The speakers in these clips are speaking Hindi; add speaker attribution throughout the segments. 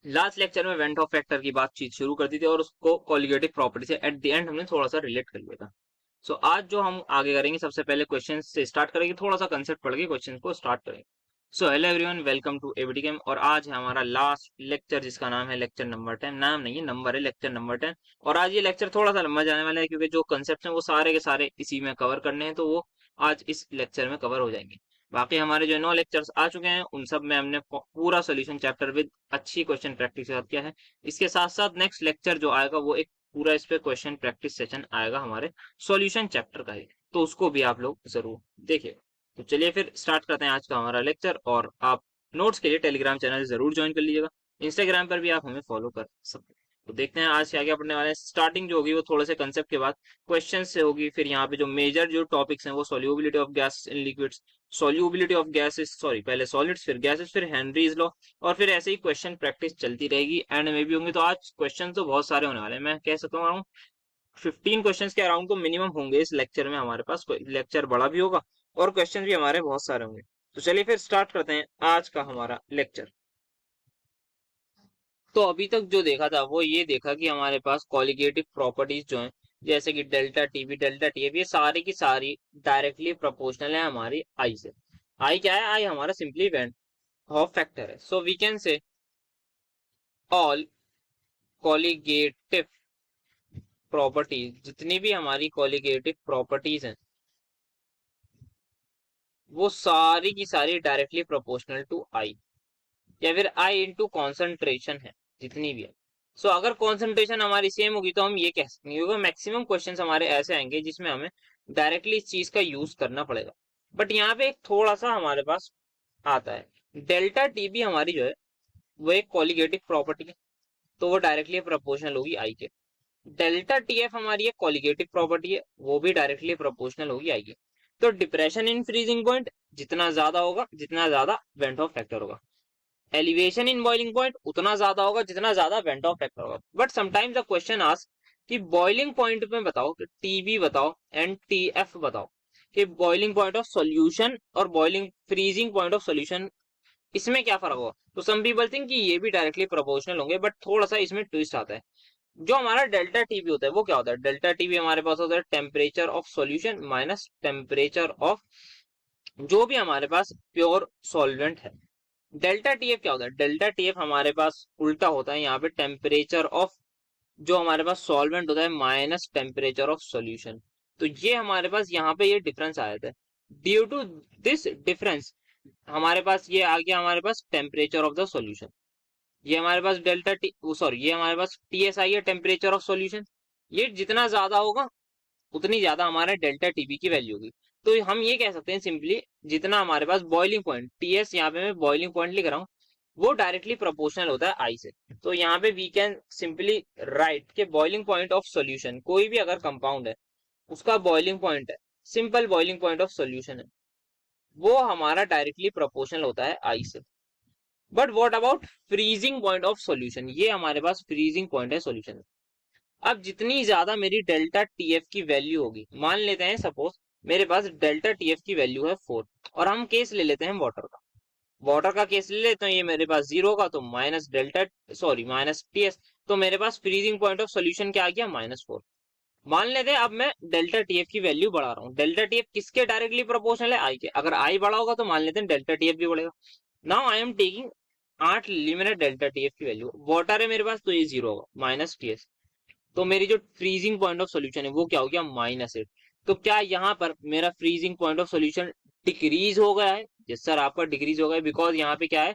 Speaker 1: लास्ट लेक्चर में वेंट ऑफ फैक्टर की बातचीत शुरू कर दी थी और उसको कॉलिगेटिव प्रॉपर्टी से एट द एंड हमने थोड़ा सा रिलेट कर लिया था। सो आज जो हम आगे करेंगे, सबसे पहले क्वेश्चन से स्टार्ट करेंगे, थोड़ा सा कंसेप्ट पढ़ के क्वेश्चन को स्टार्ट करेंगे। So hello everyone, welcome to ABD game. और आज है हमारा लास्ट लेक्चर जिसका नाम है लेक्चर नंबर 10। नाम नहीं है, नंबर है, लेक्चर नंबर 10। और आज ये लेक्चर थोड़ा सा लंबा जाने वाला है क्योंकि जो कंसेप्ट हैं वो सारे के सारे इसी में कवर करने हैं, तो वो आज इस लेक्चर में कवर हो जाएंगे। बाकी हमारे जो 9 लेक्चर्स आ चुके हैं उन सब में हमने पूरा सोल्यूशन चैप्टर विद अच्छी क्वेश्चन प्रैक्टिस के साथ किया है। इसके साथ साथ नेक्स्ट लेक्चर जो आएगा वो एक पूरा इस पे क्वेश्चन प्रैक्टिस सेशन आएगा हमारे सॉल्यूशन चैप्टर का ही, तो उसको भी आप लोग जरूर देखिए। तो चलिए फिर स्टार्ट करते हैं आज का हमारा लेक्चर। और आप नोट्स के लिए टेलीग्राम चैनल जरूर ज्वाइन कर लीजिएगा, इंस्टाग्राम पर भी आप हमें फॉलो कर सकते हैं। तो देखते हैं आज क्या क्या पढ़ने वाले हैं। स्टार्टिंग जो होगी वो थोड़े से कंसेप्ट के बाद क्वेश्चन से होगी, फिर यहाँ पे जो मेजर जो टॉपिक्स हैं वो solubility of gas in liquids, solubility of gases, sorry पहले सॉलिड्स फिर गैसेस फिर हेनरीज लॉ, और फिर ऐसे ही क्वेश्चन प्रैक्टिस चलती रहेगी, एंड में भी होंगे। तो आज क्वेश्चन तो बहुत सारे होने वाले हैं, मैं कह सकता हूँ 15 क्वेश्चंस के अराउंड तो मिनिमम होंगे इस लेक्चर में हमारे पास। लेक्चर बड़ा भी होगा और क्वेश्चन भी हमारे बहुत सारे होंगे। तो चलिए फिर स्टार्ट करते हैं आज का हमारा लेक्चर। तो अभी तक जो देखा था वो ये देखा कि हमारे पास कॉलिगेटिव प्रॉपर्टीज जो हैं, जैसे कि डेल्टा टीबी डेल्टा टीएफ, ये सारी की सारी डायरेक्टली प्रोपोर्शनल है हमारी आई से। आई क्या है? आई हमारा सिंपली वेंट ऑफ फैक्टर है। So we can say all colligative properties, जितनी भी हमारी कॉलिगेटिव प्रॉपर्टीज हैं वो सारी की सारी डायरेक्टली प्रोपोर्शनल टू आई, या फिर आई इंटू कॉन्सेंट्रेशन है जितनी भी है। सो अगर कॉन्सेंट्रेशन हमारी सेम होगी तो हम ये कह सकते हैं, क्योंकि मैक्सिमम क्वेश्चंस हमारे ऐसे आएंगे जिसमें हमें डायरेक्टली इस चीज का यूज करना पड़ेगा। बट यहाँ पे एक थोड़ा सा हमारे पास आता है, डेल्टा टी भी हमारी जो है वो एक कॉलिगेटिव प्रॉपर्टी है, तो वो डायरेक्टली प्रोपोर्शनल होगी आई के। डेल्टा टीएफ हमारी एक कॉलिगेटिव प्रॉपर्टी है, वो भी डायरेक्टली प्रोपोर्शनल होगी आई के। तो डिप्रेशन इन फ्रीजिंग पॉइंट जितना ज्यादा होगा जितना ज्यादा वेंट ऑफ फैक्टर होगा, एलिवेशन इन बॉइलिंग पॉइंट उतना ज्यादा होगा जितना ज्यादा वेंट ऑफ फैक्टर होगा। But sometimes the question ask कि बॉइलिंग पॉइंट में बताओ, कि टीबी बताओ एंड टीएफ बताओ, कि बॉइलिंग पॉइंट ऑफ सॉल्यूशन और boiling freezing point of solution, इसमें क्या फर्क होगा। तो सम पीपल थिंक कि ये भी डायरेक्टली प्रोपोर्शनल होंगे, बट थोड़ा सा इसमें ट्विस्ट आता है। जो हमारा डेल्टा टीबी होता है वो क्या होता है? डेल्टा टीबी हमारे पास होता है temperature of solution minus temperature of जो भी हमारे पास प्योर सॉल्वेंट है। डेल्टा टीएफ क्या होता है? डेल्टा टीएफ हमारे पास उल्टा होता है, यहाँ पे टेम्परेचर ऑफ जो हमारे पास सॉल्वेंट होता है माइनस टेम्परेचर ऑफ सॉल्यूशन। तो ये हमारे पास यहाँ पे ये डिफरेंस आया था। ड्यू टू दिस डिफरेंस हमारे पास ये आ गया, हमारे पास टेम्परेचर ऑफ द सॉल्यूशन। ये हमारे पास डेल्टा टी, सॉरी ये हमारे पास टीएस आई है, टेम्परेचर ऑफ सॉल्यूशन। ये जितना ज्यादा होगा उतनी ज्यादा हमारे डेल्टा टीबी की वैल्यू होगी। तो हम ये कह सकते हैं सिंपली, जितना हमारे पास बॉइलिंग पॉइंट टीएस, यहाँ पे मैं बॉइलिंग पॉइंट लिख रहा हूँ, वो डायरेक्टली प्रोपोर्शनल होता है आई से। तो यहाँ पे वी कैन सिंपली राइट के बॉइलिंग पॉइंट ऑफ सॉल्यूशन, कोई भी अगर कंपाउंड है उसका बॉइलिंग पॉइंट है, simple boiling point of solution है, वो हमारा डायरेक्टली प्रोपोर्शनल होता है आई से। But what about freezing point of solution? ये हमारे पास फ्रीजिंग पॉइंट है सॉल्यूशन। अब जितनी ज्यादा मेरी डेल्टा टीएफ की वैल्यू होगी, मान लेते हैं सपोज मेरे पास डेल्टा टीएफ की वैल्यू है 4, और हम केस ले लेते हैं वाटर का। वाटर का केस ले लेते हैं, ये मेरे पास 0 का, तो minus delta, sorry minus TS, तो मेरे पास फ्रीजिंग पॉइंट ऑफ सोल्यूशन क्या आ गया? -4। मान लेते हैं अब मैं डेल्टा टीएफ की वैल्यू बढ़ा रहा हूँ। डेल्टा टीएफ किसके डायरेक्टली प्रोपोर्शनल है? आई के। अगर आई बढ़ा होगा तो मान लेते हैं डेल्टा टीएफ भी बढ़ेगा। नाउ आई एम टेकिंग 8 ली मैंने डेल्टा टीएफ की वैल्यू, वाटर है मेरे पास तो ये 0 होगा, माइनस टीएस। तो मेरी जो फ्रीजिंग पॉइंट ऑफ सोल्यूशन है वो क्या हो गया? -8। तो क्या यहाँ पर मेरा freezing point of solution decrease हो गया है? यस सर, आपका डिक्रीज हो गया है, बिकॉज यहाँ पे क्या है,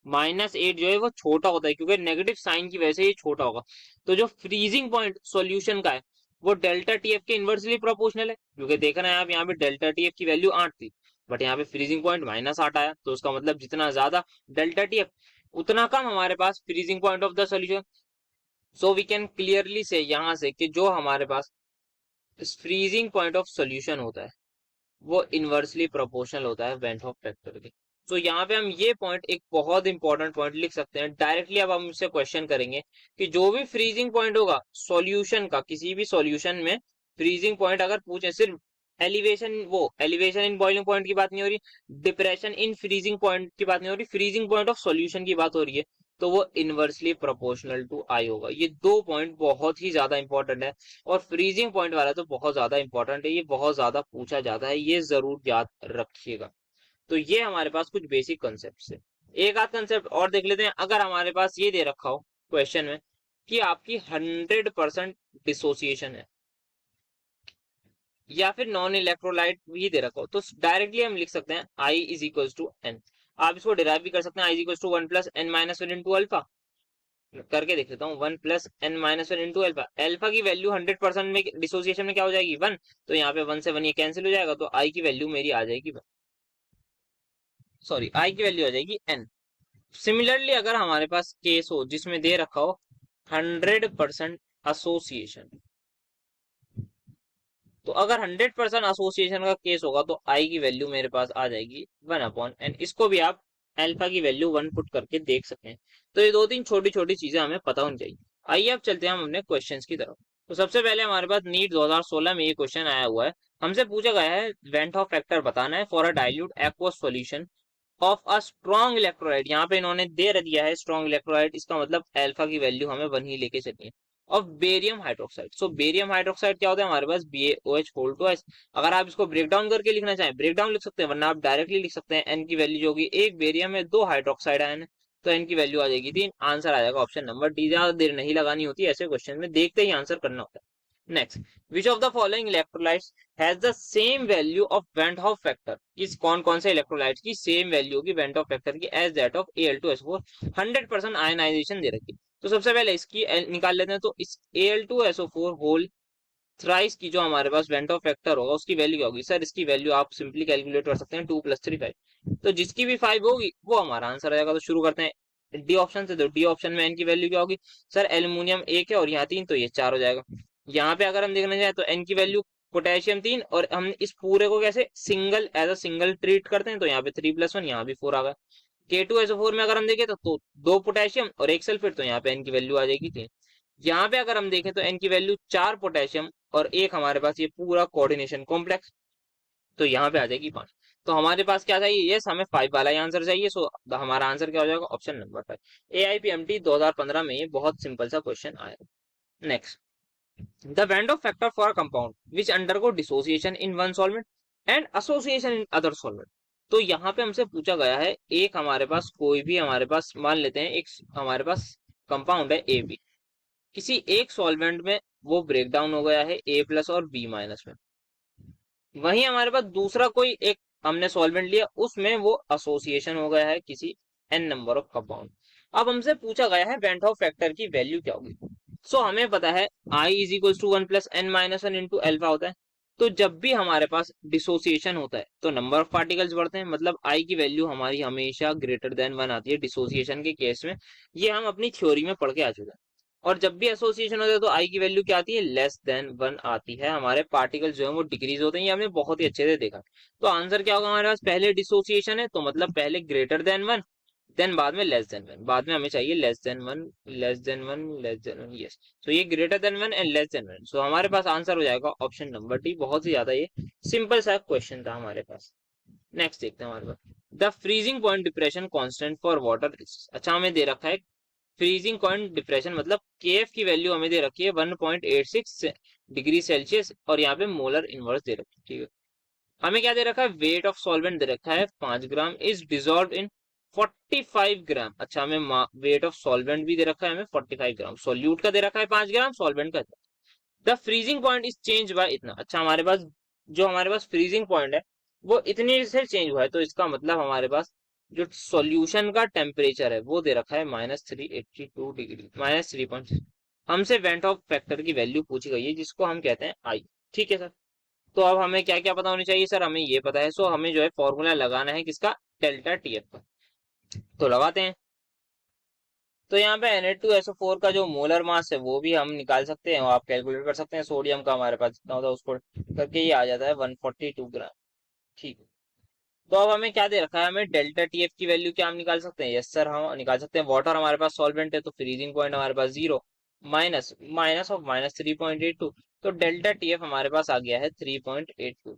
Speaker 1: -8 जो है वो छोटा होता है, क्योंकि नेगेटिव साइन की वजह से ये छोटा होगा। तो जो फ्रीजिंग पॉइंट सोल्यूशन का है वो डेल्टा टीएफ के इनवर्सली प्रोपोर्शनल है, क्योंकि देखना है आप यहाँ पे डेल्टा टीएफ की वैल्यू 8 थी, बट यहाँ पे फ्रीजिंग पॉइंट -8 आया, तो उसका मतलब जितना ज्यादा डेल्टा टीएफ उतना कम हमारे पास freezing point of the solution. So we can clearly see यहाँ से कि जो हमारे पास फ्रीजिंग पॉइंट ऑफ सोल्यूशन होता है वो इनवर्सली प्रोपोर्शनल होता है वेंट ऑफ फैक्टर के। तो यहाँ पे हम ये पॉइंट एक बहुत इंपॉर्टेंट पॉइंट लिख सकते हैं डायरेक्टली। अब हम इससे क्वेश्चन करेंगे कि जो भी फ्रीजिंग पॉइंट होगा सॉल्यूशन का, किसी भी सॉल्यूशन में फ्रीजिंग पॉइंट अगर पूछे, सिर्फ एलिवेशन, वो एलिवेशन इन बॉइलिंग पॉइंट की बात नहीं हो रही, डिप्रेशन इन फ्रीजिंग पॉइंट की बात नहीं हो रही, फ्रीजिंग पॉइंट ऑफ सॉल्यूशन की बात हो रही है, तो वो इनवर्सली प्रोपोर्शनल टू आई होगा। ये दो पॉइंट बहुत ही ज्यादा इंपॉर्टेंट है, और फ्रीजिंग पॉइंट वाला तो बहुत ज्यादा इंपॉर्टेंट है, ये बहुत ज्यादा पूछा जाता है, ये जरूर याद रखिएगा। तो ये हमारे पास कुछ बेसिक कंसेप्ट है। एक आध कंसेप्ट और देख लेते हैं। अगर हमारे पास ये दे रखा हो क्वेश्चन में कि आपकी 100% डिसोसिएशन है, या फिर नॉन इलेक्ट्रोलाइट भी दे रखा हो, तो डायरेक्टली हम लिख सकते हैं I is equal to n. आप इसको डिराइव भी कर सकते हैं, I is equal to one plus n minus one into alpha. करके देख लेता हूँ, one plus n minus one into alpha. Alpha की वैल्यू 100% में डिसोसिएशन में क्या हो जाएगी, वन। तो यहाँ पे वन से वन ये कैंसिल हो जाएगा, तो आई की वैल्यू मेरी आ जाएगी, सॉरी आई की वैल्यू आ जाएगी एन। सिमिलरली अगर हमारे पास केस हो जिसमें दे रखा हो 100% एसोसिएशन, तो अगर 100% एसोसिएशन का केस होगा तो आई की वैल्यू मेरे पास आ जाएगी वन अपॉन एन। इसको भी आप अल्फा की वैल्यू वन पुट करके देख सकते हैं। तो ये दो तीन छोटी छोटी चीजें हमें पता होनी चाहिए। आइए अब चलते हैं हम अपने क्वेश्चंस की तरफ। तो सबसे पहले हमारे पास नीट 2016 में ये क्वेश्चन आया हुआ है। हमसे पूछा गया है वेंट ऑफ फैक्टर बताना है for a dilute aqueous solution of a strong electrolyte. यहाँ पे इन्होंने दे दिया है स्ट्रॉन्ग इलेक्ट्रोलाइट, इसका मतलब अल्फा की वैल्यू हमें वन ही लेके चलनी है। Of barium hydroxide, so barium hydroxide क्या होता है हमारे पास, BaOH होल टू एस। अगर आप इसको ब्रेक डाउन करके लिखना चाहें ब्रेक डाउन लिख सकते हैं, वरना आप डायरेक्टली लिख सकते हैं एन की वैल्यू जो होगी, एक बेरियम में दो हाइड्रोक्साइड आयन है, तो एन की वैल्यू आ जाएगी तीन। आंसर आ जाएगा ऑप्शन नंबर डी। ज्यादा देर नहीं लगानी होती ऐसे क्वेश्चन में, देखते ही आंसर करना होता है। Next, which of the following electrolytes has the same value of van't Hoff factor, किस कौन कौन से इलेक्ट्रोलाइट्स की सेम वैल्यू होगी वेंट हॉफ फैक्टर की as that of Al2SO4, 100% ionisation दे रखी। तो सबसे पहले इसकी निकाल लेते हैं। तो इस Al2SO4 होल थ्राइस की जो हमारे पास वेंट ऑफ फैक्टर होगा उसकी वैल्यू क्या होगी, सर इसकी वैल्यू आप सिंपली कैलकुलेट कर सकते हैं, 2 + 3 5। तो जिसकी भी 5 होगी वो हमारा आंसर आ जाएगा। तो शुरू करते हैं डी ऑप्शन से। तो डी ऑप्शन में एन की वैल्यू क्या होगी, सर एल्यूमिनियम एक है और यहाँ तीन, तो ये चार हो जाएगा। यहाँ पे अगर हम देखना चाहें तो एन की वैल्यू पोटेशियम तीन, और हम इस पूरे को कैसे single as a single treat करते हैं, तो यहाँ पे 3+1, यहाँ भी 4 आ गया। K2SO4 में अगर हम देखें तो दो पोटेशियम और एक सल्फेट, तो यहाँ पे एन की वैल्यू आ जाएगी 3। यहाँ पे अगर हम देखें तो एन की वैल्यू 4 पोटेशियम और एक हमारे पास ये पूरा कोऑर्डिनेशन कॉम्प्लेक्स, तो यहाँ पे आ जाएगी 5। तो हमारे पास क्या चाहिए, यस हमें 5 वाला ही आंसर चाहिए। सो हमारा आंसर क्या हो जाएगा, ऑप्शन नंबर 5। AIPMT 2015 में ये बहुत सिंपल सा क्वेश्चन आया। Next, the Van Hoff factor for a compound which undergo dissociation in one solvent and association in other solvent। तो यहाँ पे हमसे पूछा गया है, एक हमारे पास कोई भी हमारे पास मान लेते हैं एक हमारे पास कंपाउंड है AB, किसी एक सॉल्वेंट में वो ब्रेक डाउन हो गया है A+ और B- में। वहीं हमारे पास दूसरा कोई एक हमने सॉल्वेंट लिया, उसमें वो एसोसिएशन हो गया है किसी n नंबर ऑफ कंपाउंड। अब हमसे पूछा गया है वेंट ऑफ फैक्टर की वैल्यू क्या होगी। सो हमें पता है I is equal to one plus n minus one into alpha होता है। तो जब भी हमारे पास डिसोसिएशन होता है तो नंबर ऑफ पार्टिकल्स बढ़ते हैं, मतलब I की वैल्यू हमारी हमेशा ग्रेटर देन वन आती है डिसोसिएशन के केस में। ये हम अपनी थ्योरी में पढ़ के आ चुके हैं। और जब भी एसोसिएशन होता है तो आई की वैल्यू क्या आती है, लेस देन वन आती है। हमारे पार्टिकल्स जो है वो डिक्रीज होते हैं, ये हमने बहुत ही अच्छे से देखा। तो आंसर क्या होगा हमारे पास, पहले डिसोसिएशन है तो मतलब पहले ग्रेटर देन वन, देन बाद में लेस देन वन, बाद में हमें चाहिए less than one, less than one, less than one, yes. तो ये greater than one and less than one, so हमारे पास आंसर हो जाएगा ऑप्शन नंबर डी। बहुत ही ज्यादा ये सिंपल सा क्वेश्चन था हमारे पास। नेक्स्ट देखते हैं हमारे पास, the freezing point depression constant for water. अच्छा हमें दे रखा है फ्रीजिंग पॉइंट डिप्रेशन, मतलब KF की वैल्यू हमें दे रखी है 1.86 डिग्री सेल्सियस, और यहाँ पे मोलर इनवर्स दे रखी है, ठीक है। हमें क्या दे रखा है, वेट ऑफ सॉल्वेंट दे रखा है 5 ग्राम, इज डिजोल्व इन 45 ग्राम। अच्छा हमें वेट ऑफ सॉल्वेंट भी दे रखा है हमें 45 ग्राम, सॉल्यूट का दे रखा है 5 ग्राम, सॉल्वेंट का। The freezing point is change bye इतना। अच्छा हमारे पास जो हमारे पास फ्रीजिंग पॉइंट है वो इतने से चेंज हुआ है, तो इसका मतलब हमारे पास जो सॉल्यूशन का टेम्परेचर है वो दे रखा है -382 डिग्री, -3.6। हमसे वेंट ऑफ फैक्टर की वैल्यू पूछी गई है जिसको हम कहते हैं आई, ठीक है सर। तो अब हमें क्या क्या पता होनी चाहिए, सर हमें ये पता है। सो हमें जो है फॉर्मूला लगाना है किसका, डेल्टा TF का। तो लगाते हैं। तो यहाँ पे Na2SO4 का जो मोलर मास है वो भी हम निकाल सकते हैं, आप कैलकुलेट कर सकते हैं। सोडियम का हमारे पास जितना होता है उसको करके ये आ जाता है 142 ग्राम, ठीक है। तो अब हमें क्या दे रखा है, हमें डेल्टा TF की वैल्यू क्या हम निकाल सकते हैं, यस सर हम निकाल सकते हैं। वाटर हमारे पास सॉल्वेंट है तो फ्रीजिंग पॉइंट हमारे पास 0, माइनस माइनस ऑफ -3.82, तो डेल्टा TF हमारे पास आ गया है 3.82।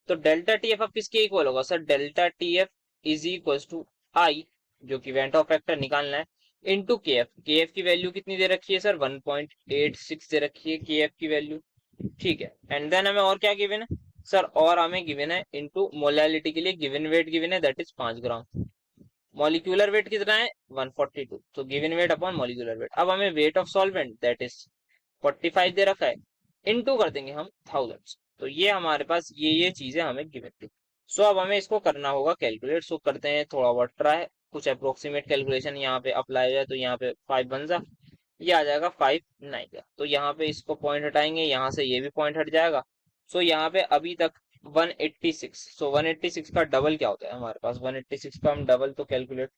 Speaker 1: तो डेल्टा TF अब किसके इक्वल होगा, sir delta TF is equal to i, जो कि वेंट ऑफ फैक्टर निकालना है, इनटू के एफ की वैल्यू कितनी दे रखी है सर, 1.86 दे रखी है के एफ की वैल्यू, ठीक है। एंड देन हमें और क्या गिवन है सर, और हमें गिवन है इनटू मोलैलिटी के लिए गिवन वेट गिवन है, that is 5 gram. Molecular weight कितना है 142, तो given weight upon molecular weight. अब हमें weight of solvent that is 45 दे रखा है, इनटू कर देंगे हम थाउजेंड्स, तो ये हमारे पास ये चीजें हमें गिवन थी। सो अब हमें इसको करना होगा कैलकुलेट। सो करते हैं थोड़ा बहुत ट्राई, कुछ अप्रोक्सीमेट कैलकुलेशन यहाँ पे अप्लाई हो जाए, तो यहाँ पे 5 बन जा, ये आ जाएगा 5 9 का। तो यहाँ पे इसको पॉइंट हटाएंगे, यहाँ से ये भी पॉइंट हट जाएगा। सो यहाँ पे अभी तक 186, सो 186 का डबल क्या होता है हमारे पास, 186 का हम डबल तो कैलकुलेट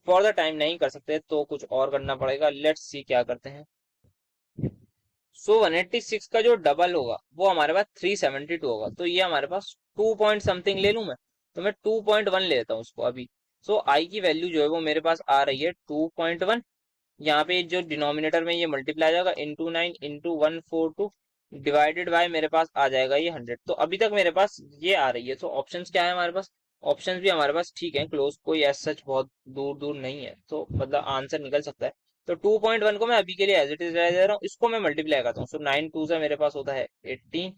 Speaker 1: फॉर द टाइम नहीं कर सकते, तो कुछ और करना पड़ेगा। लेट्स सी क्या करते हैं। सो 186 का जो डबल होगा वो हमारे पास 372 होगा, तो ये हमारे पास 2 पॉइंट समथिंग ले लूं मैं, तो मैं 2.1 ले लेता हूँ उसको अभी। सो आई की वैल्यू जो है वो मेरे पास आ रही है 2.1। यहाँ पे जो डिनोमिनेटर में ये मल्टीप्लाई आ जाएगा इंटू 9 इंटू 142 डिवाइडेड बाय मेरे पास आ जाएगा ये 100। तो अभी तक मेरे पास ये आ रही है। तो ऑप्शंस क्या है हमारे पास, ऑप्शंस भी हमारे पास ठीक है, क्लोज, कोई एज सच बहुत दूर दूर नहीं है, तो मतलब आंसर निकल सकता है। तो 2.1 को मैं अभी के लिए एज इट इज रह दे रहा हूँ, इसको मैं मल्टीप्लाई करता हूँ। सो 9 टू से मेरे पास होता है 18,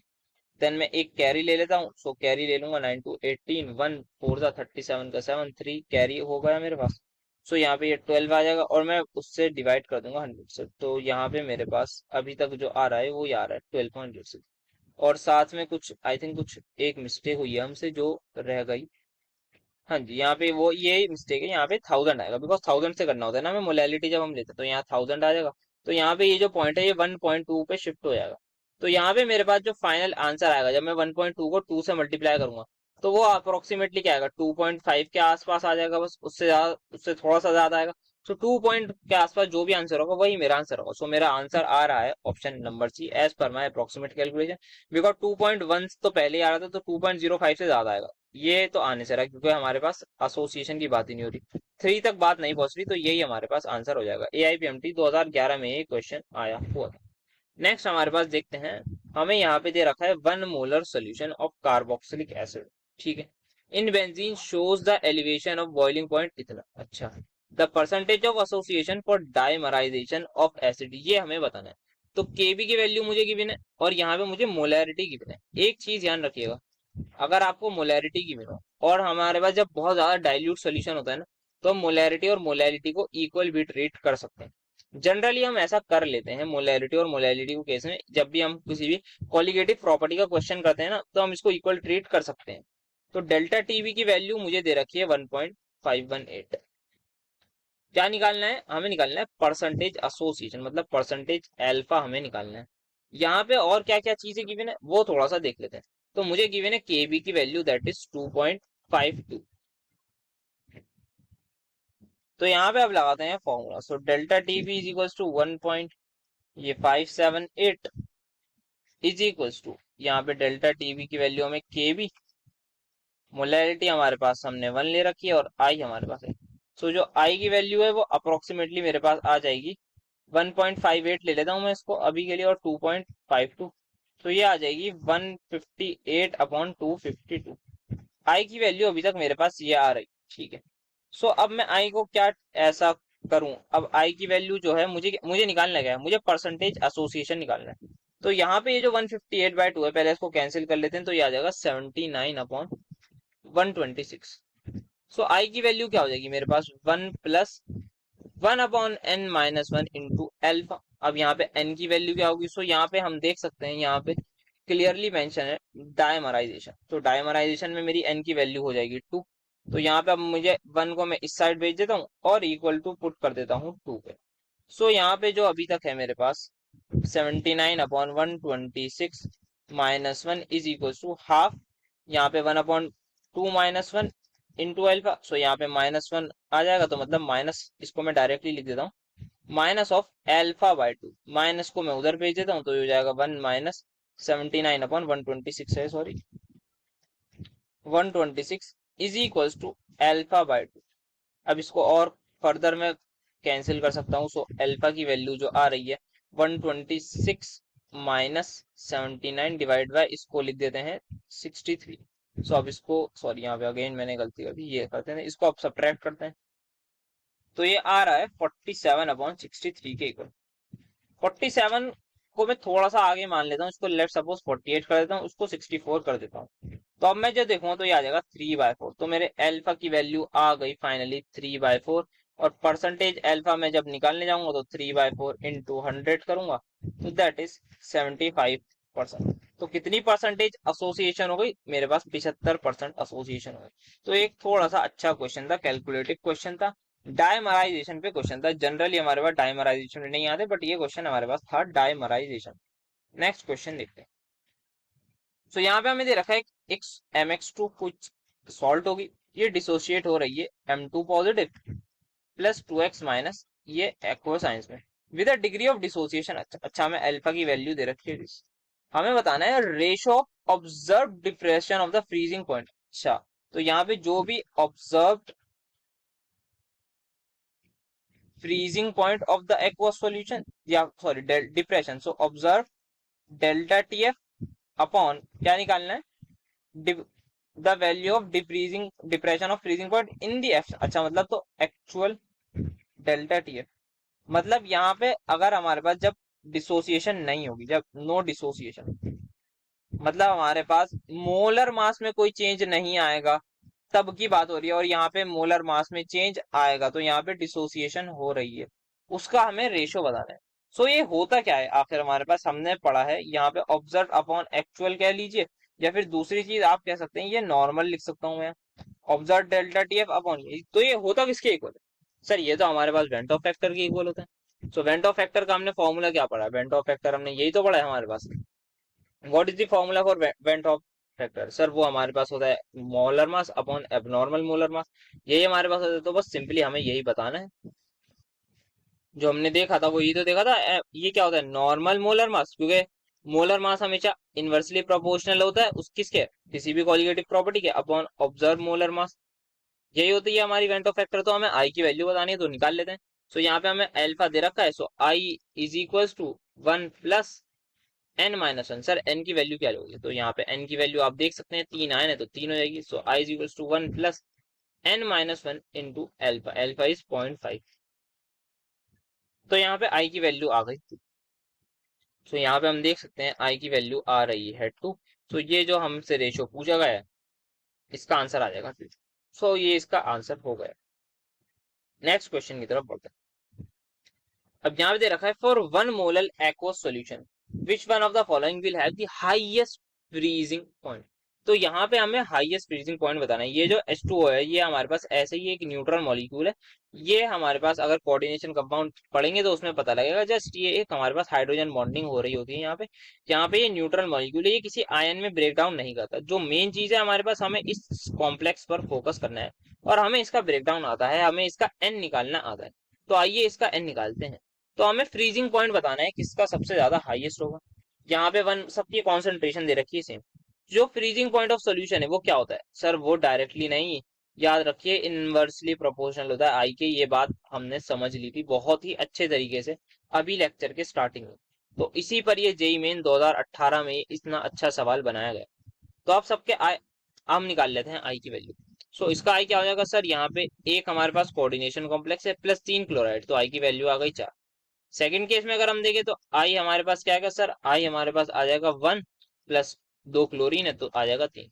Speaker 1: देन मैं एक कैरी ले लेता हूँ, सो कैरी ले लूंगा 9 टू 18, 1 4 सा 37 का 7 3 कैरी हो गया मेरे पास। सो यहाँ पे ये 12 आ जाएगा और मैं उससे डिवाइड कर दूंगा 100 से, तो यहाँ पे मेरे पास अभी तक जो आ रहा है वो ये आ रहा है 12.06। और साथ में कुछ आई थिंक कुछ एक मिस्टेक हुई है हमसे जो रह गई। हाँ जी, यहाँ पे वो ये मिस्टेक है, यहाँ पे 1000 आएगा, बिकॉज 1000 से करना होता है ना हमें मोलैलिटी जब हम लेते हैं, तो यहाँ 1000 आ जाएगा। तो यहाँ पे ये जो पॉइंट है ये 1.2 पे शिफ्ट हो जाएगा। तो यहाँ पे मेरे पास जो फाइनल आंसर आएगा जब मैं 1.2 को 2 से मल्टीप्लाई करूंगा, तो वो अप्रोक्सीमेटली क्या आएगा 2.5 के आसपास आ जाएगा, बस उससे ज्यादा, उससे थोड़ा सा ज्यादा आएगा। सो 2 पॉइंट के आसपास जो भी आंसर होगा वही मेरा आंसर होगा। सो मेरा आंसर आ रहा है option number C, as per my approximate calculation. Because 2.1 तो पहले ही आ रहा था, तो 2.05 से ज्यादा आएगा, ये तो आने से रहा, क्योंकि हमारे पास एसोसिएशन की बात ही नहीं हो रही, 3 तक बात नहीं पहुंच रही, तो यही हमारे पास आंसर हो जाएगा। AIPMT 2011 में ये क्वेश्चन आया हुआ था। नेक्स्ट हमारे पास देखते हैं, हमें यहाँ पे दे रखा है 1 molar solution of carboxylic acid, ठीक है, in benzene shows the elevation of boiling point इतना, अच्छा, the percentage of association for dimerisation of acid, ये हमें बताना है। तो केबी की वैल्यू मुझे गिवन है और यहाँ पे मुझे मोलैरिटी गिवन है। एक चीज ध्यान रखिएगा, अगर आपको मोलैरिटी गिवन हो और हमारे पास जब बहुत ज्यादा डाइल्यूट सोल्यूशन होता है ना, तो हम मोलैरिटी और मोलैलिटी को इक्वल भी ट्रीट कर सकते हैं। जनरली हम ऐसा कर लेते हैं मोलैरिटी और मोलैलिटी को केस में, जब भी हम किसी भी क्वालिटेटिव प्रॉपर्टी का क्वेश्चन करते हैं ना, तो हम इसको इक्वल ट्रीट कर सकते हैं। तो डेल्टा टीवी की वैल्यू मुझे दे रखी है 1.518। क्या निकालना है हमें, निकालना है परसेंटेज एसोसिएशन, मतलब परसेंटेज अल्फा हमें निकालना है। यहाँ पे और क्या क्या चीजें गिवन है वो थोड़ा सा देख लेते हैं। तो मुझे गिवन है केबी की वैल्यू दैट इज 2.52। तो यहाँ पे अब लगाते हैं formula. So delta TB is equals to 1.578 is equals to, यहाँ पे डेल्टा टीबी की वैल्यू हमें केबी, मोलैरिटी हमारे पास हमने 1 ले रखी है और आई हमारे पास है। सो जो आई की वैल्यू है वो अप्रोक्सीमेटली मेरे पास आ जाएगी 1.58 ले लेता हूँ मैं इसको अभी के लिए, और 2.52, तो ये आ जाएगी 158 अपॉन 252। आई की वैल्यू अभी तक मेरे पास ये आ रही, ठीक है। सो अब मैं आई को क्या ऐसा करूं, अब आई की वैल्यू जो है मुझे मुझे निकालना क्या है, मुझे परसेंटेज एसोसिएशन निकालना है। तो यहाँ पे ये जो 158/2 है, पहले इसको कैंसिल कर लेते हैं, तो ये आ जाएगा 79 अपॉन 126। सो आई की वैल्यू क्या हो जाएगी मेरे पास 1 plus 1 upon n minus 1 into alpha. अब यहाँ पे n की वैल्यू क्या होगी, सो यहाँ पे हम देख सकते हैं, यहाँ पे क्लियरली मेंशन है डायमराइजेशन, तो डायमराइजेशन में मेरी n की वैल्यू हो जाएगी 2। तो यहाँ पे अब मुझे 1 को मैं इस साइड भेज देता हूँ और इक्वल टू पुट कर देता हूँ 2 पे। सो यहाँ पे जो अभी तक है मेरे पास 79 upon 126 minus 1 is equal to half, यहाँ पे 1 upon 2 minus 1 into alpha. So यहाँ पे -1 आ जाएगा, तो मतलब माइनस, इसको मैं डायरेक्टली लिख देता हूँ, माइनस ऑफ अल्फा/2, माइनस को मैं उधर भेज देता हूँ, तो ये हो जाएगा 1 माइनस 79 अपॉन 126 है, सॉरी 126 इज इक्वल्स टू अल्फा/2। अब इसको और फर्दर मैं कैंसिल कर सकता हूँ। सो अल्फा की वैल्यू जो आ रही है 126 माइनस 79 डिवाइड बाय, इसको लिख देते हैं 63। सो अब इसको, सॉरी यहाँ पे अगेन मैंने गलती कर दी, ये करते हैं इसको अब सब्ट्रैक्ट करते हैं। तो ये आ रहा है 47/63 के इक्वल। 47 को मैं थोड़ा सा आगे मान लेता हूँ, इसको लेट सपोज 48 कर देता हूँ, उसको 64 कर देता हूँ। तो अब मैं जो देखूंगा तो ये आ जाएगा 3/4। तो मेरे अल्फा की वैल्यू आ गई फाइनली 3/4। और परसेंटेज अल्फा में जब निकालने जाऊंगा तो 3/4 इंटू 100 करूंगा, तो दैट इज 75%। तो कितनी परसेंटेज एसोसिएशन हो गई मेरे पास? 75% एसोसिएशन हो गई। तो एक थोड़ा सा अच्छा क्वेश्चन था, कैलकुलेटिव क्वेश्चन था, डायमराइजेशन पे क्वेश्चन था। जनरली हमारे पास डायमराइजेशन नहीं आते, बट ये क्वेश्चन हमारे पास था डायमराइजेशन। नेक्स्ट क्वेश्चन देखते हैं। तो यहाँ पे हमें दे रखा है एक MX2 कुछ सॉल्ट होगी, ये डिसोशिएट हो रही है M2 positive plus 2x minus, ये एक्वा साइंस में with a degree of dissociation. अच्छा हमें अल्फा की वैल्यू दे रखी है, हमें बताना है ratio of observe depression of the freezing point. अच्छा, तो यहाँ पे जो भी observe freezing point of the aqua solution या sorry depression, so observe delta TF upon क्या निकालना है? The value of depressing depression of freezing point in the F. अच्छा मतलब तो एक्चुअल डेल्टा TF, मतलब यहाँ पे अगर हमारे पास जब डिसोसिएशन नहीं होगी, जब नो डिसोसिएशन, मतलब हमारे पास मोलर मास में कोई चेंज नहीं आएगा, तब की बात हो रही है। और यहाँ पे मोलर मास में चेंज आएगा, तो यहाँ पे डिसोसिएशन हो रही है, उसका हमें रेशो बताना है। सो ये होता क्या है आखिर? हमारे पास हमने पढ़ा है यहाँ पे ऑब्जर्व अपॉन एक्चुअल कह लीजिए, या फिर दूसरी चीज आप कह सकते हैं, ये नॉर्मल लिख सकता हूँ मैं, ऑब्जर्व डेल्टा TF अपॉन ये। तो ये होता किसके इक्वल है? सर ये तो हमारे पास वेंट ऑफ फैक्टर के इक्वल होता है। सो वेंट ऑफ फैक्टर का हमने फॉर्मूला क्या पढ़ा है? वेंट ऑफ फैक्टर हमने यही तो पढ़ा है हमारे पास। What is the formula for van't of factor? Sir वो हमारे पास होता है molar mass upon abnormal molar mass, यही हमारे पास होता है। तो बस सिंपली हमें यही बताना है, जो हमने देखा था वो यही तो देखा था। ये क्या होता है? नॉर्मल मोलर मास, क्योंकि मोलर मास हमेशा इनवर्सली प्रोपोर्शनल होता है उस किसके, किसी भी कॉलिगेटिव प्रॉपर्टी के, अपॉन ऑब्जर्व मोलर मास, यही होती है हमारी वेंट ऑफ फैक्टर। तो हमें आई की वैल्यू बतानी है, तो निकाल लेते हैं। सो यहाँ पे हमें अल्फा दे रखा है, so i is equal to 1 plus n-1। Sir n की वैल्यू क्या होगी? तो यहाँ पे n की वैल्यू आप देख सकते हैं, 3 आए ना, तो 3 हो जाएगी। So i is equal to 1 plus n-1 into alpha, alpha is 0.5। तो यहाँ पे आई की वैल्यू आ गई। तो यहाँ पे हम देख सकते हैं आई की वैल्यू आ रही है 2। तो ये जो हमसे रेशो पूछा गया है, इसका आंसर आ जाएगा 2। सो ये इसका आंसर हो गया। नेक्स्ट क्वेश्चन की तरफ बढ़ते हैं। अब यहाँ पे दे रखा है for 1 molar aqueous solution which one of the following will have the highest freezing point. तो यहाँ पे हमें हाईएस्ट फ्रीजिंग पॉइंट बताना है। ये जो H2O है, ये हमारे पास ऐसे ही एक न्यूट्रल मॉलिक्यूल है। ये हमारे पास अगर कोऑर्डिनेशन कंपाउंड पढ़ेंगे तो उसमें पता लगेगा। जस्ट ये एक हमारे पास हाइड्रोजन बॉन्डिंग हो रही होती है यहाँ पे ये न्यूट्रल मॉलिक्यूल है, ये किसी आयन में ब्रेक डाउन नहीं करता। जो मेन चीज है हमारे पास, हमें इस कॉम्प्लेक्स पर फोकस करना है, और हमें इसका ब्रेक डाउन आता है, हमें इसका एन निकालना आता है। तो आइए इसका एन निकालते हैं। तो हमें फ्रीजिंग पॉइंट बताना है किसका सबसे ज्यादा हाईएस्ट होगा। यहाँ पे वन सबकी कॉन्सेंट्रेशन दे रखी है सेम। जो फ्रीजिंग पॉइंट ऑफ सोल्यूशन है वो क्या होता है? सर वो डायरेक्टली नहीं, याद रखिए इनवर्सली प्रोपोर्शनल होता है आई के। ये बात हमने समझ ली थी बहुत ही अच्छे तरीके से अभी लेक्चर के स्टार्टिंग में। तो इसी पर ये जेई मेन 2018 में इतना अच्छा सवाल बनाया गया। तो आप सबके आई हम निकाल लेते हैं आई की वैल्यू। सो इसका आई क्या हो जाएगा? सर यहाँ पे एक हमारे पास कोऑर्डिनेशन कॉम्प्लेक्स है प्लस 3 क्लोराइड, तो आई की वैल्यू आ गई 4। सेकंड केस में अगर हम देखें तो आई हमारे पास क्या आएगा? सर आई हमारे पास आ जाएगा 1 प्लस 2 क्लोरीन है, तो आ जाएगा 3।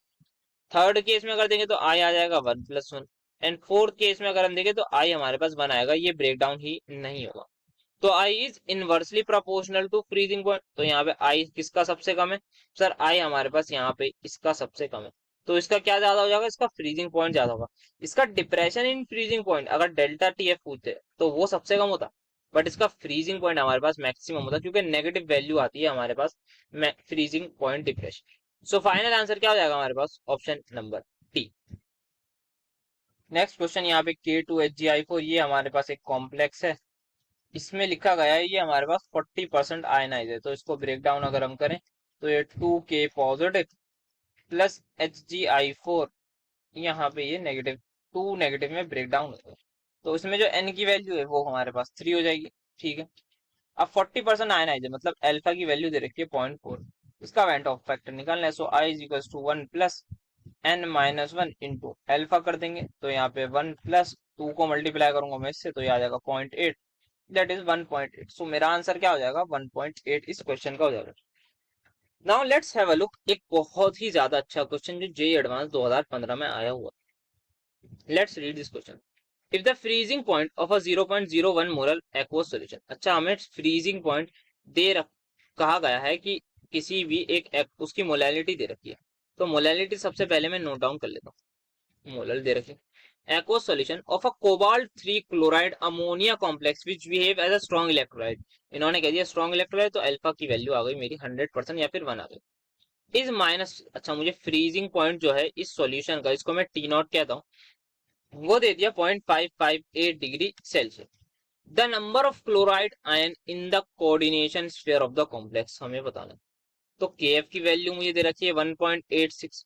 Speaker 1: थर्ड केस में अगर देखें तो आई आ जाएगा 1+1। एंड फोर्थ केस में अगर हम देखें तो आई हमारे पास 1 आएगा, ये ब्रेक डाउन ही नहीं होगा। तो i is inversely proportional to freezing point. तो यहाँ पे आई किसका सबसे कम है? सर आई हमारे पास यहाँ पे इसका सबसे कम है। तो इसका क्या ज्यादा हो जाएगा? इसका फ्रीजिंग पॉइंट ज्यादा होगा। इसका डिप्रेशन इन फ्रीजिंग पॉइंट अगर डेल्टा TF पूछते तो वो सबसे कम होता, बट इसका फ्रीजिंग पॉइंट हमारे पास मैक्सिमम होता, क्योंकि नेगेटिव वैल्यू आती है हमारे पास freezing point depression. So final answer क्या हो जाएगा हमारे पास? Option number T. Next question यहाँ पे K2HgI4, ये हमारे पास एक कॉम्प्लेक्स है, इसमें लिखा गया है ये हमारे पास 40% आयनाइज है। तो इसको ब्रेक डाउन अगर हम करें तो ये 2K पॉजिटिव प्लस HgI4, यहाँ पे ये नेगेटिव 2 नेगेटिव में ब्रेक डाउन होगा। तो इसमें जो n की वैल्यू है वो हमारे पास 3 हो जाएगी। ठीक है, अब 40% आयनाइज है, मतलब अल्फा की वैल्यू दे रखी है 0.4। इसका वेंट ऑफ फैक्टर निकालना है। So i is equal to 1 plus n-1 into alpha कर देंगे, तो यहाँ पे 1 प्लस 2 को मल्टीप्लाई करूंगा मैं इससे, तो ये आ जाएगा 0.8, दैट इज 1.8। सो मेरा आंसर क्या हो जाएगा, 1.8 इस क्वेश्चन का हो जाएगा। Now let's have a look, एक बहुत ही ज्यादा अच्छा क्वेश्चन जो जेईई एडवांस 2015 में आया हुआ। Let's read this question. If the freezing point of a 0.01 molar aqueous solution, अच्छा हमें फ्रीजिंग पॉइंट दे रख कहा गया है कि किसी भी उसकी मोलैलिटी दे रखी है, तो मोलैलिटी सबसे पहले मैं नोट डाउन कर लेता हूँ। मोलर दे रखी aqueous solution of a cobalt 3 chloride ammonia complex which behave as a strong electrolyte। इन्होंने कह दिया स्ट्रॉन्ग इलेक्ट्रोलाइट, तो अल्फा की वैल्यू आ गई मेरी 100% या फिर 1 आ गई। इज माइनस, अच्छा मुझे फ्रीजिंग पॉइंट जो है इस सॉल्यूशन का, इसको मैं टी नॉट कहता हूँ, वो दे दिया 0.558 degree Celsius. The number of chloride ion in the coordination sphere of the complex हमें बताना। तो केएफ की वैल्यू मुझे दे रखी है 1.86।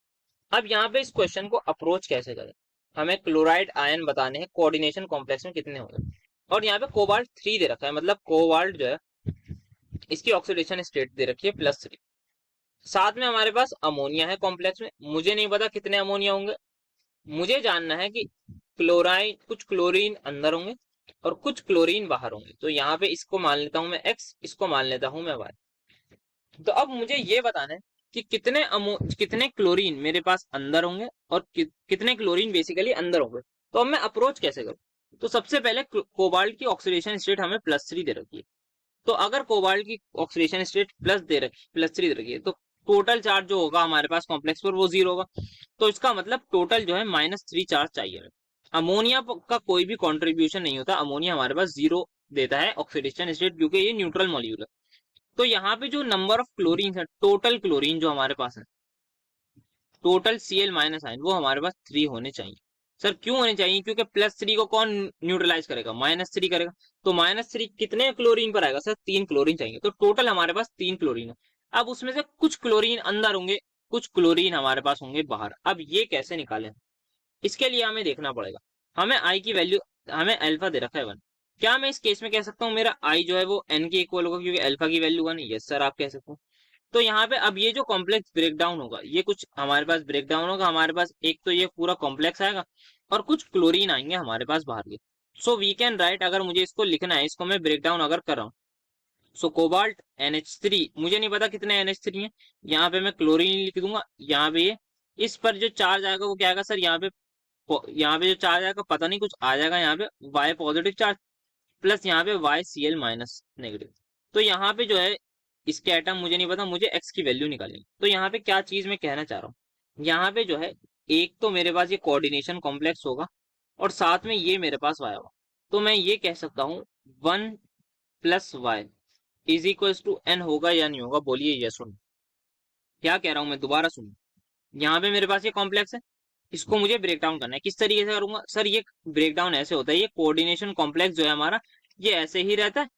Speaker 1: अब यहाँ पे इस क्वेश्चन को अप्रोच कैसे करें, हमें क्लोराइड आयन बताने हैं कोऑर्डिनेशन कॉम्प्लेक्स में कितने होंगे, और यहाँ पे कोबाल्ट 3 दे रखा है, मतलब कोबाल्ट जो है इसकी ऑक्सीडेशन स्टेट दे रखी है +3। साथ में हमारे पास अमोनिया है कॉम्प्लेक्स में, मुझे नहीं पता कितने अमोनिया होंगे, मुझे जानना है कि क्लोराइन, कुछ क्लोरीन अंदर होंगे और कुछ क्लोरीन बाहर होंगे। तो यहाँ पे इसको मान लेता हूं मैं x, इसको मान लेता हूं मैं y। तो अब मुझे ये बताना है कि कितने क्लोरीन मेरे पास अंदर होंगे और कितने क्लोरीन बेसिकली अंदर होंगे। तो अब मैं अप्रोच कैसे करूं, तो सबसे पहले कोबाल्ट की ऑक्सीडेशन स्टेट हमें +3 दे रखी है, तो अगर कोबाल्ट की ऑक्सीडेशन स्टेट +3 दे रखी है, तो टोटल चार्ज जो होगा हमारे पास कॉम्प्लेक्स पर वो 0 होगा, तो इसका मतलब टोटल जो है -3 चार्ज चाहिए। अमोनिया का कोई भी कॉन्ट्रीब्यूशन नहीं होता, अमोनिया हमारे पास 0 देता है ऑक्सीडेशन स्टेट, क्योंकि ये न्यूट्रल मॉलिक्यूल है। तो यहाँ पे जो नंबर ऑफ क्लोरीन है, टोटल क्लोरीन जो हमारे पास है, टोटल Cl माइनस आयन, वो हमारे पास 3 होने चाहिए। सर क्यों होने चाहिए, क्योंकि +3 को कौन न्यूट्रलाइज करेगा, -3 करेगा, तो -3 कितने क्लोरीन पर आएगा, सर 3 क्लोरीन चाहिए, तो टोटल हमारे पास 3 क्लोरीन है। अब उसमें से कुछ क्लोरीन अंदर होंगे, कुछ क्लोरीन हमारे पास होंगे बाहर। अब ये कैसे निकालें, इसके लिए हमें देखना पड़ेगा, हमें आई की वैल्यू, हमें अल्फा दे रखा है 1, क्या मैं इस केस में कह सकता हूँ मेरा आई जो है वो एन के इक्वल होगा, क्योंकि अल्फा की वैल्यू 1? यस सर आप कह सकते हो। तो यहाँ पे अब ये जो कॉम्प्लेक्स ब्रेकडाउन होगा, ये कुछ हमारे पास ब्रेकडाउन होगा, हमारे पास एक तो ये पूरा कॉम्प्लेक्स आएगा और कुछ क्लोरीन आएंगे हमारे पास बाहर के। सो वी कैन राइट, अगर मुझे इसको लिखना है, इसको मैं ब्रेकडाउन अगर कर रहा हूँ, सो कोबाल्ट NH3, मुझे नहीं पता कितने NH3 है, यहाँ पे मैं क्लोरीन लिख दूंगा। यहाँ पे ये इस पर जो चार्ज आएगा वो क्या आएगा सर, यहाँ पे जो चार्ज आएगा पता नहीं, कुछ आ जाएगा यहाँ पे Y पॉजिटिव चार्ज, प्लस यहाँ पे YCl माइनस नेगेटिव। तो यहाँ पे जो है इसके एटम मुझे नहीं पता, मुझे x की वैल्यू निकालनी। तो यहाँ पे क्या चीज मैं कहना चाह रहा हूँ, यहाँ पे जो है एक तो मेरे पास ये कोऑर्डिनेशन कॉम्प्लेक्स होगा और साथ में ये मेरे पास y होगा, तो मैं ये कह सकता हूँ 1 + y is equal to n, होगा या नहीं होगा, बोलिए यस और नो। क्या कह रहा हूँ मैं, दोबारा सुनिए। यहाँ पे मेरे पास ये कॉम्प्लेक्स है, इसको मुझे ब्रेक डाउन करना है, किस तरीके से करूंगा सर, ये ब्रेक डाउन ऐसे होता है, ये कोऑर्डिनेशन कॉम्प्लेक्स जो है हमारा, ये ऐसे ही रहता है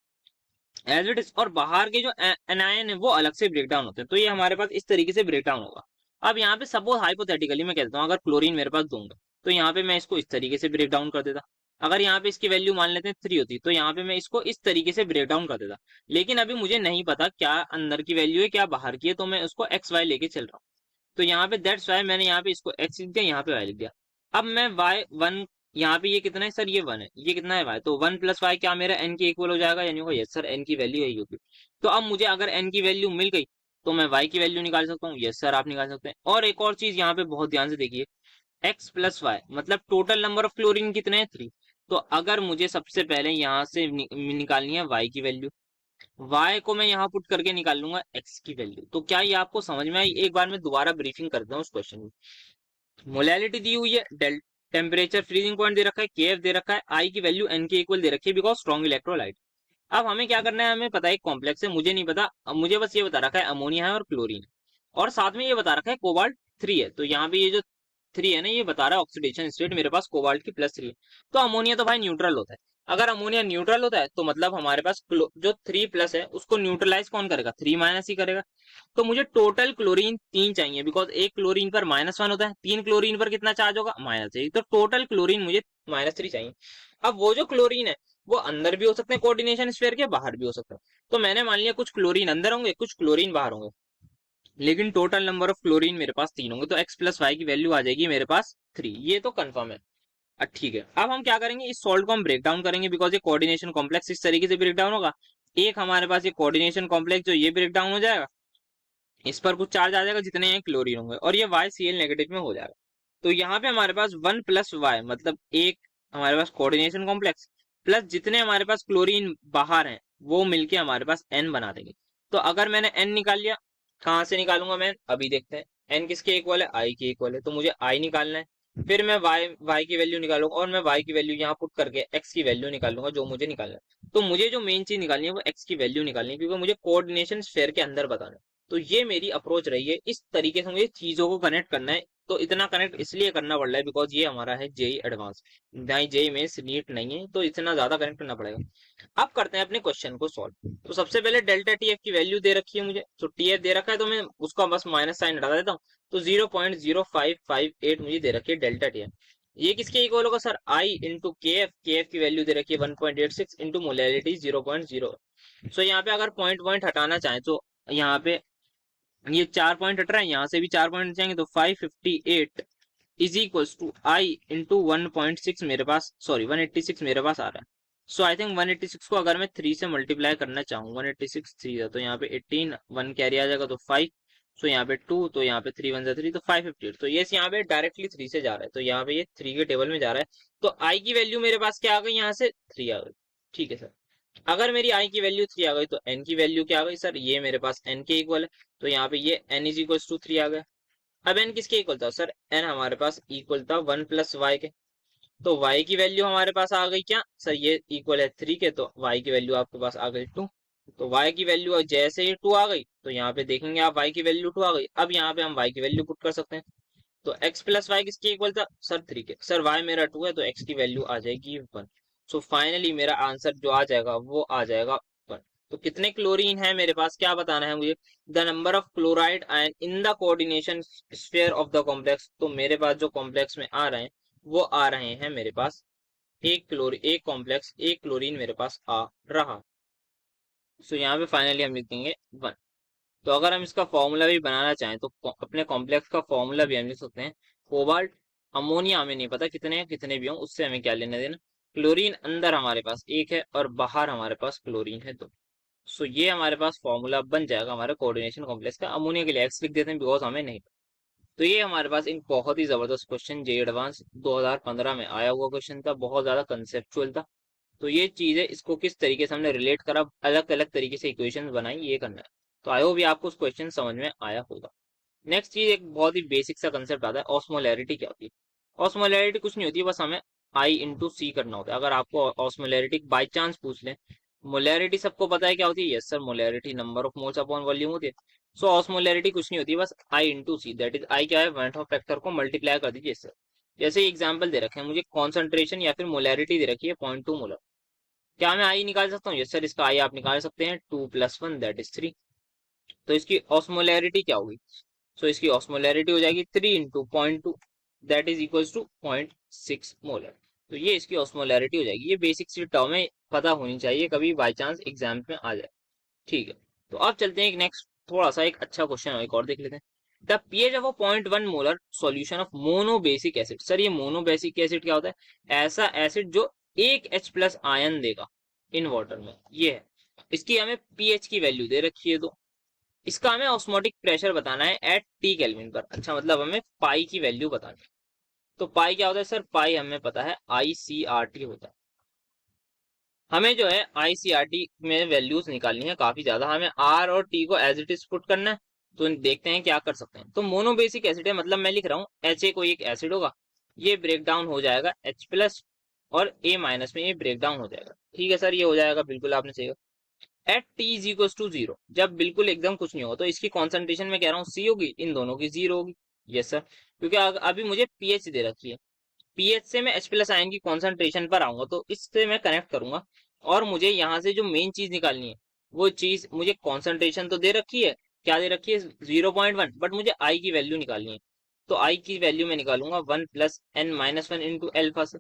Speaker 1: एज इट इज, और बाहर के जो एनायन है वो अलग से ब्रेक डाउन होते हैं, तो ये हमारे पास इस तरीके से ब्रेक डाउन होगा। अब यहाँ पे सपोज हाइपोथेटिकली मैं कहता हूँ, अगर क्लोरीन मेरे पास दूंगा, तो यहाँ पे मैं इसको इस तरीके से ब्रेक डाउन कर देता। अगर यहाँ पे इसकी वैल्यू मान लेते हैं 3 होती, तो यहाँ पे मैं इसको इस तरीके से ब्रेक डाउन कर देता। लेकिन अभी मुझे नहीं पता क्या अंदर की वैल्यू है क्या बाहर की है, तो मैं उसको XY लेके चल रहा हूँ। तो यहाँ पे दैट्स वाई मैंने यहाँ पे इसको x लिख दिया, यहाँ पे y लिख दिया। अब मैं y1, यहाँ पे ये कितना है सर, ये 1 है, ये कितना है y, तो 1 + y क्या मेरा n के इक्वल हो जाएगा या नहीं होगा, यस सर n की वैल्यू यही होगी। तो अब मुझे अगर n की वैल्यू मिल गई तो मैं y की वैल्यू निकाल सकता हूँ, यस सर आप निकाल सकते हैं। और एक और चीज यहाँ पे बहुत ध्यान से देखिए, x + y मतलब टोटल नंबर ऑफ क्लोरीन कितने हैं 3। तो अगर मुझे सबसे पहले यहाँ से निकालनी है y की वैल्यू, y को मैं यहाँ पुट करके निकाल लूंगा x की वैल्यू। तो क्या ये आपको समझ में आई, एक बार मैं दोबारा ब्रीफिंग करता हूँ उस क्वेश्चन में। मोलैलिटी दी हुई है, टेम्परेचर फ्रीजिंग पॉइंट दे रखा है, केएफ दे रखा है, आई की वैल्यू n के इक्वल दे रखी है बिकॉज स्ट्रॉन्ग इलेक्ट्रोलाइट। अब हमें क्या करना है, हमें पता है कॉम्प्लेक्स है, मुझे नहीं पता, अब मुझे बस ये बता रखा है अमोनिया है और क्लोरीन है, और साथ में ये बता रखा है कोबाल्ट 3 है। तो यहाँ पे ये जो 3 है ना, ये बता रहा है ऑक्सीडेशन स्टेट मेरे पास कोबाल्ट की +3 है। तो अमोनिया तो भाई न्यूट्रल होता है, अगर अमोनिया न्यूट्रल होता है तो मतलब हमारे पास जो 3+ है उसको न्यूट्रलाइज कौन करेगा, 3- ही करेगा। तो मुझे टोटल क्लोरीन 3 चाहिए, बिकॉज एक क्लोरीन पर -1 होता है, 3 क्लोरीन पर कितना चार्ज होगा, -3, तो टोटल क्लोरीन मुझे -3 चाहिए। अब वो जो क्लोरीन है वो अंदर भी हो सकते हैं कोऑर्डिनेशन स्फीयर के, बाहर भी हो सकते हैं। तो मैंने मान लिया कुछ क्लोरीन अंदर होंगे, कुछ क्लोरीन बाहर होंगे। लेकिन टोटल नंबर ऑफ क्लोरीन मेरे पास 3 होंगे, तो x प्लस वाई की वैल्यू आ जाएगी मेरे पास 3। ये तो कंफर्म है। ठीक है, अब हम क्या करेंगे, इस सॉल्ट को हम ब्रेक डाउन करेंगे, बिकॉज ये कोऑर्डिनेशन कॉम्प्लेक्स इस तरीके से ब्रेक डाउन होगा। एक हमारे पास ये कोऑर्डिनेशन कॉम्प्लेक्स जो ये ब्रेक डाउन हो जाएगा, इस पर कुछ चार्ज आ जाएगा जितने यहाँ क्लोरीन होंगे, और ये YCl नेगेटिव में हो जाएगा। तो यहाँ पे हमारे पास 1 + y मतलब एक हमारे पास कोऑर्डिनेशन कॉम्प्लेक्स प्लस जितने हमारे पास क्लोरीन बाहर हैं वो मिलके हमारे पास n बना देंगे। तो अगर मैंने n निकाल लिया, कहाँ से निकालूंगा मैं, अभी देखते हैं। n किसके इक्वल है, i के इक्वल है, तो मुझे i निकालना है। फिर मैं y की वैल्यू निकालूंगा, और मैं y की वैल्यू यहाँ पुट करके x की वैल्यू निकालूंगा जो मुझे निकालना है। तो मुझे जो मेन चीज निकालनी है वो x की वैल्यू निकालनी है, क्योंकि मुझे कोऑर्डिनेशन स्फीयर के अंदर बताना है। तो ये मेरी अप्रोच रही है, इस तरीके से मुझे चीजों को कनेक्ट करना है। तो इतना कनेक्ट इसलिए करना पड़ रहा है बिकॉज ये हमारा है जेई एडवांस, भाई जेई में नीट नहीं है, तो इतना ज्यादा कनेक्ट करना पड़ेगा। अब करते हैं अपने क्वेश्चन को सॉल्व। तो सबसे पहले डेल्टा टी एफ की वैल्यू दे रखी है मुझे, तो टी एफ दे रखा है तो मैं उसका बस माइनस साइन हटा देता हूँ। तो 0.0558 मुझे दे रखी है डेल्टा टी एफ। ये किसके इक्वल होगा सर, आई इंटू के एफ की वैल्यू दे रखी है 1.86 इंटू मोलैरिटी 0.0। सो यहाँ पे अगर पॉइंट पॉइंट हटाना चाहें तो यहाँ पे ये 4 पॉइंट हट रहा है, यहाँ से भी 4 पॉइंट जाएंगे, तो 558 is equals to i into 1.6 मेरे पास, सॉरी 186 मेरे पास आ रहा है। सो आई थिंक 186 को अगर मैं 3 से मल्टीप्लाई करना चाहूँ, 186 3 है तो यहाँ पे 18 1 कैरी आ जाएगा तो 5। सो यहाँ पे 2, तो यहाँ पे 3 1 3, तो 558। तो ये यहाँ पे डायरेक्टली 3 से जा रहा है, तो यहाँ पे ये 3 के टेबल में जा रहा है। तो आई की वैल्यू मेरे पास क्या आ गई, यहाँ से 3 आ गई। ठीक है सर, अगर मेरी आई की वैल्यू 3 आ गई तो एन की वैल्यू क्या आ गई सर, ये मेरे पास एन के इक्वल है, तो यहाँ पे ये एन इज इक्वल टू 3 आ गया। अब एन किसके इक्वल था सर, एन हमारे पास इक्वल था 1 + y के, तो y की वैल्यू हमारे पास आ गई क्या सर, ये इक्वल है 3 के, तो y की वैल्यू आपके पास आ गई 2। तो y की वैल्यू जैसे ही 2 आ गई तो यहाँ पे देखेंगे आप y की वैल्यू 2 आ गई। अब यहाँ पे हम y की वैल्यू पुट कर सकते हैं। तो x प्लस वाई किसके इक्वल था सर, 3 के। सर y मेरा 2 है तो x की वैल्यू आ जाएगी 1। सो फाइनली मेरा आंसर जो आ जाएगा वो आ जाएगा 1। तो कितने क्लोरीन है मेरे पास, क्या बताना है मुझे, the number of chloride ion in the coordination sphere of the complex. तो मेरे पास जो कॉम्प्लेक्स में आ रहे हैं वो आ रहे हैं मेरे पास एक कॉम्प्लेक्स, एक क्लोरीन मेरे पास आ रहा। सो यहाँ पे फाइनली हम लिख देंगे 1। तो अगर हम इसका फॉर्मूला भी बनाना चाहें तो अपने कॉम्प्लेक्स का फॉर्मूला भी हम लिख सकते हैं। कोबाल्ट अमोनिया हमें नहीं पता कितने हैं, कितने भी हों उससे हमें क्या लेना देना। क्लोरीन अंदर हमारे पास एक है और बाहर हमारे पास क्लोरीन है 2। सो ये हमारे पास फॉर्मूला बन जाएगा हमारे कोऑर्डिनेशन कॉम्प्लेक्स का। अमोनिया के लिए एक्स लिख देते हैं बिकॉज हमें नहीं पता। तो ये हमारे पास एक बहुत ही जबरदस्त क्वेश्चन जे एडवांस 2015 में आया हुआ क्वेश्चन था, बहुत ज्यादा कंसेप्चुअल था। तो ये चीज है, इसको किस तरीके से हमने रिलेट करा, अलग अलग तरीके से इक्वेशन बनाई, ये करना है। तो आई होप ये आपको उस क्वेश्चन समझ में आया होगा। नेक्स्ट चीज एक बहुत ही बेसिक सा कंसेप्ट आता है, ऑस्मोलैरिटी क्या होती है। ऑस्मोलैरिटी कुछ नहीं होती है, बस हमें आई इंटू सी करना होता है। अगर आपको ऑस्मोलैरिटी बाई चांस पूछ ले, मोलैरिटी सबको पता है क्या होती है, yes sir, molarity number of moles upon volume होती है। सो ऑस्मोलैरिटी कुछ नहीं होती, बस i into C, that is i क्या है, वेंट ऑफ फैक्टर को मल्टीप्लाई कर दीजिए सर। जैसे एग्जाम्पल दे रखे हैं मुझे, कॉन्सेंट्रेशन या फिर मोलैरिटी दे रखी है 0.2 मोलर, क्या मैं आई निकाल सकता हूँ, यस सर, इसका आई आप निकाल सकते हैं, 2 + 1 दैट इज 3। तो इसकी ऑस्मोलैरिटी क्या होगी, सो इसकी ऑस्मोलैरिटी हो जाएगी 3 into 0.2 that is equals to 0.6 molar. तो ये इसकी ऑस्मोलैरिटी हो जाएगी। ये बेसिक सी टर्म है, पता होनी चाहिए, कभी बाई चांस एग्जाम में आ जाए। ठीक है, तो अब चलते हैं एक नेक्स्ट, थोड़ा सा एक अच्छा क्वेश्चन एक और देख लेते हैं। The pH of 0.1 molar solution of monobasic acid. Sir ये मोनोबेसिक एसिड क्या होता है, ऐसा एसिड जो एक H+ आयन देगा इन वाटर में, ये है। इसकी हमें पीएच की वैल्यू दे रखी है, तो इसका हमें ऑस्मोटिक प्रेशर बताना है एट T केल्विन पर। अच्छा, मतलब हमें पाई की वैल्यू बतानी है। तो पाई क्या होता है सर, पाई हमें पता है ICRT होता है। हमें जो है ICRT में वैल्यूज निकालनी है काफी ज्यादा, हमें R और T को एज इट इज पुट करना है। तो देखते हैं क्या कर सकते हैं। तो मोनोबेसिक एसिड है, मतलब मैं लिख रहा हूँ HA कोई एक एसिड होगा, ये ब्रेक डाउन हो जाएगा H+ और A- में ये ब्रेक डाउन हो जाएगा। ठीक है सर, ये हो जाएगा, बिल्कुल आपने सही कहा। At T is equal to 0, जब बिल्कुल एकदम कुछ नहीं होगा तो इसकी कॉन्सेंट्रेशन में कह रहा हूँ C होगी, इन दोनों की 0 होगी। यस सर, क्योंकि अभी मुझे पीएच दे रखी है, पीएच से मैं H+ आयन की कॉन्सेंट्रेशन पर आऊंगा तो इससे मैं कनेक्ट करूंगा, और मुझे यहाँ से जो मेन चीज निकालनी है वो चीज, मुझे कॉन्सेंट्रेशन तो दे रखी है, क्या दे रखी है 0.1, बट मुझे आई की वैल्यू निकालनी है। तो आई की वैल्यू मैं निकालूंगा 1 + n-1 इंटू एल्फा से।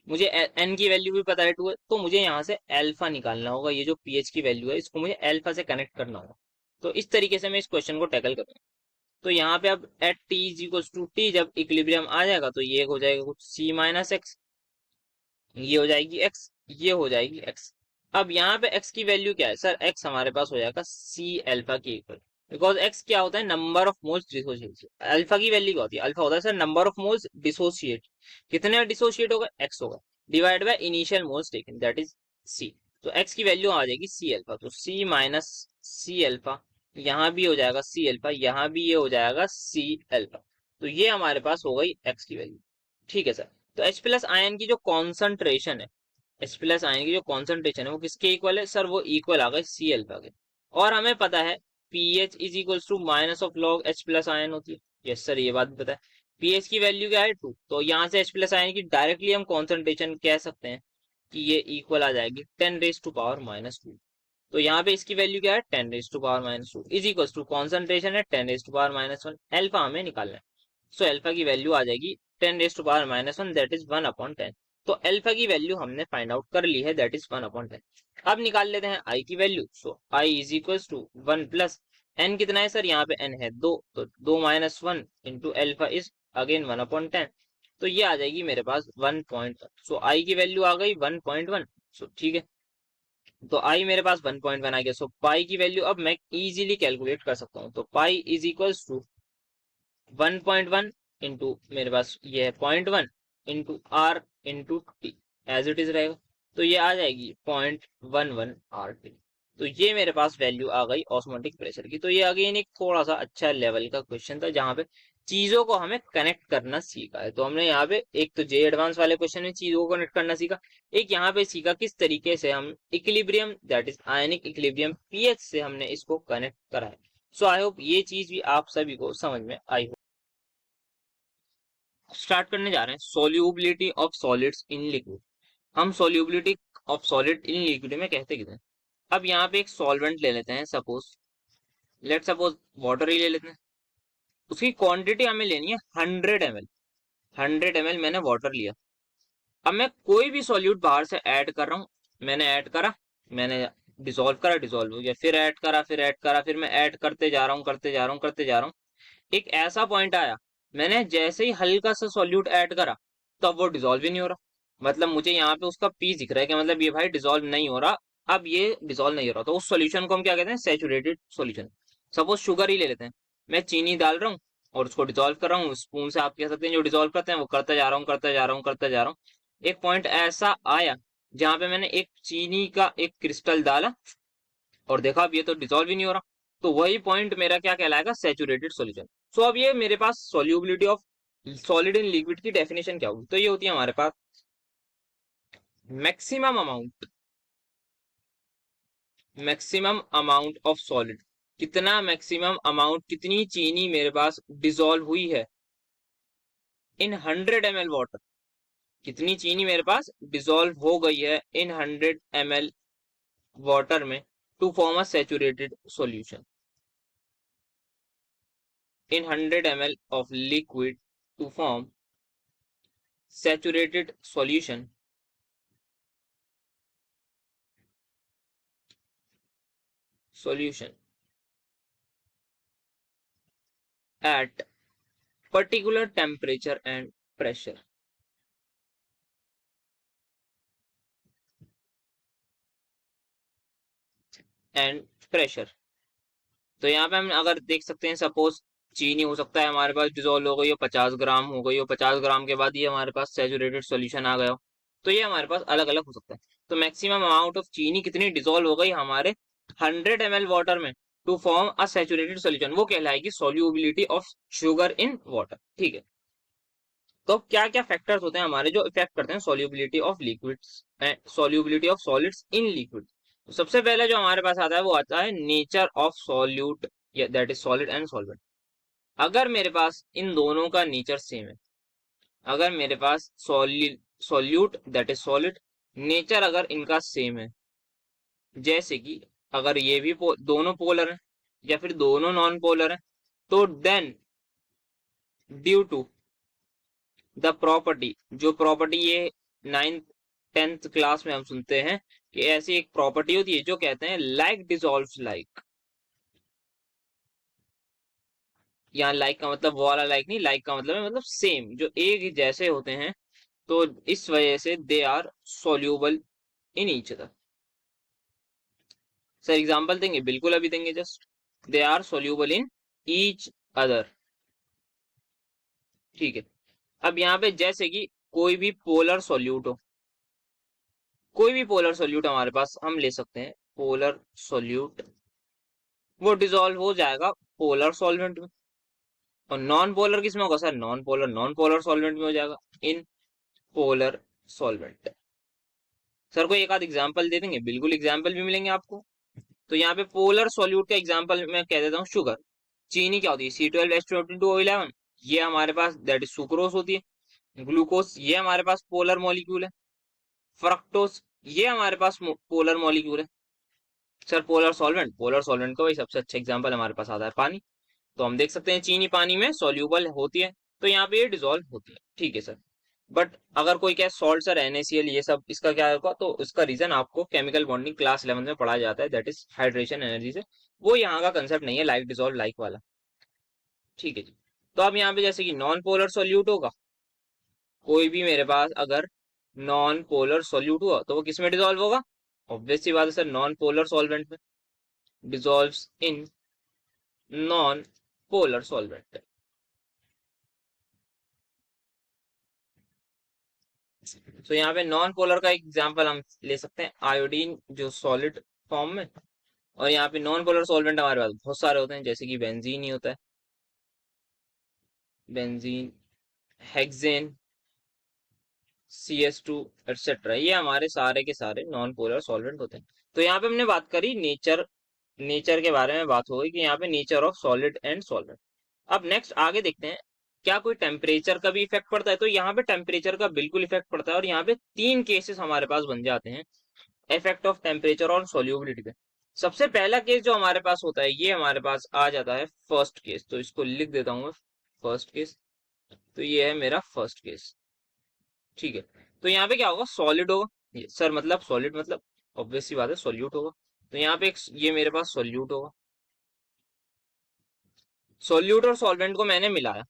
Speaker 1: मुझे एन की वैल्यू भी पता है 2 है, तो मुझे यहाँ से एल्फा निकालना होगा। ये जो पीएच की वैल्यू है इसको मुझे एल्फा से कनेक्ट करना होगा। तो इस तरीके से मैं इस क्वेश्चन को टैकल करूंगा। तो यहाँ पे अब at T is equal to T जब इक्विलिब्रियम आ जाएगा तो ये हो जाएगा कुछ सी माइनस एक्स, ये हो जाएगी एक्स, ये हो जाएगी एक्स। अब यहाँ पे एक्स की वैल्यू क्या है सर, एक्स हमारे पास हो जाएगा सी अल्फा के इक्वल, बिकॉज एक्स क्या होता है, number of moles dissociate. Alpha की वैल्यू क्या होती है, अल्फा होता है sir number of moles dissociate, कितने डिसोसिएट होगा, एक्स होगा, divide by initial moles taken that is C. तो एक्स की वैल्यू आ जाएगी सी अल्फा, तो सी माइनस सी अल्फा, यहाँ भी हो जाएगा सी अल्फा, यहाँ भी ये हो जाएगा सी अल्फा। तो ये हमारे पास हो गई एक्स की वैल्यू। ठीक है सर। तो H प्लस आयन की जो कॉन्सेंट्रेशन है, H प्लस आयन की जो कॉन्सेंट्रेशन है वो किसके इक्वल है सर, वो इक्वल आ गए सी अल्फा के। और हमें पता है pH is equal to minus of log H plus ion होती है। यस सर, ये बात भी पता है। पीएच की वैल्यू क्या है 2, तो यहाँ से H प्लस आयन की डायरेक्टली हम कॉन्सेंट्रेशन कह सकते हैं कि ये इक्वल आ जाएगी 10⁻⁻²। तो यहाँ पे इसकी वैल्यू क्या है, 10⁻⁻² इज इक्वल टू कॉन्सेंट्रेशन है 10⁻⁻1, अल्फा हमें निकालना है। सो अल्फा की वैल्यू आ जाएगी 10⁻⁻1 दैट इज 1/10। तो अल्फा की वैल्यू हमने फाइंड आउट कर ली है, दैट इज 1/10। अब निकाल लेते हैं आई की value. So i is equal to 1 plus n, कितना है सर, यहाँ पे एन है 2, तो 2 - 1 इंटू अल्फा इज अगेन 1/10। तो ये आ जाएगी मेरे पास 1. सो आई की वैल्यू आ गई 1.1। सो ठीक है, तो आई मेरे पास 1.1 आ गया। सो पाई की वैल्यू अब मैं इजीली कैलकुलेट कर सकता हूँ। तो pi is equal to 1.1 into मेरे पास ये है 0.1 into R into T, as it is रहेगा। तो ये आ जाएगी 0.11 आर टी। तो ये मेरे पास वैल्यू आ गई ऑस्मोटिक प्रेशर की। तो ये अगेन एक थोड़ा सा अच्छा लेवल का क्वेश्चन था जहां पे चीजों को हमें कनेक्ट करना सीखा है। तो हमने यहाँ पे एक तो जे एडवांस वाले क्वेश्चन में चीजों को कनेक्ट करना सीखा, एक यहाँ पे सीखा किस तरीके से हम equilibrium that is ionic equilibrium pH से हमने इसको कनेक्ट करा है। सो आई होप ये चीज भी आप सभी को समझ में आई हो। स्टार्ट करने जा रहे हैं solubility of solids in liquid. हम solubility of solid in liquid में कहते कितने। अब यहाँ पे एक सॉल्वेंट ले लेते हैं, सपोज लेट सपोज वाटर ही ले लेते हैं। उसकी क्वांटिटी हमें लेनी है 100 ml। 100 ml मैंने वाटर लिया। अब मैं कोई भी सॉल्यूट बाहर से ऐड कर रहा हूँ, मैंने ऐड करा, मैंने डिसॉल्व करा, डिसॉल्व हो गया, फिर ऐड करा, फिर ऐड करा, फिर मैं ऐड करते जा रहा हूँ, करते जा रहा हूँ, करते जा रहा हूँ। एक ऐसा पॉइंट आया, मैंने जैसे ही हल्का सा सॉल्यूट ऐड करा तब वो डिसॉल्व ही नहीं हो रहा। मतलब मुझे यहाँ पे उसका पी दिख रहा है कि मतलब ये भाई डिसॉल्व नहीं हो रहा। अब ये डिसॉल्व नहीं हो रहा तो उस सॉल्यूशन को हम क्या कहते हैं, सैचुरेटेड सॉल्यूशन। सपोज शुगर ही ले लेते हैं, मैं चीनी डाल रहा हूँ और उसको डिसॉल्व कर रहा हूँ स्पून से, आप कह सकते हैं जो डिसॉल्व करते हैं वो करता जा रहा हूँ, करता जा रहा हूँ, करता जा रहा हूँ। एक पॉइंट ऐसा आया जहां पे मैंने एक चीनी का एक क्रिस्टल डाला और देखा अब ये तो डिसॉल्व ही नहीं हो रहा। तो वही पॉइंट मेरा क्या कहलाएगा, सैचुरेटेड सॉल्यूशन। सो अब ये मेरे पास solubility of solid in liquid की डेफिनेशन क्या होगी, तो ये होती है हमारे पास maximum amount, maximum amount of solid, कितना मैक्सिमम अमाउंट, कितनी चीनी मेरे पास डिसॉल्व हुई है इन 100 ml वाटर, कितनी चीनी मेरे पास डिसॉल्व हो गई है इन 100 ml वाटर में to form a saturated solution, in 100 ml of liquid to form saturated solution at particular temperature and pressure and pressure। तो यहाँ पे हम अगर देख सकते हैं, सपोज चीनी हो सकता है हमारे पास डिजोल्व हो गई हो, 50 ग्राम हो गई हो, 50 ग्राम के बाद ये हमारे पास सैचुरेटेड सॉल्यूशन आ गया हो। तो ये हमारे पास अलग अलग हो सकता है। तो मैक्सिमम अमाउंट ऑफ चीनी कितनी डिजोल्व हो गई हमारे 100 ml वाटर में to form a saturated solution, वो कहलाएगी solubility of sugar in water. ठीक है, तो क्या क्या फैक्टर्स होते हैं हमारे जो इफेक्ट करते हैं solubility of liquids and solubility of solids in liquid. तो सबसे पहले जो हमारे पास आता है वो आता है nature of solute, that is solid and solvent. अगर मेरे पास इन दोनों का नेचर सेम है, अगर मेरे पास solute that is solid nature अगर इनका सेम है, जैसे कि अगर ये भी दोनों पोलर हैं या फिर दोनों नॉन पोलर हैं, तो then due to the property, जो प्रॉपर्टी ये 9th 10th क्लास में हम सुनते हैं कि ऐसी एक प्रॉपर्टी होती है जो कहते हैं लाइक डिसॉल्व्स लाइक। यहाँ लाइक का मतलब वो वाला लाइक नहीं, लाइक का मतलब है मतलब सेम, जो एक जैसे होते हैं, तो इस वजह से they are soluble in each other. Sir example देंगे? बिल्कुल अभी देंगे, just they are soluble in each other. ठीक है। अब यहाँ पे जैसे कि कोई भी पोलर सॉल्यूट हो, कोई भी पोलर सॉल्यूट हमारे पास हम ले सकते हैं, पोलर सॉल्यूट, वो डिसॉल्व हो जाएगा पोलर सॉल्वेंट में। और नॉन पोलर किसमें होगा सर? नॉन पोलर सॉल्वेंट में हो जाएगा, इन पोलर सॉल्वेंट। सर कोई एक आध एग्जांपल दे देंगे? बिल्कुल एग्जांपल भी मिलेंगे आपको। तो यहाँ पे पोलर सॉल्यूट का एग्जांपल मैं कह देता हूँ, शुगर। चीनी क्या होती है? C12H22O11, ये हमारे पास दैट इज सुक्रोज होती है। ग्लूकोज ये हमारे पास पोलर मॉलिक्यूल है। फ्रक्टोज ये हमारे पास पोलर मॉलिक्यूल है। सर पोलर सॉल्वेंट का भाई सबसे अच्छा एग्जांपल हमारे पास आता है पानी। तो हम देख सकते हैं चीनी पानी में सॉल्यूबल होती है, तो यहाँ पे ये डिजोल्व होती है। ठीक है सर। बट अगर कोई क्या सॉल्ट सर NaCl ये सब, इसका क्या होगा? तो इसका रीजन आपको केमिकल बॉन्डिंग क्लास 11 में पढ़ाया जाता है, दैट इज हाइड्रेशन एनर्जी से। वो यहाँ का कंसेप्ट नहीं है लाइक डिजोल्व लाइक वाला। ठीक है जी। तो अब यहाँ पे जैसे कि नॉन पोलर सोल्यूट होगा, कोई भी मेरे पास अगर नॉन पोलर सोल्यूट हुआ तो वो किस में डिजोल्व होगा? ऑब्वियस सी बात है सर, नॉन पोलर सॉल्वेंट में। Dissolves in non polar solvent. तो यहाँ पे नॉन पोलर का एग्जांपल हम ले सकते हैं आयोडीन, जो सॉलिड फॉर्म में। और यहाँ पे नॉन पोलर सॉल्वेंट हमारे पास बहुत सारे होते हैं, जैसे कि बेंजीन ही होता है, बेंजीन, हेक्सेन, CS2 एटसेट्रा, ये हमारे सारे के सारे नॉन पोलर सॉल्वेंट होते हैं। तो यहाँ पे हमने बात करी नेचर, नेचर के बारे में बात हो गई कि यहाँ पे nature of solid and solvent. अब नेक्स्ट आगे देखते हैं, क्या कोई टेम्परेचर का भी इफेक्ट पड़ता है? तो यहाँ पे टेम्परेचर का बिल्कुल इफेक्ट पड़ता है, और यहाँ पे 3 केसेस हमारे पास बन जाते हैं effect of temperature on solubility पे। सबसे पहला केस जो हमारे पास होता है, ये हमारे पास आ जाता है फर्स्ट केस। तो इसको लिख देता हूँ मैं, फर्स्ट केस। तो ये है मेरा फर्स्ट केस। ठीक है। तो यहाँ पे क्या होगा? सॉलिड होगा। ये सर मतलब सॉलिड मतलब ऑब्वियस सी बात है सोल्यूट होगा। तो यहाँ पे ये मेरे पास सोल्यूट होगा। सोल्यूट और सॉल्वेंट को मैंने मिलाया,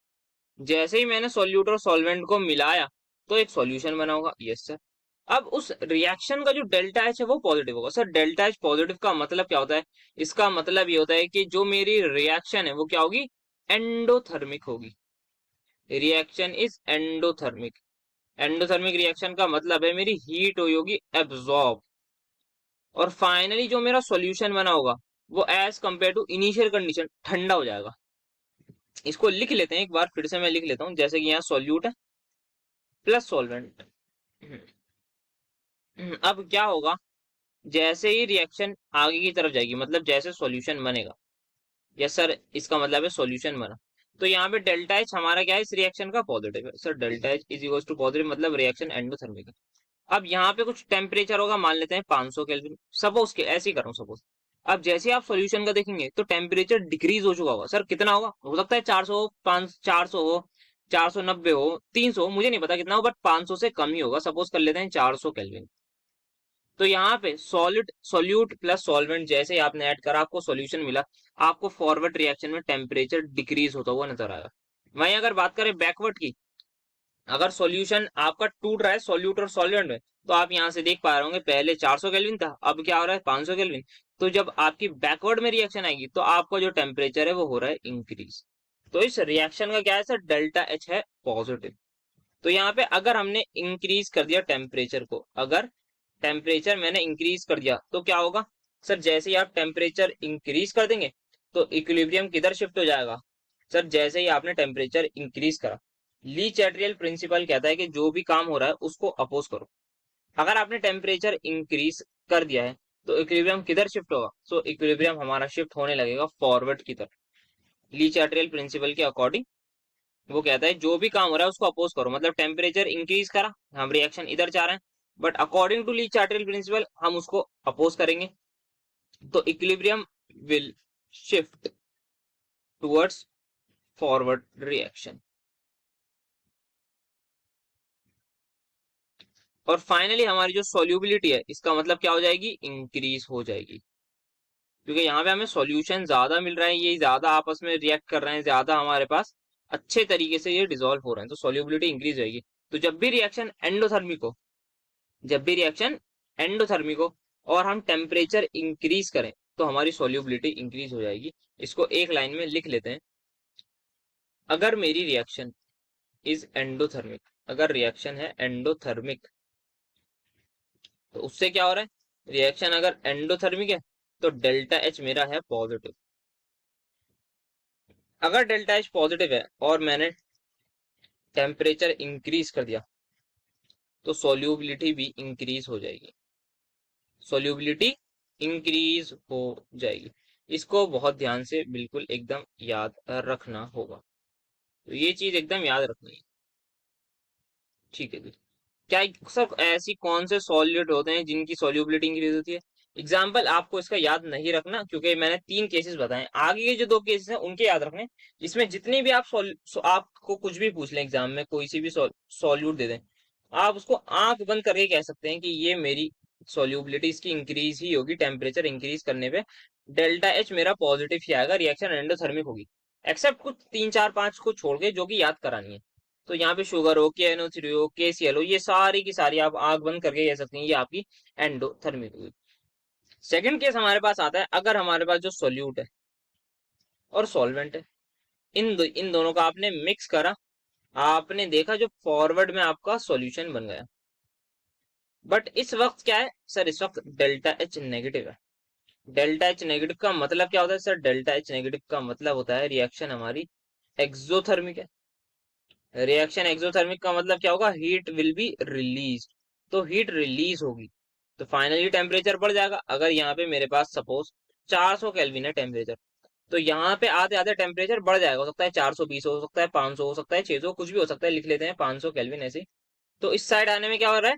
Speaker 1: जैसे ही मैंने सोल्यूट और सॉल्वेंट को मिलाया तो एक सॉल्यूशन बना होगा। Yes sir. अब उस रिएक्शन का जो डेल्टा एच है वो पॉजिटिव होगा। सर डेल्टा एच पॉजिटिव का मतलब क्या होता है? इसका मतलब ये होता है कि जो मेरी रिएक्शन है वो क्या होगी? एंडोथर्मिक होगी। Reaction is endothermic. Endothermic reaction का मतलब है मेरी हीट हुई होगी एब्जॉर्ब, और फाइनली जो मेरा सॉल्यूशन बना होगा वो as compare to initial condition ठंडा हो जाएगा। इसको लिख लेते हैं एक बार फिर से, मैं लिख लेता हूँ, जैसे कि यहाँ सॉल्यूट है प्लस सॉल्वेंट। अब क्या होगा? जैसे ही रिएक्शन आगे की तरफ जाएगी, मतलब जैसे सॉल्यूशन बनेगा, यस सर इसका मतलब है सॉल्यूशन बना, तो यहाँ पे डेल्टा एच हमारा क्या है? इस रिएक्शन का पॉजिटिव है। Sir delta H is equal to positive मतलब रिएक्शन एंडोथर्मिक है। अब यहाँ पे कुछ टेम्परेचर होगा, मान लेते हैं 500 केल्विन, सपोज के ऐसे ही करूँ सपोज। अब जैसे ही आप सॉल्यूशन का देखेंगे तो टेम्परेचर डिक्रीज हो चुका होगा। सर कितना होगा? हो सकता है 400, 400 हो, 490 हो, 300 हो, मुझे नहीं पता कितना हो, बट 500 से कम ही होगा। सपोज कर लेते हैं 400 केल्विन। तो यहाँ पे सॉलिड सोल्यूट प्लस सॉल्वेंट जैसे ही आपने ऐड करा, आपको सॉल्यूशन मिला, आपको फॉरवर्ड रिएक्शन में टेम्परेचर डिक्रीज होता हुआ नजर आएगा। वहीं अगर बात करें बैकवर्ड की, अगर सॉल्यूशन आपका टूट रहा है सोल्यूट और सॉल्वेंट में, तो आप यहाँ से देख पा रहे होंगे पहले 400 केल्विन था, अब क्या हो रहा है? 500 केल्विन। तो जब आपकी बैकवर्ड में रिएक्शन आएगी तो आपका जो टेम्परेचर है वो हो रहा है इंक्रीज। तो इस रिएक्शन का क्या है सर? डेल्टा एच है पॉजिटिव। तो यहाँ पे अगर हमने इंक्रीज कर दिया टेम्परेचर को, अगर टेम्परेचर मैंने इंक्रीज कर दिया तो क्या होगा? सर जैसे ही आप टेम्परेचर इंक्रीज कर देंगे तो इक्विलिब्रियम किधर शिफ्ट हो जाएगा? सर जैसे ही आपने टेम्परेचर इंक्रीज करा, ली चैटरियल प्रिंसिपल कहता है कि जो भी काम हो रहा है उसको अपोज करो। अगर आपने टेम्परेचर इंक्रीज कर दिया है तो इक्विलिब्रियम किधर शिफ्ट होगा? सो इक्विलिब्रियम हमारा शिफ्ट होने लगेगा फॉरवर्ड की तरफ। ली चैटरियल प्रिंसिपल के अकॉर्डिंग वो कहता है जो भी काम हो रहा है उसको अपोज करो, मतलब टेम्परेचर इंक्रीज करा, हम रिएक्शन इधर चाह रहे हैं, but according to Le Chatelier principle हम उसको अपोज करेंगे, तो equilibrium will shift towards forward reaction. और फाइनली हमारी जो सोल्यूबिलिटी है इसका मतलब क्या हो जाएगी? इंक्रीज हो जाएगी, क्योंकि यहाँ पे हमें सॉल्यूशन ज्यादा मिल रहा है, ये ज्यादा आपस में रिएक्ट कर रहे हैं, ज्यादा हमारे पास अच्छे तरीके से ये डिसॉल्व हो रहे हैं, तो सॉल्युबिलिटी इंक्रीज होगी। तो जब भी रिएक्शन एंडोथर्मिक हो और हम टेम्परेचर इंक्रीज करें तो हमारी सॉल्युबिलिटी इंक्रीज हो जाएगी। इसको एक लाइन में लिख लेते हैं। अगर मेरी रिएक्शन इज एंडोथर्मिक, अगर रिएक्शन है एंडोथर्मिक, तो उससे क्या हो रहा है, रिएक्शन अगर एंडोथर्मिक है तो डेल्टा एच मेरा है पॉजिटिव। अगर डेल्टा एच पॉजिटिव है और मैंने टेम्परेचर इंक्रीज कर दिया तो सॉल्युबिलिटी भी इंक्रीज हो जाएगी, सॉल्युबिलिटी इंक्रीज हो जाएगी। इसको बहुत ध्यान से बिल्कुल एकदम याद रखना होगा, तो ये चीज एकदम याद रखनी है। ठीक है जी। क्या सर ऐसी कौन से सॉल्यूट होते हैं जिनकी सॉल्युबिलिटी इंक्रीज होती है? एग्जाम्पल आपको इसका याद नहीं रखना, क्योंकि मैंने 3 केसेस बताए, आगे के जो 2 केसेस हैं उनके याद रखने। जिसमें जितने भी आपको कुछ भी पूछ लें एग्जाम में, कोई सी भी सॉल्यूट दे दें, आप उसको आंख बंद करके कह सकते हैं कि ये मेरी सॉल्युबिलिटी इसकी इंक्रीज ही होगी टेम्परेचर इंक्रीज करने पे। डेल्टा एच मेरा पॉजिटिव ही आएगा, रिएक्शन एंडोथर्मिक होगी, एक्सेप्ट कुछ 3 4 5 को छोड़ के जो कि याद करानी है। तो यहाँ पे शुगर हो, KNO3 हो, KCl हो, ये सारी की सारी आप आग बंद करके कह सकते हैं ये आपकी एंडोथर्मिक हुई। सेकंड केस हमारे पास आता है, अगर हमारे पास जो सोल्यूट है और सॉल्वेंट है, इन दोनों का आपने मिक्स करा, आपने देखा जो फॉरवर्ड में आपका सॉल्यूशन बन गया। बट इस वक्त क्या है सर, इस वक्त डेल्टा एच नेगेटिव है। डेल्टा एच नेगेटिव का मतलब क्या होता है सर? डेल्टा एच नेगेटिव का मतलब होता है रिएक्शन हमारी एक्सोथर्मिक है। रिएक्शन एक्सोथर्मिक का मतलब क्या होगा? हीट विल बी रिलीज, तो हीट रिलीज होगी तो फाइनली टेम्परेचर बढ़ जाएगा। अगर यहाँ पे मेरे पास सपोज 400 केल्विन है टेम्परेचर, तो यहाँ पे आते आते टेम्परेचर बढ़ जाएगा, हो सकता है 420 हो सकता है 500 हो सकता है 600, कुछ भी हो सकता है, लिख लेते हैं 500 केल्विन ऐसे। तो इस साइड आने में क्या हो रहा है,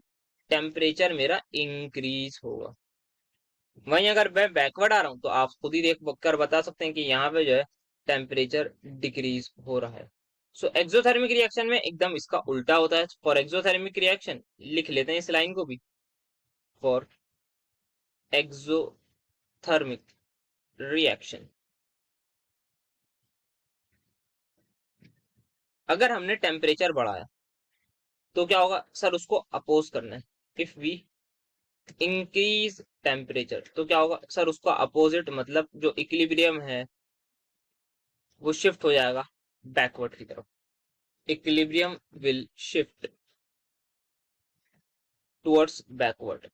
Speaker 1: टेम्परेचर मेरा इंक्रीज होगा। वहीं अगर मैं बैकवर्ड आ रहा हूँ तो आप खुद ही देख कर बता सकते हैं कि यहाँ पे जो है टेम्परेचर डिक्रीज हो रहा है। सो एक्सोथर्मिक रिएक्शन में एकदम इसका उल्टा होता है। फॉर एक्सोथर्मिक रिएक्शन लिख लेते हैं इस लाइन को भी, फॉर एक्सोथर्मिक रिएक्शन अगर हमने टेम्परेचर बढ़ाया तो क्या होगा सर, उसको अपोज करना है। इफ वी इंक्रीज टेम्परेचर तो क्या होगा सर, उसका अपोजिट मतलब जो इक्विलिब्रियम है वो शिफ्ट हो जाएगा बैकवर्ड की तरफ। Equilibrium will shift towards backward.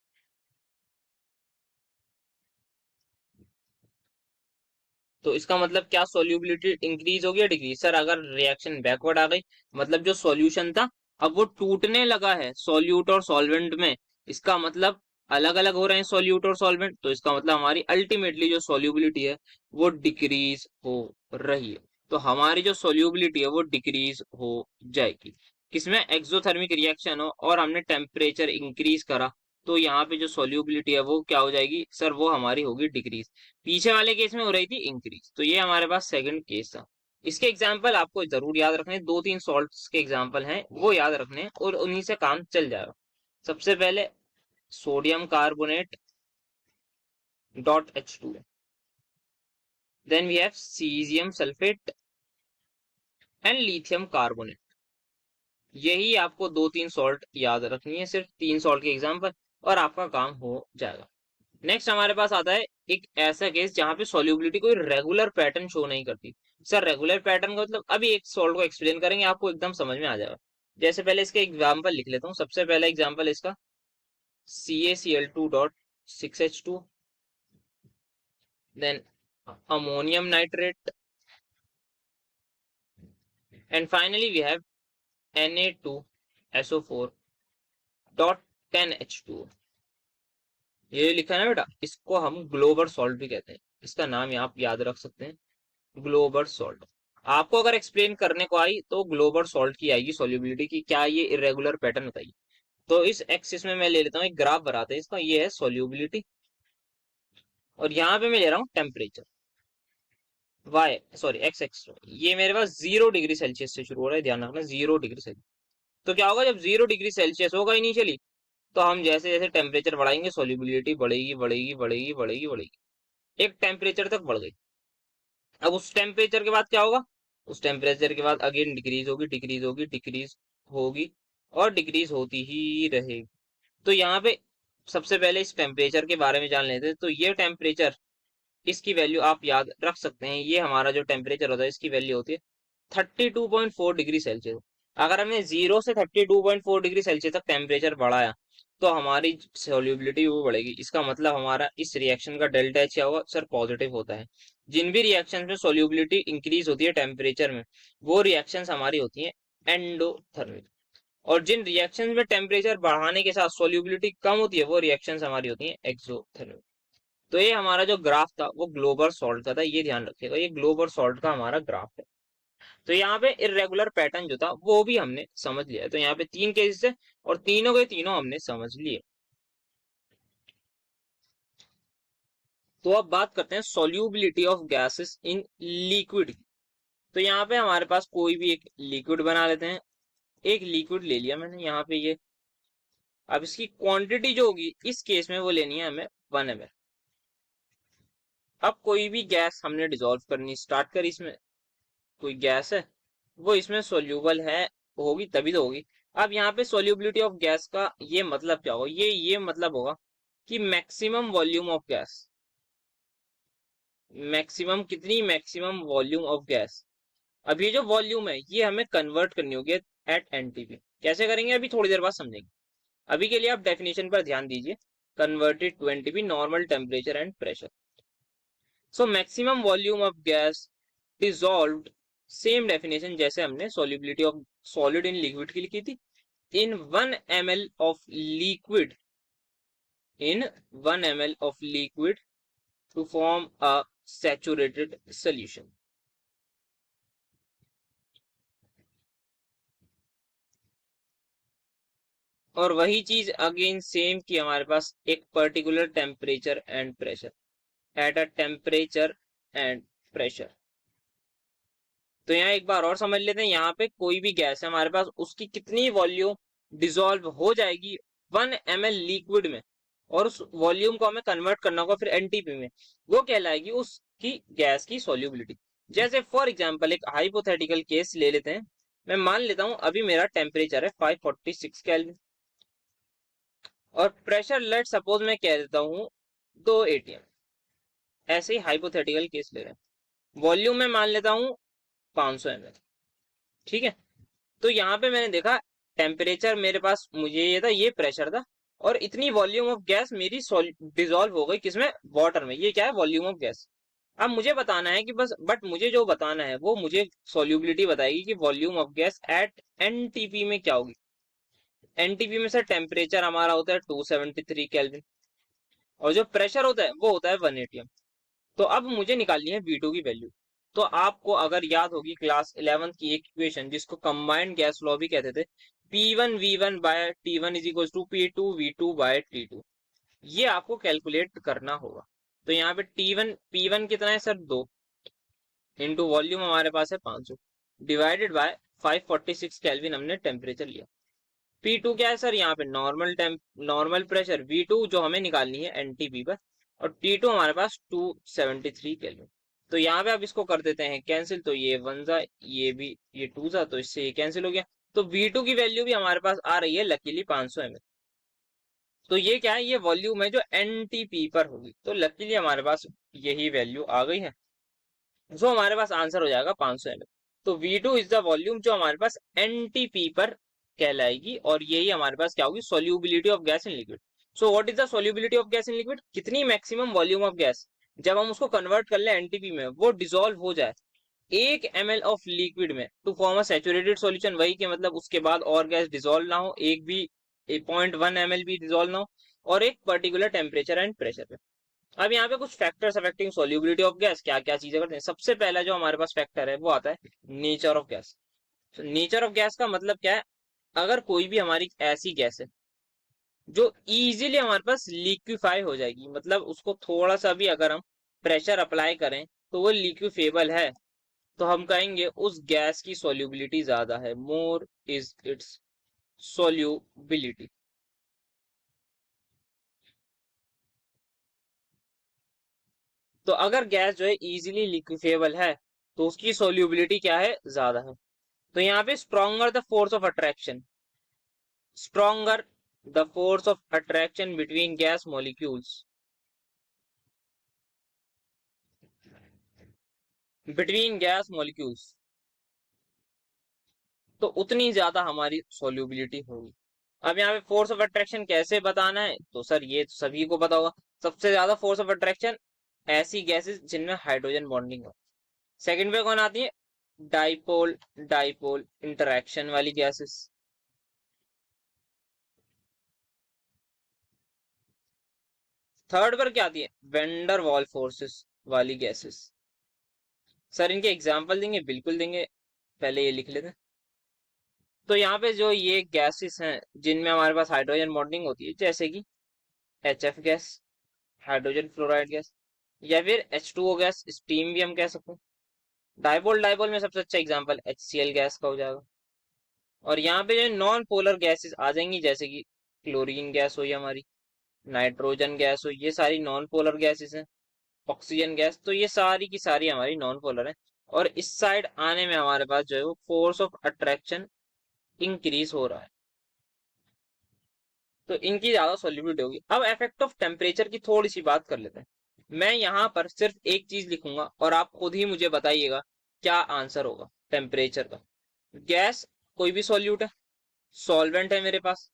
Speaker 1: तो इसका मतलब क्या, सोल्यूबिलिटी इंक्रीज होगी या डिक्रीज? सर अगर रिएक्शन बैकवर्ड आ गई मतलब जो सॉल्यूशन था अब वो टूटने लगा है सॉल्यूट और सॉल्वेंट में, इसका मतलब अलग अलग हो रहे हैं सॉल्यूट और सॉल्वेंट, तो इसका मतलब हमारी अल्टीमेटली जो सॉल्युबिलिटी है वो डिक्रीज हो रही है। तो हमारी जो सॉल्युबिलिटी है वो डिक्रीज हो जाएगी। किसमें? एक्सोथर्मिक रिएक्शन हो और हमने टेम्परेचर इंक्रीज करा तो यहाँ पे जो सॉल्युबिलिटी है वो क्या हो जाएगी सर, वो हमारी होगी डिक्रीज। पीछे वाले केस में हो रही थी इंक्रीज। तो ये हमारे पास सेकंड केस था। इसके एग्जाम्पल आपको जरूर याद रखने, 2 3 सॉल्ट्स के एग्जाम्पल हैं वो याद रखने हैं और उन्हीं से काम चल जाएगा। सबसे पहले sodium carbonate .H2, then we have caesium sulphate and lithium carbonate. यही आपको 2 3 सॉल्ट याद रखनी है, सिर्फ 3 सॉल्ट के एग्जाम्पल, और आपका काम हो जाएगा। नेक्स्ट हमारे पास आता है एक ऐसा केस जहां पे सॉल्युबिलिटी कोई रेगुलर पैटर्न शो नहीं करती। सर रेगुलर पैटर्न का मतलब, अभी एक सॉल्ट को एक्सप्लेन करेंगे आपको एकदम समझ में आ जाएगा। जैसे पहले इसके एग्जांपल लिख लेता हूँ। सबसे पहला एग्जांपल इसका CaCl2.6H2, then ammonium nitrate, and finally we have Na2SO4.10H2। ये लिखा है ना बेटा, इसको हम ग्लोबल सॉल्ट भी कहते हैं, इसका नाम आप याद रख सकते हैं ग्लोबल सॉल्ट। आपको अगर एक्सप्लेन करने को आई तो ग्लोबल सॉल्ट की आएगी सॉल्युबिलिटी की, क्या ये इरेगुलर पैटर्न बताइए। तो इस एक्सिस में मैं ले लेता हूँ एक ग्राफ बनाते हैं इसका, ये है सॉल्युबिलिटी और यहाँ पे मैं ले रहा हूँ temperature, Y sorry X X. ये मेरे पास 0 डिग्री सेल्सियस से शुरू हो रहा है, ध्यान रखना 0 डिग्री सेल्सियस। तो क्या होगा जब 0 डिग्री सेल्सियस होगा इनिशियली, तो हम जैसे जैसे टेम्परेचर बढ़ाएंगे सॉल्युबिलिटी बढ़ेगी बढ़ेगी बढ़ेगी बढ़ेगी बढ़ेगी। एक टेम्परेचर तक बढ़ गई। अब उस टेम्परेचर के बाद क्या होगा, उस टेम्परेचर के बाद अगेन डिक्रीज होगी, डिक्रीज होगी, डिक्रीज होगी और डिक्रीज होती ही रहेगी। तो यहाँ पे सबसे पहले इस टेम्परेचर के बारे में जान लेते हैं। तो ये टेम्परेचर, इसकी वैल्यू आप याद रख सकते हैं। ये हमारा जो टेम्परेचर होता है इसकी वैल्यू होती है 32.4 डिग्री सेल्सियस। अगर हमने 0 से 32.4 डिग्री सेल्सियस तक टेम्परेचर बढ़ाया तो हमारी सोल्यूबिलिटी वो बढ़ेगी। इसका मतलब हमारा इस रिएक्शन का डेल्टा एच क्या होगा सर, पॉजिटिव होता है। जिन भी रिएक्शन में सोल्यूबिलिटी इंक्रीज होती है टेम्परेचर में, वो रिएक्शंस हमारी होती हैं एंडोथर्मिक। और जिन रिएक्शन में टेम्परेचर बढ़ाने के साथ सोल्यूबिलिटी कम होती है, वो रिएक्शंस हमारी होती हैं एक्सोथर्मिक। तो ये हमारा जो ग्राफ था वो ग्लोबल सॉल्ट का था, ये ध्यान रखिएगा, ये ग्लोबल सॉल्ट का हमारा ग्राफ है। तो यहाँ पे इरेगुलर पैटर्न जो था वो भी हमने समझ लिया। तो यहाँ पे 3 केसेस है और तीनों के तीनों हमने समझ लिए। तो अब बात करते हैं solubility of gases in liquid. तो यहाँ पे हमारे पास कोई भी एक लिक्विड बना लेते हैं। एक लिक्विड ले लिया मैंने यहाँ पे ये। अब इसकी क्वांटिटी जो होगी इस केस में वो लेनी है हमें 1 ml। अब कोई भी गैस हमने डिसॉल्व करनी स्टार्ट करी, इसमें कोई गैस है वो इसमें सोल्यूबल है, होगी तभी तो होगी। अब यहाँ पे सोल्यूबिलिटी ऑफ गैस का ये मतलब क्या होगा, ये मतलब होगा कि maximum volume of gas. Maximum कितनी, मैक्सिमम वॉल्यूम ऑफ गैस। अब ये जो वॉल्यूम है ये हमें कन्वर्ट करनी होगी एट एनटीपी। कैसे करेंगे अभी थोड़ी देर बाद समझेंगे। अभी के लिए आप डेफिनेशन पर ध्यान दीजिए। Converted to NTP, normal temperature and pressure. So maximum volume of gas dissolved, same definition जैसे हमने solubility of solid in liquid की लिखी थी। in 1 ml of liquid, in 1 ml of liquid to form a saturated solution। और वही चीज अगेन सेम कि हमारे पास एक particular temperature and pressure, at a temperature and pressure. तो यहाँ एक बार और समझ लेते हैं। यहाँ पे कोई भी गैस है हमारे पास, उसकी कितनी वॉल्यूम डिसॉल्व हो जाएगी 1 ml लिक्विड में, और उस वॉल्यूम को हमें कन्वर्ट करना होगा फिर एनटीपी में, वो कहलाएगी उसकी गैस की सोल्यूबिलिटी। जैसे फॉर एग्जांपल एक हाइपोथेटिकल केस ले लेते हैं। मैं मान लेता हूं अभी मेरा टेम्परेचर है 546 केल्विन और प्रेशर लेट सपोज मैं कह देता हूं 2 atm। ऐसे ही हाइपोथेटिकल केस ले रहे हैं। वॉल्यूम में मान लेता हूं 500 ml। ठीक है, तो यहाँ पे मैंने देखा टेम्परेचर मेरे पास मुझे ये था, ये प्रेशर था, और इतनी वॉल्यूम ऑफ गैस मेरी डिसॉल्व हो गई किसमें, वाटर में। ये क्या है, वॉल्यूम ऑफ गैस। अब मुझे बताना है कि बस, बट मुझे जो बताना है वो मुझे सोल्यूबिलिटी बताएगी कि volume of gas at NTP में क्या होगी। एनटीपी में सर टेम्परेचर हमारा होता है 273 केल्विन और जो प्रेशर होता है वो होता है 1 atm। तो अब मुझे निकालनी है V2 की वैल्यू। तो आपको अगर याद होगी क्लास 11 की एक इक्वेशन जिसको कंबाइंड गैस लॉ भी कहते थे, P1 V1 by T1 is equal to P2 V2 by T2। ये आपको कैलकुलेट करना होगा। तो यहाँ पे T1 P1 कितना है सर 2 इंटू वॉल्यूम हमारे पास है 500 डिवाइडेड बाय 546 केल्विन हमने टेम्परेचर लिया। P2 क्या है सर, यहाँ पे नॉर्मल प्रेशर V2 जो हमें निकालनी है एनटीपी पर, और T2 हमारे पास 273 केल्विन। तो यहाँ पे आप इसको कर देते हैं कैंसिल, तो ये 1 जा, ये भी ये 2 जा, तो इससे ये कैंसिल हो गया। तो V2 की वैल्यू भी हमारे पास आ रही है लकीली 500 ml। तो ये क्या है, ये वॉल्यूम है जो एनटीपी पर होगी। तो लकीली हमारे पास यही वैल्यू आ गई है, जो हमारे पास आंसर हो जाएगा 500 ml। तो V2 इज द वॉल्यूम जो हमारे पास एनटीपी पर कहलाएगी, और यही हमारे पास क्या होगी, solubility of gas in liquid. So what is the solubility of gas in liquid, कितनी मैक्सिमम वॉल्यूम ऑफ गैस जब हम उसको कन्वर्ट कर ले एनटीपी में, वो डिसॉल्व हो जाए 1 ml ऑफ लिक्विड में to form a saturated solution. वही के मतलब उसके बाद और गैस डिसॉल्व ना हो, एक भी 0.1 ml भी डिसॉल्व ना हो, और एक पर्टिकुलर टेम्परेचर एंड प्रेशर पे। अब यहाँ पे कुछ factors affecting solubility of gas क्या क्या चीजें करते हैं। सबसे पहला जो हमारे पास फैक्टर है वो आता है nature of gas. Nature of gas का मतलब क्या है, अगर कोई भी हमारी ऐसी गैस है जो इजीली हमारे पास लिक्विफाई हो जाएगी, मतलब उसको थोड़ा सा भी अगर हम प्रेशर अप्लाई करें तो वो लिक्विफेबल है, तो हम कहेंगे उस गैस की सोल्यूबिलिटी ज्यादा है, मोर इज इट्स सोल्यूबिलिटी। तो अगर गैस जो है इजीली लिक्विफेबल है तो उसकी सोल्यूबिलिटी क्या है, ज्यादा है। तो यहाँ पे stronger the force of attraction, stronger the force of attraction between gas molecules, between gas molecules, तो उतनी ज्यादा हमारी सोल्यूबिलिटी होगी। अब यहाँ पे फोर्स ऑफ अट्रैक्शन कैसे बताना है, तो सर ये तो सभी को पता होगा। सबसे ज्यादा फोर्स ऑफ अट्रैक्शन ऐसी गैसेस जिनमें हाइड्रोजन बॉन्डिंग हो। सेकंड पे कौन आती है, डाइपोल डाइपोल इंटरैक्शन वाली गैसेस। थर्ड पर क्या आती है, वेंडर वॉल फोर्सेस वाली गैसेस। सर इनके एग्जांपल देंगे, बिल्कुल देंगे, पहले ये लिख लेते हैं। तो यहाँ पे जो ये गैसेस हैं जिनमें हमारे पास हाइड्रोजन बॉन्डिंग होती है, जैसे कि HF gas, hydrogen fluoride gas, या फिर H2O गैस, स्टीम भी हम कह सकते हैं। डाइपोल डाइपोल में सबसे अच्छा एग्जांपल HCl गैस का हो जाएगा। और यहाँ पे जो नॉन पोलर गैसेस आ जाएंगी, जैसे कि क्लोरीन गैस हुई हमारी, नाइट्रोजन गैस हुई, ये सारी नॉन पोलर गैसेस हैं। ऑक्सीजन गैस, तो ये सारी की सारी हमारी नॉन पोलर है। और इस साइड आने में हमारे पास जो है वो फोर्स ऑफ अट्रैक्शन इंक्रीज हो रहा है, तो इनकी ज्यादा सॉल्युबिलिटी होगी। अब इफेक्ट ऑफ टेम्परेचर की थोड़ी सी बात कर लेते हैं। मैं यहाँ पर सिर्फ एक चीज लिखूंगा और आप खुद ही मुझे बताइएगा क्या आंसर होगा टेम्परेचर का। गैस कोई भी सॉल्यूट है, सॉल्वेंट है मेरे पास।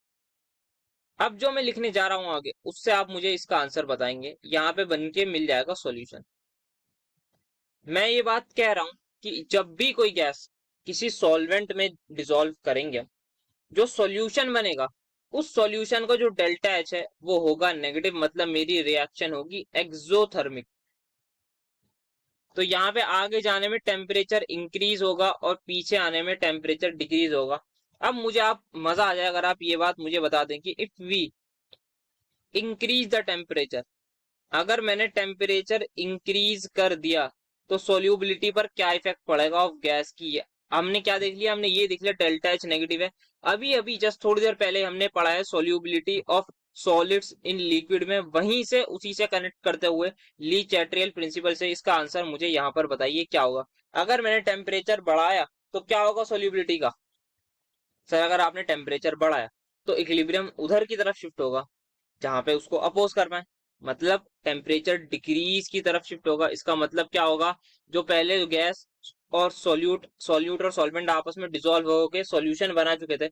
Speaker 1: अब जो मैं लिखने जा रहा हूं आगे, उससे आप मुझे इसका आंसर बताएंगे, यहाँ पे बन के मिल जाएगा सॉल्यूशन। मैं ये बात कह रहा हूं कि जब भी कोई गैस किसी सॉल्वेंट में डिसॉल्व करेंगे, जो सॉल्यूशन बनेगा, उस सॉल्यूशन का जो डेल्टा एच है वो होगा नेगेटिव, मतलब मेरी रिएक्शन होगी एक्सोथर्मिक। तो यहाँ पे आगे जाने में टेम्परेचर इंक्रीज होगा और पीछे आने में टेम्परेचर डिक्रीज होगा। अब मुझे आप मजा आ जाए अगर आप ये बात मुझे बता दें कि if we increase the temperature, अगर मैंने टेम्परेचर इंक्रीज कर दिया तो सोल्यूबिलिटी पर क्या इफेक्ट पड़ेगा ऑफ गैस की। हमने क्या देख लिया, हमने ये देख लिया डेल्टा एच नेगेटिव है। अभी अभी जस्ट थोड़ी देर पहले हमने पढ़ा है solubility of solids in liquid में, वहीं से उसी से कनेक्ट करते हुए ली चैट्रियल प्रिंसिपल से इसका आंसर मुझे यहाँ पर बताइए क्या होगा। अगर मैंने टेम्परेचर बढ़ाया तो क्या होगा सोल्यूबिलिटी का। सर अगर आपने टेम्परेचर बढ़ाया तो इक्विलिब्रियम उधर की तरफ शिफ्ट होगा जहां पे उसको अपोज कर पाए, मतलब टेम्परेचर डिक्रीज की तरफ शिफ्ट होगा। इसका मतलब क्या होगा, जो पहले गैस और सॉल्यूट और सॉल्वेंट आपस में डिसॉल्व होकर सॉल्यूशन बना चुके थे,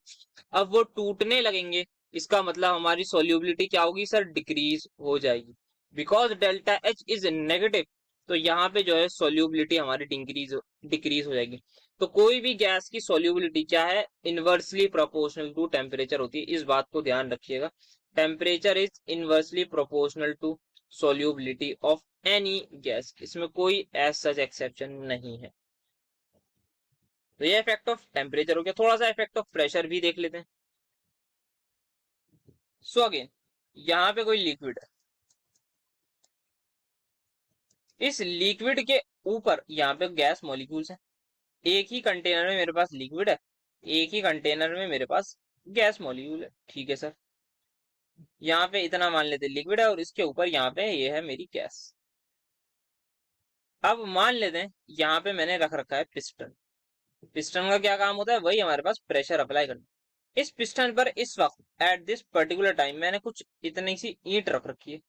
Speaker 1: अब वो टूटने लगेंगे। इसका मतलब हमारी सोल्यूबिलिटी क्या होगी सर, डिक्रीज हो जाएगी, because delta H is negative. तो यहाँ पे जो है सोल्यूबिलिटी हमारी डिक्रीज हो जाएगी। तो कोई भी गैस की सोल्यूबिलिटी क्या है, इनवर्सली प्रोपोर्शनल टू टेम्परेचर होती है, इस बात को ध्यान रखिएगा। Temperature is inversely proportional to solubility of any gas, इसमें कोई एज सच एक्सेप्शन नहीं है। तो ये इफेक्ट ऑफ टेम्परेचर हो गया। थोड़ा सा इफेक्ट ऑफ प्रेशर भी देख लेते हैं। सो अगेन यहाँ पे कोई लिक्विड है, इस लिक्विड के ऊपर यहाँ पे गैस मॉलिक्यूल्स हैं। एक ही कंटेनर में मेरे पास लिक्विड है, एक ही कंटेनर में मेरे पास गैस मॉलिक्यूल है, ठीक है सर। यहाँ पे इतना मान लेते लिक्विड है और इसके ऊपर यहाँ पे ये है मेरी गैस। अब मान लेते हैं यहाँ पे मैंने रख रखा है पिस्टन। पिस्टन का क्या काम होता है, वही हमारे पास प्रेशर अप्लाई करना। इस पिस्टन पर इस वक्त एट दिस पर्टिकुलर टाइम मैंने कुछ इतनी सी ईंट रख रखी है।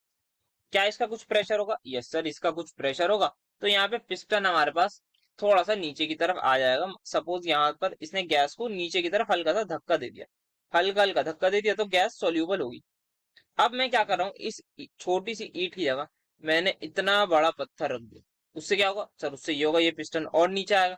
Speaker 1: क्या इसका कुछ प्रेशर होगा, यस सर इसका कुछ प्रेशर होगा। तो यहाँ पे पिस्टन हमारे पास थोड़ा सा नीचे की तरफ आ जाएगा। सपोज यहाँ पर इसने गैस को नीचे की तरफ हल्का सा धक्का दे दिया, हल्का हल्का धक्का दे दिया, तो गैस सोल्यूबल होगी। अब मैं क्या कर रहा हूँ, इस छोटी सी ईंट की जगह मैंने इतना बड़ा पत्थर रख दिया। उससे क्या होगा सर, उससे ये होगा, ये पिस्टन और नीचे आएगा।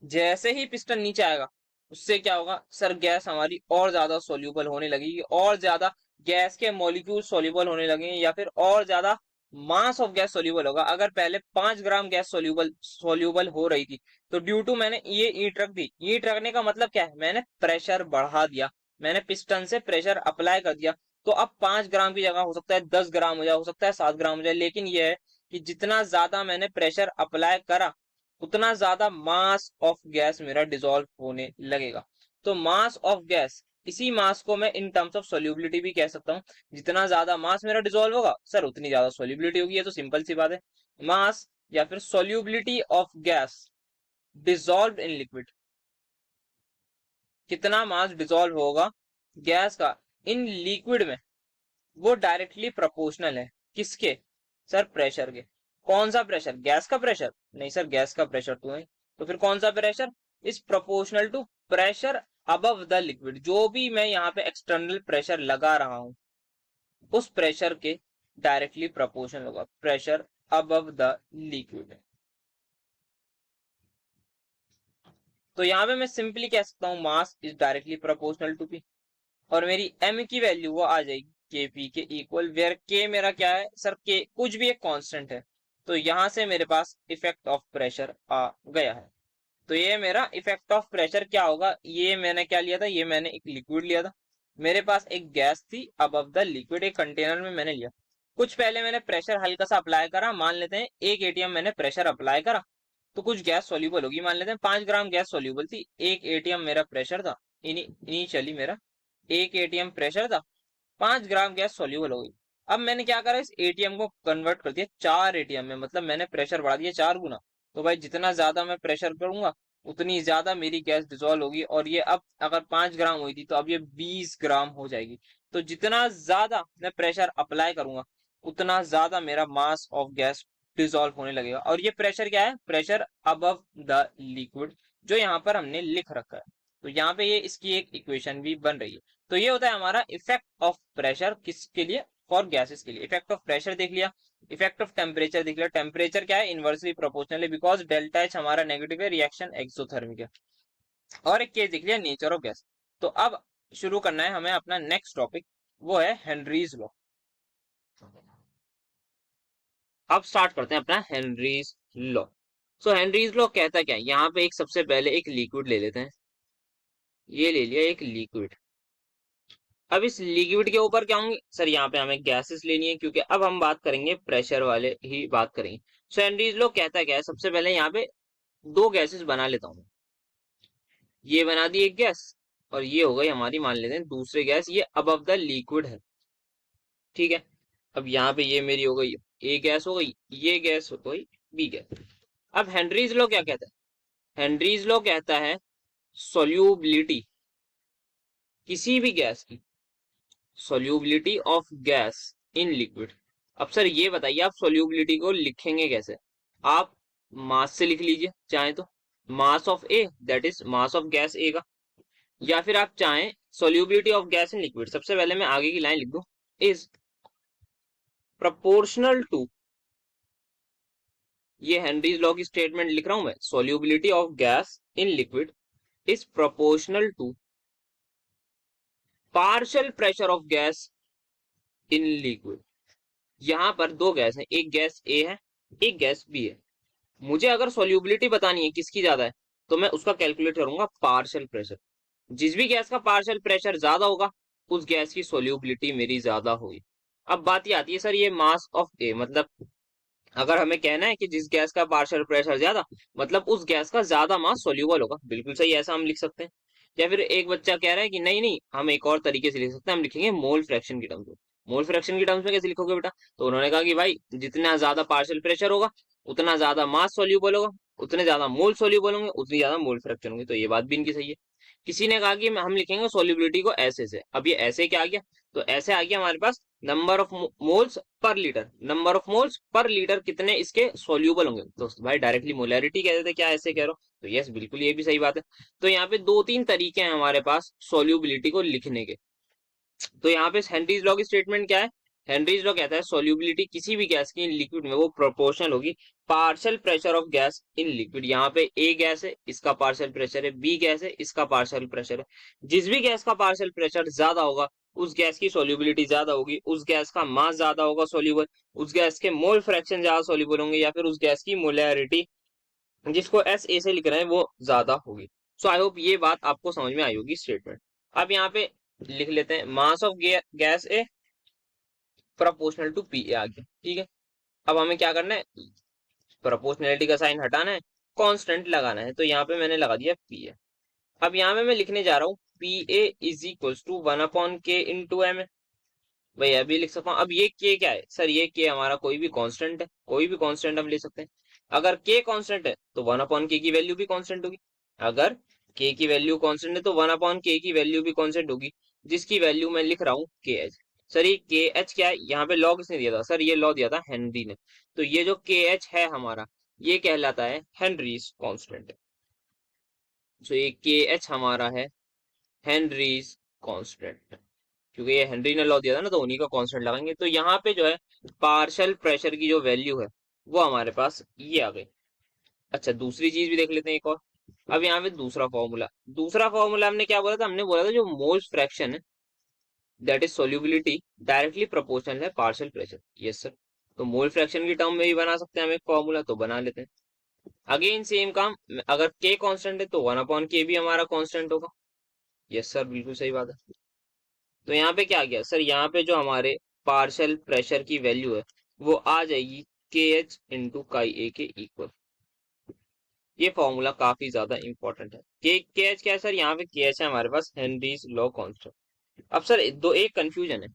Speaker 1: जैसे ही पिस्टन नीचे आएगा उससे क्या होगा सर, गैस हमारी और ज्यादा सोल्यूबल होने लगेगी, और ज्यादा गैस के मॉलिक्यूल सोल्यूबल होने लगेंगे, या फिर और ज्यादा मास ऑफ गैस सोल्यूबल होगा। अगर पहले 5 ग्राम गैस सोल्यूबल सोल्यूबल हो रही थी, तो ड्यू टू मैंने ये ईंट रख दी। ईंट रखने का मतलब क्या है, मैंने प्रेशर बढ़ा दिया, मैंने पिस्टन से प्रेशर अप्लाई कर दिया। तो अब 5 ग्राम की जगह हो सकता है 10 ग्राम हो जाए, हो सकता है 7 ग्राम हो जाए, लेकिन यह है कि जितना ज्यादा मैंने प्रेशर अप्लाई करा उतना ज्यादा मास ऑफ गैस मेरा डिसॉल्व होने लगेगा। तो मास ऑफ गैस इसी मास को मैं इन टर्म्स ऑफ सोल्यूबिलिटी भी कह सकता हूँ। जितना ज्यादा मास मेरा डिसॉल्व होगा सर उतनी ज्यादा सोल्यूबिलिटी होगी, ये तो सिंपल सी बात है। मास या फिर solubility of gas dissolve in liquid, कितना मास डिसॉल्व होगा गैस का इन लिक्विड में, वो डायरेक्टली प्रोपोर्शनल है किसके सर, प्रेशर के। कौन सा प्रेशर, गैस का प्रेशर? नहीं सर, गैस का प्रेशर तो है, तो फिर कौन सा pressure, is proportional to pressure above the liquid. जो भी मैं यहाँ पे एक्सटर्नल प्रेशर लगा रहा हूं उस प्रेशर के डायरेक्टली प्रोपोर्शनल होगा प्रेशर अबव द लिक्विड। तो यहाँ पे मैं सिंपली कह सकता हूँ mass is directly proportional to P, और मेरी एम की वैल्यू वो आ जाएगी के पी के इक्वल, वेयर के मेरा क्या है सर, के कुछ भी एक कांस्टेंट है। तो यहां से मेरे पास इफेक्ट ऑफ प्रेशर आ गया है। तो ये मेरा इफेक्ट ऑफ प्रेशर क्या होगा, ये मैंने क्या लिया था, ये मैंने एक लिक्विड लिया था, मेरे पास एक गैस थी अबव द लिक्विड, एक कंटेनर में मैंने लिया, कुछ पहले मैंने प्रेशर हल्का सा अप्लाई करा, मान लेते हैं 1 ATM मैंने प्रेशर अप्लाई करा, तो कुछ गैस सोल्यूबल होगी, मान लेते हैं 5 ग्राम गैस सोल्यूबल थी, 1 ATM मेरा प्रेशर था, इनिशियली मेरा 1 ATM प्रेशर था, 5 ग्राम गैस सोल्यूबल हो गई। अब मैंने क्या करा, इस ATM को कन्वर्ट कर दिया 4 ATM में, मतलब मैंने प्रेशर बढ़ा दिया 4 गुना। तो भाई जितना ज्यादा मैं प्रेशर करूंगा उतनी ज्यादा मेरी गैस डिसॉल्व होगी, और ये अब अगर 5 ग्राम हुई थी तो अब ये 20 ग्राम हो जाएगी। तो जितना ज्यादा मैं प्रेशर अप्लाई करूंगा उतना ज्यादा मेरा मास ऑफ गैस डिसॉल्व होने लगेगा। और ये प्रेशर क्या है, प्रेशर अबव द लिक्विड, जो यहाँ पर हमने लिख रखा है। तो यहाँ पे ये इसकी एक इक्वेशन भी बन रही है। तो ये होता है हमारा इफेक्ट ऑफ प्रेशर किसके लिए, फॉर गैसेस के लिए। इफेक्ट ऑफ प्रेशर देख लिया, इफेक्ट ऑफ टेम्परेचर देख लिया, टेम्परेचर क्या है, इनवर्सली प्रोपोर्शनल है बिकॉज डेल्टा एच हमारा नेगेटिव है, रिएक्शन एक्सोथर्मिक है। और एक केस देख लिया नेचर ऑफ गैस। तो अब शुरू करना है हमें अपना नेक्स्ट टॉपिक, वो है हेनरीज लॉ। अब स्टार्ट करते हैं अपना हेनरीज लॉ। सो हेनरीज लॉ कहता क्या है, यहाँ पे एक सबसे पहले एक लिक्विड ले लेते हैं, ये ले लिया एक लिक्विड। अब इस लिक्विड के ऊपर क्या होंगे सर, यहाँ पे हमें गैसेस लेनी है, क्योंकि अब हम बात करेंगे प्रेशर वाले ही बात करेंगे। सो हेनरीज लॉ कहता क्या है, सबसे पहले यहाँ पे दो गैसेस बना लेता हूँ, ये बना दी एक गैस, और ये हो गई हमारी मान लेते हैं दूसरी गैस, ये अबव द लिक्विड है, ठीक है। अब यहाँ पे ये मेरी हो गई ए गैस, हो गई ये गैस, हो गई बी गैस। अब हेनरीज लॉ क्या कहता है, हेनरीज लॉ कहता है सोल्यूबिलिटी किसी भी गैस की, solubility of gas in liquid. अब सर ये बताइए आप सोल्यूबिलिटी को लिखेंगे कैसे, आप मास से लिख लीजिए चाहे तो, mass of A that is mass of gas A का, या फिर आप चाहें solubility of gas in liquid, सबसे पहले मैं आगे की लाइन लिख दूं, इज प्रोपोर्शनल टू, ये हेनरीज लॉ की स्टेटमेंट लिख रहा हूं मैं, solubility of gas in liquid is proportional to partial pressure of gas in liquid. यहाँ पर दो गैस है, एक गैस ए है एक गैस बी है, मुझे अगर सोल्यूबिलिटी बतानी है किसकी ज्यादा है तो मैं उसका कैलकुलेट करूंगा पार्शियल प्रेशर, जिस भी गैस का पार्शियल प्रेशर ज्यादा होगा उस गैस की सोल्यूबिलिटी मेरी ज्यादा होगी। अब बात ये आती है सर ये मास ऑफ ए, मतलब अगर हमें कहना है कि जिस गैस का पार्शियल प्रेशर ज्यादा, मतलब उस गैस का ज्यादा मास सोल्यूबल होगा, बिल्कुल सही, ऐसा हम लिख सकते हैं। या फिर एक बच्चा कह रहा है कि नहीं नहीं हम एक और तरीके से लिख सकते हैं, हम लिखेंगे मोल फ्रैक्शन की टर्म्स में। मोल फ्रैक्शन की टर्म्स में कैसे लिखोगे बेटा, तो उन्होंने कहा कि भाई जितना ज्यादा पार्शियल प्रेशर होगा उतना ज्यादा मास सोल्यूबल होगा, उतने ज्यादा मोल सोल्यूबल होंगे उतनी ज्यादा मोल फ्रैक्शन होंगे, तो ये बात भी इनकी सही है। किसी ने कहा कि हम लिखेंगे सोल्यूबिलिटी को ऐसे से, अब ये ऐसे क्या आ गया, तो ऐसे आ गया हमारे पास number of moles per litre, number of moles per litre कितने इसके सोल्यूबल होंगे, तो भाई डायरेक्टली मोलैरिटी कह देते, क्या ऐसे कह रहे हो, तो यस बिल्कुल ये भी सही बात है। तो यहाँ पे दो तीन तरीके हैं हमारे पास सोल्यूबिलिटी को लिखने के। तो यहाँ पे हेनरीज लॉ की स्टेटमेंट क्या है, हेनरीज लॉ कहता है सोल्यूबिलिटी किसी भी गैस की इन लिक्विड में वो प्रोपोर्शनल होगी partial pressure of gas in liquid. यहाँ पे ए गैस है इसका पार्शियल प्रेशर है, बी गैस है इसका पार्शियल प्रेशर है, जिस भी गैस का पार्शियल प्रेशर ज्यादा होगा उस गैस की सोल्यूबिलिटी ज्यादा होगी, उस गैस का मास ज्यादा होगा सोल्यूबल, उस गैस के मोल फ्रैक्शन ज्यादा सोल्यूबल होंगे, या फिर उस गैस की मोलैरिटी जिसको एस ए से लिख रहे हैं वो ज्यादा होगी। सो आई होप ये बात आपको समझ में आई होगी स्टेटमेंट। अब यहाँ पे लिख लेते हैं mass of gas A proportional to P A आ गया, ठीक है। अब हमें क्या करना है, प्रोपोर्शनलिटी का साइन हटाना है, कांस्टेंट लगाना है, तो यहाँ पे मैंने लगा दिया पी ए। अब यहाँ पे मैं लिखने जा रहा हूँ P A is equal to 1/k into M है। भाई अभी लिख सकता हूँ। अब ये के क्या है सर, ये के हमारा कोई भी कांस्टेंट है, कोई भी कांस्टेंट हम ले सकते हैं। अगर के कांस्टेंट है तो 1/k की वैल्यू भी कांस्टेंट होगी। अगर के की वैल्यू कांस्टेंट है तो 1/k की वैल्यू भी कांस्टेंट होगी, जिसकी वैल्यू मैं लिख रहा हूँ के एच। सर ये के एच क्या है, यहाँ पे लॉ किसने दिया था सर, ये लॉ दिया था हेनरी ने। तो ये जो के एच है हमारा, ये कहलाता है हेनरीज कांस्टेंट। तो ये के एच हमारा है हेनरीज कांस्टेंट, क्योंकि ये हेनरी ने लॉ दिया था ना, तो उन्हीं का कांस्टेंट लगाएंगे। तो यहाँ पे जो है पार्शियल प्रेशर की जो वैल्यू है वो हमारे पास ये आ गई। अच्छा दूसरी चीज भी देख लेते हैं एक और। अब यहाँ पे दूसरा फॉर्मूला हमने क्या बोला था, हमने बोला था जो मोल्स फ्रैक्शन है that is solubility directly proportional है पार्शियल प्रेशर। यस सर, तो मोल फ्रैक्शन की टर्म में भी बना सकते हैं हम एक फॉर्मूला, तो बना लेते हैं। अगेन सेम काम, अगर के कांस्टेंट है तो 1/k भी हमारा कांस्टेंट होगा। यस सर, बिल्कुल सही बात है। तो यहाँ पे क्या आ गया सर, यहाँ पे जो हमारे पार्शियल प्रेशर की वैल्यू है वो आ जाएगी के एच इंटू काई ए के इक्वल। ये फॉर्मूला काफी ज्यादा इंपॉर्टेंट है। के एच क्या है सर, यहाँ पे के एच है हमारे पास हेनरीज लॉ कांस्टेंट। अब सर दो एक कंफ्यूजन है,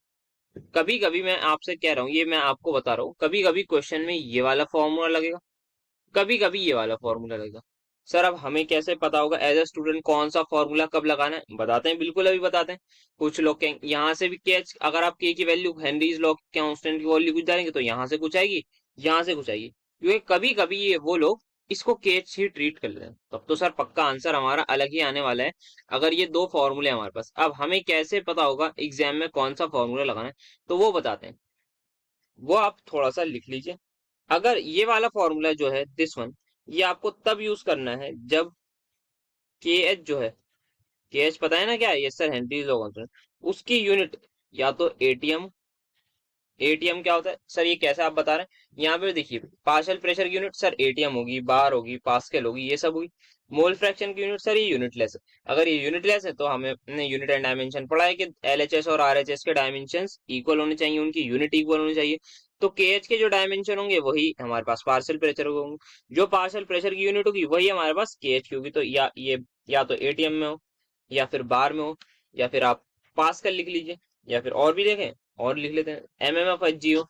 Speaker 1: कभी कभी मैं आपसे कह रहा हूँ, ये मैं आपको बता रहा हूँ, कभी कभी क्वेश्चन में ये वाला फॉर्मूला लगेगा, कभी कभी ये वाला फॉर्मूला लगेगा। सर अब हमें कैसे पता होगा एज अ स्टूडेंट कौन सा फॉर्मूला कब लगाना है, बताते हैं, बिल्कुल अभी बताते हैं। कुछ लोग कहेंगे यहाँ से भी कैच, अगर आप के की वैल्यू हेनरीज लॉ कांस्टेंट की वैल्यू कुछ डालेंगे तो यहाँ से कुछ आएगी, यहाँ से कुछ आएगी, क्योंकि कभी कभी ये वो लोग इसको केच ही ट्रीट कर लेते हैं। तब तो सर पक्का आंसर हमारा अलग ही आने वाला है। अगर ये दो फॉर्मूले हमारे पास, अब हमें कैसे पता होगा एग्जाम में कौन सा फॉर्मूला लगाना है, तो वो बताते हैं। वो आप थोड़ा सा लिख लीजिए। अगर ये वाला फॉर्मूला जो है दिस वन, ये आपको तब यूज करना है जब के एच जो है, के एच पता है ना क्या है, ये सर हेनरीज लॉ कांस्टेंट, उसकी यूनिट या तो एटीएम, एटीएम क्या होता है सर, ये कैसे आप बता रहे हैं, यहाँ पे देखिए पार्शियल प्रेशर की यूनिट सर एटीएम होगी, बार होगी, पास्कल होगी, ये सब होगी। मोल फ्रैक्शन की यूनिट सर ये यूनिटलेस है। अगर ये यूनिटलेस है तो हमें अपने यूनिट एंड डायमेंशन पढ़ा है कि एलएचएस और आरएचएस के डायमेंशन इक्वल होने चाहिए, उनकी यूनिट इक्वल होनी चाहिए। तो केएच के जो डायमेंशन होंगे वही हमारे पास पार्शियल प्रेशर होंगे, जो पार्शियल प्रेशर की यूनिट होगी वही हमारे पास केएच की होगी। तो या ये या तो एटीएम में हो, या फिर बार में हो, या फिर आप पास्कल लिख लीजिए, या फिर और भी देखें, और लिख लेते हैं एमएमएफ हो,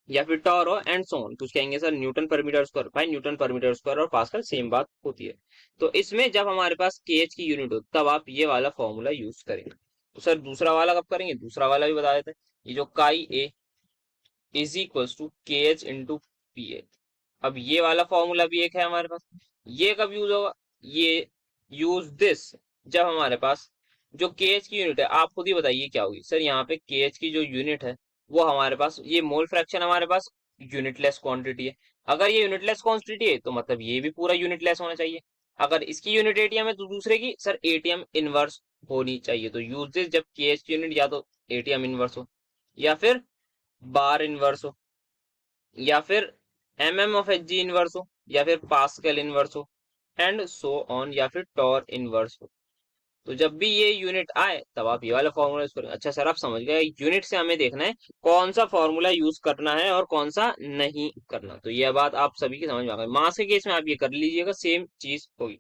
Speaker 1: या फिर टॉर हो, एंड सो ऑन। कुछ कहेंगे सर न्यूटन पर मीटर स्क्वायर, भाई न्यूटन पर मीटर स्क्वायर और पास्कल सेम बात होती है। तो इसमें जब हमारे पास केएच की यूनिट हो तब आप ये वाला फॉर्मूला यूज करेंगे। तो सर दूसरा वाला कब करेंगे, दूसरा वाला भी बता देते हैं। ये जो काई ए is equals to K H into P A, अब ये वाला फॉर्मूला भी एक है हमारे पास। ये कब यूज होगा, ये यूज दिस जब हमारे पास जो के एच की यूनिट है, आप खुद ही बताइए क्या होगी सर। यहाँ पे के एच की जो यूनिट है वो हमारे पास, ये मोल फ्रैक्शन हमारे पास यूनिटलेस क्वांटिटी है। अगर ये यूनिटलेस क्वांटिटी है तो मतलब ये भी पूरा यूनिटलेस होना चाहिए। अगर इसकी यूनिट एटीएम है तो दूसरे की सर एटीएम इनवर्स होनी चाहिए। तो यूज दिस जब के एच की यूनिट या तो एटीएम इनवर्स हो, या फिर बार इनवर्स हो, या फिर MM of H G inverse हो, या फिर पास्कल इनवर्स हो, एंड सो ऑन, या फिर टॉर इनवर्स हो। तो जब भी ये यूनिट आए तब आप ये वाला फॉर्मूला यूज करेंगे। अच्छा सर आप समझ गए, यूनिट से हमें देखना है कौन सा फॉर्मूला यूज करना है और कौन सा नहीं करना। तो यह बात आप सभी की समझ में आ गई। मास के केस में आप ये कर लीजिएगा, सेम चीज होगी।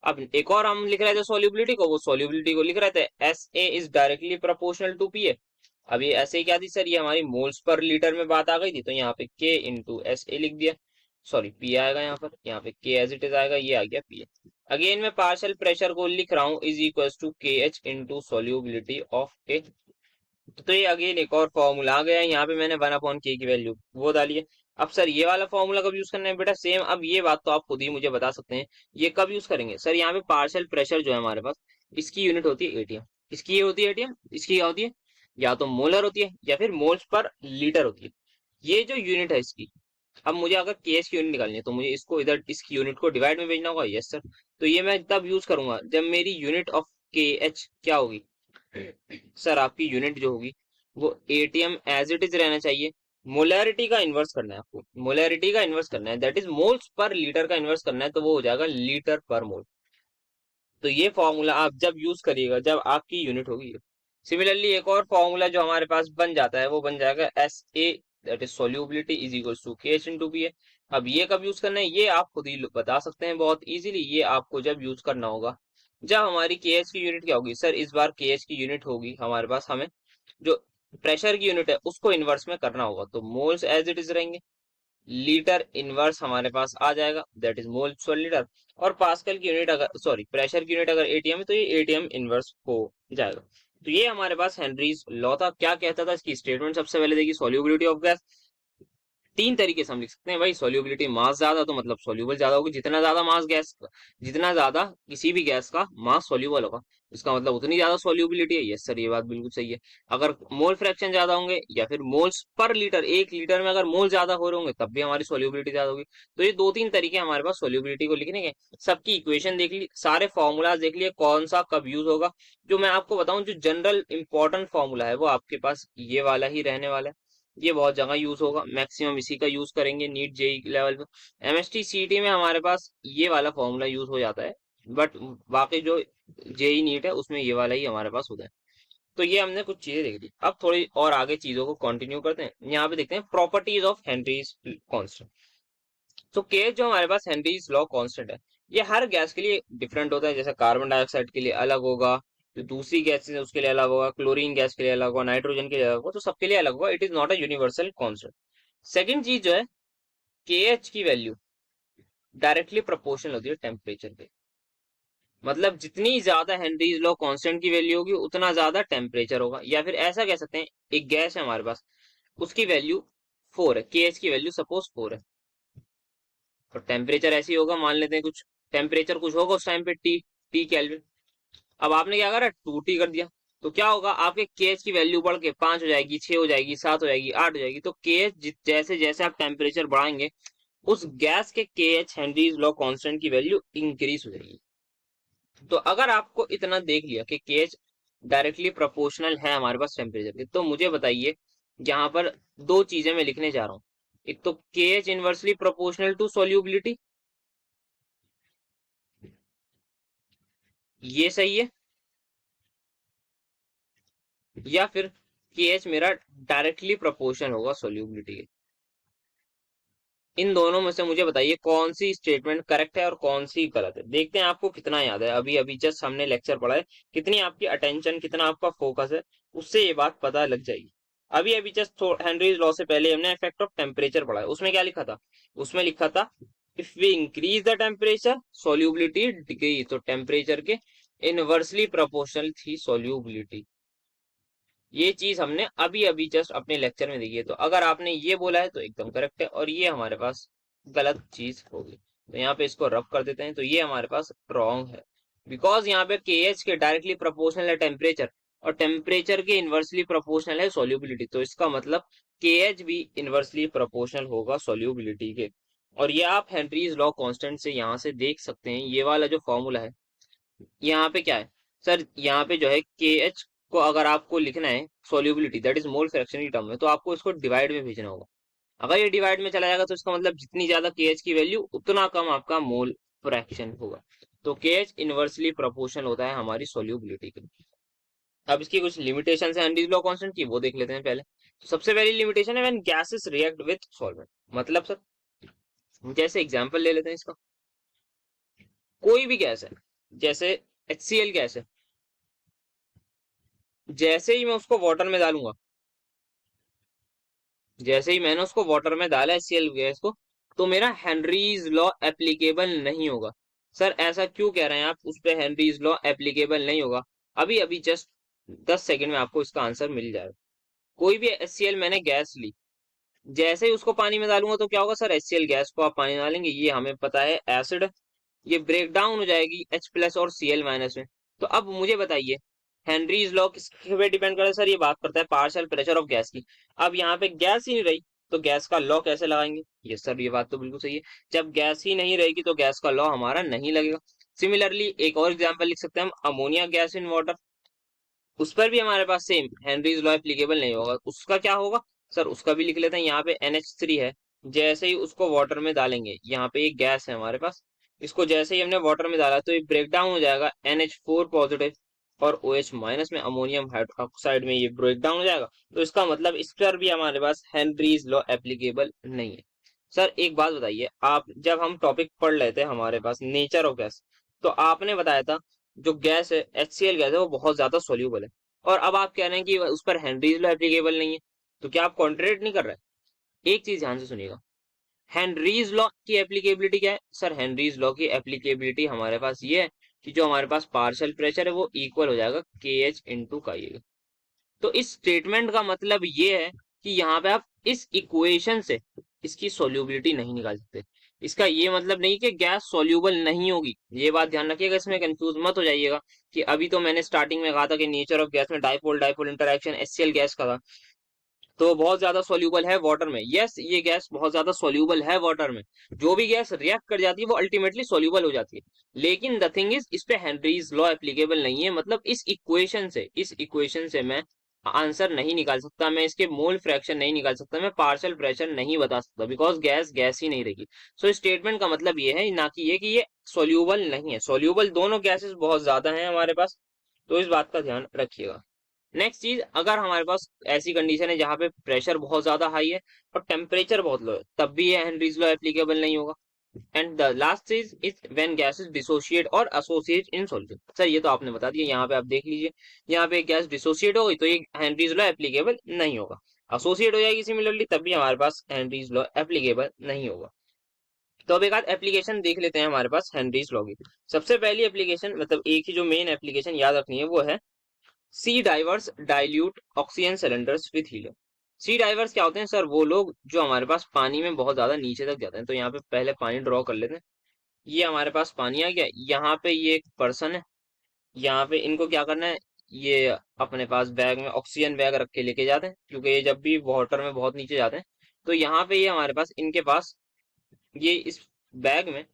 Speaker 1: अब एक और हम लिख रहे थे सोल्यूबिलिटी को, वो सोल्यूबिलिटी को लिख रहे थे S A is directly proportional to P A. अब ये ऐसे ही क्या थी सर, ये हमारी मोल्स पर लीटर में बात आ गई थी, तो यहाँ पे के इंटू एस ए लिख दिया। सॉरी पी आएगा यहाँ पे के एज इट इज आएगा, ये आ गया पी ए। अगेन मैं पार्शियल प्रेशर को लिख रहा हूँ is equal to K H into solubility of ए। तो ये अगेन एक और फॉर्मूला आ गया, यहाँ पे मैंने 1/k की वैल्यू वो डाली है। अब सर ये वाला फॉर्मूला कब यूज करना है बेटा, सेम। अब ये बात तो आप खुद ही मुझे बता सकते हैं, ये कब यूज करेंगे सर। यहाँ पे पार्शियल प्रेशर जो है हमारे पास, इसकी यूनिट होती है एटीएम। इसकी ये होती है एटीएम, इसकी क्या होती है, या तो मोलर होती है या फिर मोल्स पर लीटर होती है। ये जो यूनिट है इसकी, अब मुझे अगर केएच की यूनिट निकालनी है तो मुझे इसको इधर इसकी यूनिट को डिवाइड में भेजना होगा। यस सर, तो ये मैं तब यूज करूंगा जब मेरी यूनिट ऑफ के एच क्या होगी सर, आपकी यूनिट जो होगी वो एटीएम एज इट इज रहना चाहिए। मोलैरिटी का इन्वर्स करना है आपको, मोलैरिटी का इन्वर्स करना है, that is moles per litre का इन्वर्स करना है, तो वो हो जाएगा लीटर पर मोल। तो ये फॉर्मूला आप जब यूज करिएगा जब आपकी यूनिट होगी। सिमिलरली एक और फॉर्मूला जो हमारे पास बन जाता है वो बन जाएगा S A, that is solubility is equal to K H into P A. अब ये कब यूज करना है ये आप खुद ही बता सकते हैं बहुत इजीली। ये आपको जब यूज करना होगा जब हमारी केएच की यूनिट क्या होगी सर, इस बार केएच की यूनिट होगी हमारे पास, हमें जो प्रेशर की यूनिट है उसको इन्वर्स में करना होगा, तो मोल्स एज इट इज रहेंगे, लीटर इनवर्स हमारे पास आ जाएगा, दैट इज मोल पर लीटर। और पास्कल की यूनिट अगर, सॉरी, प्रेशर की यूनिट अगर एटीएम है तो ये एटीएम इनवर्स हो जाएगा। तो ये हमारे पास हेनरीज लॉ था। क्या कहता था इसकी स्टेटमेंट, सबसे पहले देखिए, सॉल्युबिलिटी ऑफ गैस तीन तरीके से हम लिख सकते हैं भाई। सॉल्युबिलिटी, मास ज्यादा तो मतलब सॉल्युबल ज्यादा होगी, जितना ज्यादा मास गैस का, जितना ज्यादा किसी भी गैस का मास सॉल्युबल होगा इसका मतलब उतनी ज्यादा सॉल्युबिलिटी है। यस सर, ये बात बिल्कुल सही है। अगर मोल फ्रैक्शन ज्यादा होंगे या फिर मोल्स पर लीटर, एक लीटर में अगर मोल ज्यादा हो रहे होंगे तब भी हमारी सॉल्युबिलिटी ज्यादा होगी। तो ये दो तीन तरीके हमारे पास सॉल्युबिलिटी को लिखने के। सबकी इक्वेशन देख ली, सारे फॉर्मूलाज देख लिए, कौन सा कब यूज होगा। जो मैं आपको बताऊं, जो जनरल इंपॉर्टेंट फॉर्मूला है वो आपके पास ये वाला ही रहने वाला है। ये बहुत जगह यूज होगा, मैक्सिमम इसी का यूज करेंगे नीट जेई लेवल पे। एमएसटी सीटी में हमारे पास ये वाला फॉर्मूला यूज हो जाता है, बट बाकी जो जेई नीट है उसमें ये वाला ही हमारे पास होता है। तो ये हमने कुछ चीजें देख ली, अब थोड़ी और आगे चीजों को कंटिन्यू करते हैं। यहाँ पे देखते हैं प्रॉपर्टीज ऑफ हेनरीज कांस्टेंट। तो के जो हमारे पास हेनरीज लॉ कांस्टेंट है, ये हर गैस के लिए डिफरेंट होता है। जैसे कार्बन डाइऑक्साइड के लिए अलग होगा, जो दूसरी गैसेज है उसके लिए अलग होगा, क्लोरीन गैस के लिए अलग होगा, नाइट्रोजन के लिए अलग होगा, तो सबके लिए अलग होगा। It is not a universal constant. Second चीज जो है, के एच की वैल्यू डायरेक्टली प्रोपोर्शनल होती है टेम्परेचर पे। मतलब जितनी ज्यादा हेनरीज लॉ कांस्टेंट की वैल्यू होगी उतना ज्यादा टेम्परेचर होगा। या फिर ऐसा कह सकते हैं, एक गैस है हमारे पास, उसकी वैल्यू 4 है, के एच की वैल्यू सपोज 4 है, तो टेम्परेचर ऐसे ही होगा, मान लेते हैं कुछ टेम्परेचर कुछ होगा उस टाइम पे, टी, टी केल्विन। अब आपने क्या करा, 2T कर दिया, तो क्या होगा, आपके केएच की वैल्यू बढ़ के 5 हो जाएगी, 6 हो जाएगी, 7 हो जाएगी, 8 हो जाएगी। तो केएच जैसे जैसे आप टेम्परेचर बढ़ाएंगे उस गैस के केएच हेनरीज लॉ कांस्टेंट की वैल्यू इंक्रीज हो जाएगी। तो अगर आपको इतना देख लिया कि केएच डायरेक्टली प्रोपोर्शनल है हमारे पास टेम्परेचर के, तो मुझे बताइए, यहाँ पर दो चीजें मैं लिखने जा रहा हूँ। एक तो KH inversely proportional to solubility, ये सही है, या फिर केएच मेरा डायरेक्टली प्रोपोर्शनल होगा सोल्यूबिलिटी के। इन दोनों में से मुझे बताइए कौन सी स्टेटमेंट करेक्ट है और कौन सी गलत है। देखते हैं आपको कितना याद है, अभी अभी जस्ट हमने लेक्चर पढ़ा है, कितनी आपकी अटेंशन, कितना आपका फोकस है, उससे ये बात पता लग जाएगी। अभी अभी जस्ट हेनरीज लॉ से पहले हमने इफेक्ट ऑफ टेम्परेचर पढ़ा है, उसमें क्या लिखा था, उसमें लिखा था if we increase the temperature solubility decrease, तो टेम्परेचर के इनवर्सली प्रोपोर्शनल थी सोल्यूबिलिटी। ये चीज हमने अभी अभी जस्ट अपने लेक्चर में देखी है। तो अगर आपने ये बोला है तो एकदम करेक्ट है, और ये हमारे पास गलत चीज होगी। तो यहाँ पे इसको रब कर देते हैं, तो ये हमारे पास रॉन्ग है, बिकॉज यहाँ पे के एच के डायरेक्टली प्रोपोर्शनल है टेम्परेचर, और टेम्परेचर के इनवर्सली प्रोपोर्शनल है सोल्यूबिलिटी। तो इसका मतलब के एच भी इनवर्सली प्रोपोर्शनल होगा सोल्यूबिलिटी के। और ये आप हेनरीज लॉ कांस्टेंट से यहाँ से देख सकते हैं, ये वाला जो फॉर्मूला है, यहाँ पे क्या है सर, यहाँ पे जो है के एच को अगर आपको लिखना है solubility, that is mole fraction की टर्म में, तो आपको इसको डिवाइड में भेजना होगा। अगर ये डिवाइड में चला जाएगा तो इसका मतलब जितनी ज्यादा के एच की वैल्यू उतना कम आपका मोल फ्रैक्शन होगा। तो के एच इनवर्सली प्रोपोर्शनल होता है हमारी सोल्यूबिलिटी के। अब इसकी कुछ लिमिटेशन है हेनरीज लॉ कांस्टेंट की, वो देख लेते हैं पहले। तो सबसे पहली लिमिटेशन है when gases react with solvent. मतलब सर, जैसे एग्जांपल ले लेते हैं इसका, कोई भी गैस है, जैसे HCl गैस है, जैसे ही मैं उसको वाटर में डालूंगा, जैसे ही मैंने उसको वाटर में डाला HCl गैस को, तो मेरा हेनरीज लॉ एप्लीकेबल नहीं होगा। सर ऐसा क्यों कह रहे हैं आप, उस पर हेनरीज लॉ एप्लीकेबल नहीं होगा? अभी अभी जस्ट 10 सेकंड में आपको इसका आंसर मिल जाएगा। कोई भी HCl मैंने गैस ली, जैसे ही उसको पानी में डालूंगा तो क्या होगा सर, HCl गैस को आप पानी में डालेंगे, ये हमें पता है एसिड, ये ब्रेक डाउन हो जाएगी H प्लस और Cl माइनस में। तो अब मुझे बताइए, हेनरीज लॉ किसके पे डिपेंड करता है सर, ये बात करता है पार्शियल प्रेशर ऑफ गैस की। अब यहाँ पे गैस ही नहीं रही तो गैस का लॉ कैसे लगाएंगे? ये सर, ये बात तो बिल्कुल सही है, जब गैस ही नहीं रहेगी तो गैस का लॉ हमारा नहीं लगेगा। सिमिलरली एक और एग्जांपल लिख सकते हैं हम, अमोनिया गैस इन वाटर, उस पर भी हमारे पास सेम हेनरीज लॉ एप्लीकेबल नहीं होगा। उसका क्या होगा सर, उसका भी लिख लेते हैं। यहाँ पे NH3 है, जैसे ही उसको वाटर में डालेंगे, यहाँ पे एक गैस है हमारे पास, इसको जैसे ही हमने वाटर में डाला तो ये ब्रेक डाउन हो जाएगा NH4 पॉजिटिव और OH माइनस में, अमोनियम हाइड्रोक्साइड में ये ब्रेक डाउन हो जाएगा। तो इसका मतलब इस पर भी हमारे पास हेनरीज लॉ एप्लीकेबल नहीं है। सर एक बात बताइए, आप जब हम टॉपिक पढ़ रहे थे हमारे पास नेचर ऑफ गैस, तो आपने बताया था जो गैस है HCl गैस है वो बहुत ज्यादा सोल्यूबल है। और अब आप कह रहे हैं कि उस पर हेनरीज लॉ एप्लीकेबल नहीं है, तो क्या आप कॉन्ट्रडिक्ट नहीं कर रहे हैं? एक चीज ध्यान से सुनिएगा, हेनरीज लॉ की एप्लीकेबिलिटी क्या है सर? हेनरीज लॉ की एप्लीकेबिलिटी हमारे पास ये है कि जो हमारे पास पार्शियल प्रेशर है वो इक्वल हो जाएगा KH इंटू का। तो इस स्टेटमेंट का मतलब ये है कि यहाँ पे आप इस इक्वेशन से इसकी सोल्यूबिलिटी नहीं निकाल सकते। इसका ये मतलब नहीं कि गैस सोल्यूबल नहीं होगी, ये बात ध्यान रखिएगा, इसमें कंफ्यूज मत हो जाइएगा कि अभी तो मैंने स्टार्टिंग में कहा था कि नेचर ऑफ गैस में dipole dipole interaction HCl gas का था, तो बहुत ज्यादा सोल्यूबल है वाटर में। यस, ये गैस बहुत ज्यादा सोल्यूबल है वाटर में, जो भी गैस रिएक्ट कर जाती है वो अल्टीमेटली सोल्यूबल हो जाती है। लेकिन द थिंग इज इस पे हेनरीज लॉ एप्लीकेबल नहीं है, मतलब इस इक्वेशन से मैं आंसर नहीं निकाल सकता, मैं इसके मोल फ्रैक्शन नहीं निकाल सकता, मैं पार्शियल प्रेशर नहीं बता सकता, बिकॉज गैस गैस ही नहीं रहेगी। सो स्टेटमेंट का मतलब ये है, ना कि ये सोल्यूबल नहीं है। सोल्यूबल दोनों गैसेस बहुत ज्यादा हैं हमारे पास, तो इस बात का ध्यान रखिएगा। नेक्स्ट चीज, अगर हमारे पास ऐसी कंडीशन है जहां पे प्रेशर बहुत ज्यादा हाई है और टेम्परेचर बहुत लो है, तब भी ये हेनरीज लॉ एप्लीकेबल नहीं होगा। एंड द लास्ट चीज इज व्हेन गैसेस डिसोशिएट और एसोसिएट इन सॉल्यूशन। सर ये तो आपने बता दिया, यहाँ पे आप देख लीजिए, यहाँ पे गैस डिसोशिएट हो गई तो ये हेनरीज लॉ एप्लीकेबल नहीं होगा, एसोसिएट हो जाएगी सिमिलरली तब भी हमारे पास हेनरीज लॉ एप्लीकेबल नहीं होगा। तो अब एक आध एप्लीकेशन देख लेते हैं हमारे पास हेनरीज लॉ की। सबसे पहली एप्लीकेशन, मतलब एक ही जो मेन एप्लीकेशन याद रखनी है वो है sea divers dilute oxygen cylinders with helium. Sea divers क्या होते हैं सर? वो लोग जो हमारे पास पानी में बहुत ज्यादा नीचे तक जाते हैं। तो यहाँ पे पहले पानी ड्रॉ कर लेते हैं, ये हमारे पास पानी आ गया, यहाँ पे ये एक पर्सन है, यहाँ पे इनको क्या करना है, ये अपने पास बैग में ऑक्सीजन बैग रख के लेके जाते हैं, क्योंकि ये जब भी वाटर में बहुत नीचे जाते हैं तो यहाँ पे ये हमारे पास इनके पास ये इस बैग में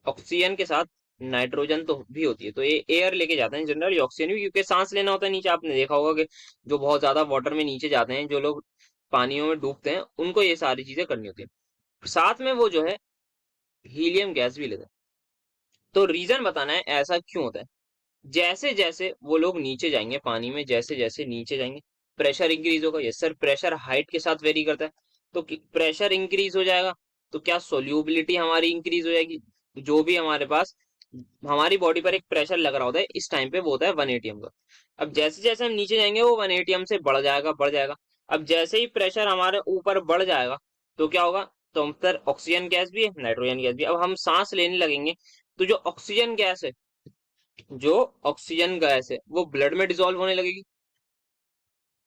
Speaker 1: ऑक्सीजन के साथ नाइट्रोजन तो भी होती है, तो ये एयर लेके जाते हैं जनरली, ऑक्सीजन भी, क्योंकि सांस लेना होता है नीचे। आपने देखा होगा कि जो बहुत ज्यादा वाटर में नीचे जाते हैं, जो लोग पानियों में डूबते हैं, उनको ये सारी चीजें करनी होती है। साथ में वो जो है हीलियम गैस भी लेते हैं। तो रीजन बताना है ऐसा क्यों होता है। जैसे जैसे वो लोग नीचे जाएंगे पानी में, जैसे जैसे नीचे जाएंगे प्रेशर इंक्रीज होगा। यस सर, प्रेशर हाइट के साथ वेरी करता है, तो प्रेशर इंक्रीज हो जाएगा तो क्या सोल्यूबिलिटी हमारी इंक्रीज हो जाएगी। जो भी हमारे पास हमारी बॉडी पर एक प्रेशर लग रहा होता है इस टाइम पे, वो होता है 1 atm का। अब जैसे जैसे हम नीचे जाएंगे वो 1 atm से बढ़ जाएगा बढ़ जाएगा। अब जैसे ही प्रेशर हमारे ऊपर बढ़ जाएगा तो क्या होगा, तो हम पर ऑक्सीजन गैस भी है, नाइट्रोजन गैस भी है। अब हम सांस लेने लगेंगे तो जो ऑक्सीजन गैस है, जो ऑक्सीजन गैस है वो ब्लड में डिसॉल्व होने लगेगी,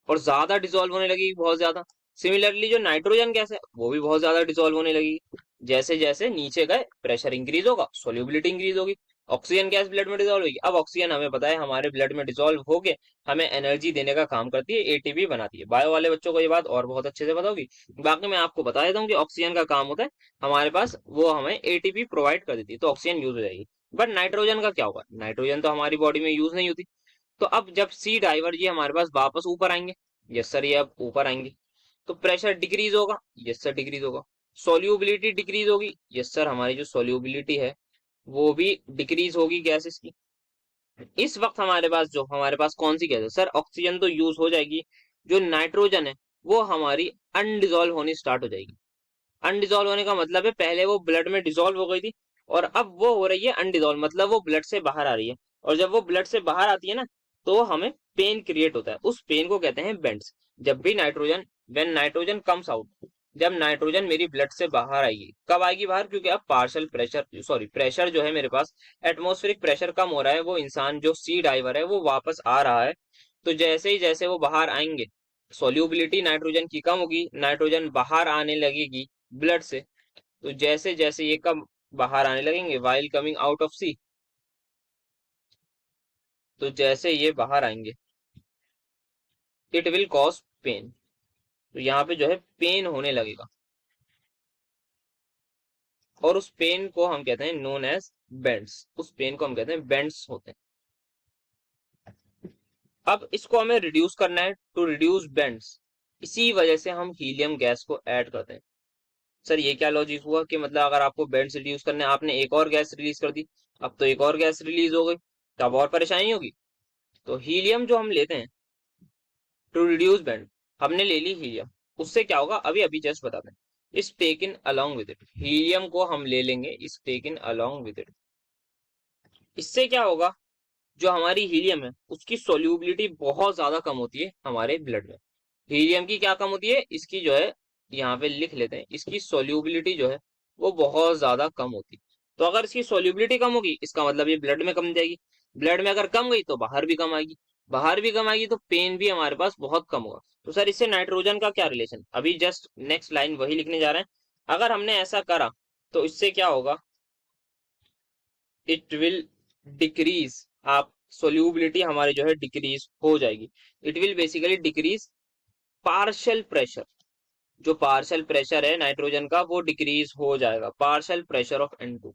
Speaker 1: और ज्यादा डिसॉल्व होने लगेगी, बहुत ज्यादा। सिमिलरली जो नाइट्रोजन गैस है वो भी बहुत ज्यादा डिसॉल्व होने लगेगी। जैसे जैसे नीचे गए प्रेशर इंक्रीज होगा, सोल्यूबिलिटी इंक्रीज होगी, ऑक्सीजन गैस ब्लड में डिसॉल्व होगी। अब ऑक्सीजन हमें पता है हमारे ब्लड में डिसॉल्व होके हमें एनर्जी देने का काम करती है, ATP बनाती है। बायो वाले बच्चों को ये बात और बहुत अच्छे से पता होगी। बाकी मैं आपको बता देता हूँ कि ऑक्सीजन का काम होता है हमारे पास, वो हमें ATP प्रोवाइड कर देती है, तो ऑक्सीजन यूज हो जाएगी। बट नाइट्रोजन का क्या होगा? नाइट्रोजन तो हमारी बॉडी में यूज नहीं होती। तो अब जब सी डाइवर ये हमारे पास वापस ऊपर आएंगे, यस सर, ये अब ऊपर आएंगे तो प्रेशर डिक्रीज होगा, यस सर डिक्रीज होगा। सोल्यूबिलिटी डिक्रीज होगी, यस सर, हमारी जो सोल्यूबिलिटी है वो भी डिक्रीज होगी गैसेस की। इस वक्त हमारे पास कौन सी गैस है सर? ऑक्सीजन तो यूज हो जाएगी, जो नाइट्रोजन है वो हमारी अनडिजोल्व होनी स्टार्ट हो जाएगी। अनडिजोल्व होने का मतलब है पहले वो ब्लड में डिजोल्व हो गई थी और अब वो हो रही है अनडिजोल्व, मतलब वो ब्लड से बाहर आ रही है। और जब वो ब्लड से बाहर आती है ना, तो हमें पेन क्रिएट होता है, उस पेन को कहते हैं बेंड्स। जब भी nitrogen when nitrogen comes out, जब नाइट्रोजन मेरी ब्लड से बाहर आएगी, कब आएगी बाहर? क्योंकि अब पार्शियल प्रेशर, सॉरी प्रेशर जो है मेरे पास, एटमोस्फेरिक प्रेशर कम हो रहा है, वो इंसान जो सी डाइवर है वो वापस आ रहा है। तो जैसे ही जैसे वो बाहर आएंगे, सोल्यूबिलिटी नाइट्रोजन की कम होगी, नाइट्रोजन बाहर आने लगेगी ब्लड से। तो जैसे जैसे ये कब बाहर आने लगेंगे, वाइल कमिंग आउट ऑफ सी, तो जैसे ये बाहर आएंगे इट विल कॉज पेन। तो यहाँ पे जो है पेन होने लगेगा, और उस पेन को हम कहते हैं नोन एज बेंड्स, उस पेन को हम कहते हैं बेंड्स होते हैं। अब इसको हमें रिड्यूस करना है, टू रिड्यूस बेंड्स, इसी वजह से हम हीलियम गैस को ऐड करते हैं। सर ये क्या लॉजिक हुआ कि मतलब अगर आपको बेंड्स रिड्यूस करने हैं, आपने एक और गैस रिलीज कर दी, अब तो एक और गैस रिलीज हो गई, तो अब और परेशानी होगी। तो हीलियम जो हम लेते हैं टू रिड्यूस बैंड, हमने ले ली हीलियम, उससे क्या होगा अभी अभी जस्ट बताते हैं। इस taken along with it, helium को हम ले लेंगे इस टेकन अलोंग विद इट। इससे क्या होगा, जो हमारी हीलियम है उसकी सोल्यूबिलिटी बहुत ज्यादा कम होती है हमारे ब्लड में। हीलियम की क्या कम होती है, इसकी जो है यहाँ पे लिख लेते हैं, इसकी सोल्यूबिलिटी जो है वो बहुत ज्यादा कम होती है। तो अगर इसकी सोल्यूबिलिटी कम होगी इसका मतलब ये ब्लड में कम जाएगी, ब्लड में अगर कम गई तो बाहर भी कम आएगी, बाहर भी कम आएगी तो पेन भी हमारे पास बहुत कम होगा। तो सर इससे नाइट्रोजन का क्या रिलेशन, अभी जस्ट नेक्स्ट लाइन वही लिखने जा रहे हैं। अगर हमने ऐसा करा तो इससे क्या होगा, इट विल डिक्रीज, आप सोल्यूबिलिटी हमारी जो है डिक्रीज हो जाएगी। It will basically decrease partial pressure, जो पार्शियल प्रेशर है नाइट्रोजन का वो डिक्रीज हो जाएगा, पार्शियल प्रेशर ऑफ N2।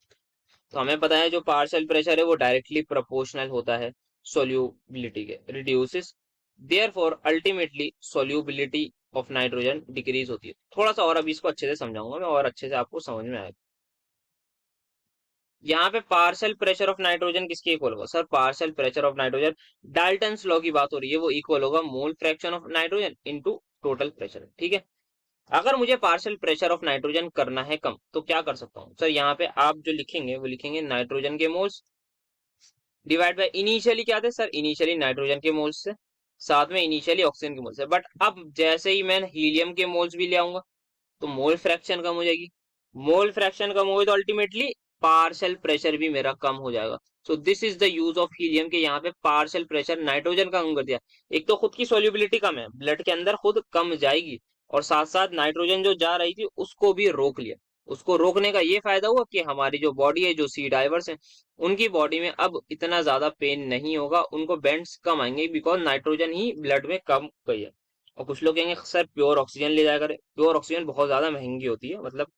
Speaker 1: तो हमें पता है जो पार्शियल प्रेशर है वो डायरेक्टली प्रोपोर्शनल होता है सोल्यूबिलिटी के, reduces, therefore ultimately solubility of nitrogen decrease होती है। थोड़ा सा और अभी इसको अच्छे से समझाऊंगा मैं और अच्छे से आपको समझ में आएगा। यहाँ पे पार्शियल प्रेशर ऑफ नाइट्रोजन किसके इक्वल होगा, sir partial pressure of nitrogen Dalton's law की बात हो रही है, वो इक्वल होगा मोल fraction of nitrogen into total pressure, ठीक है। अगर मुझे पार्शियल प्रेशर ऑफ नाइट्रोजन करना है कम तो क्या कर सकता हूँ, सर यहाँ पे आप जो लिखेंगे वो लिखेंगे नाइट्रोजन के मोल्स डिवाइड बाय इनिशियली क्या थे सर, इनिशियली नाइट्रोजन के मोल्स से, साथ में इनिशियली ऑक्सीजन के मोल्स से। बट अब जैसे ही मैं हीलियम के मोल्स भी ले आऊंगा तो मोल फ्रैक्शन कम हो जाएगी, मोल फ्रैक्शन कम होगी तो अल्टीमेटली पार्शियल प्रेशर भी मेरा कम हो जाएगा। So this is the use of helium के यहाँ पे पार्शियल प्रेशर नाइट्रोजन का कम कर दिया। एक तो खुद की सोल्यूबिलिटी कम है, ब्लड के अंदर खुद कम जाएगी, और साथ साथ नाइट्रोजन जो जा रही थी उसको भी रोक लिया। उसको रोकने का ये फायदा हुआ कि हमारी जो बॉडी है, जो सी डाइवर्स है, उनकी बॉडी में अब इतना ज्यादा पेन नहीं होगा, उनको बेंड्स कम आएंगे बिकॉज नाइट्रोजन ही ब्लड में कम गई है। और कुछ लोग कहेंगे सर प्योर ऑक्सीजन ले जाया करें, प्योर ऑक्सीजन बहुत ज्यादा महंगी होती है, मतलब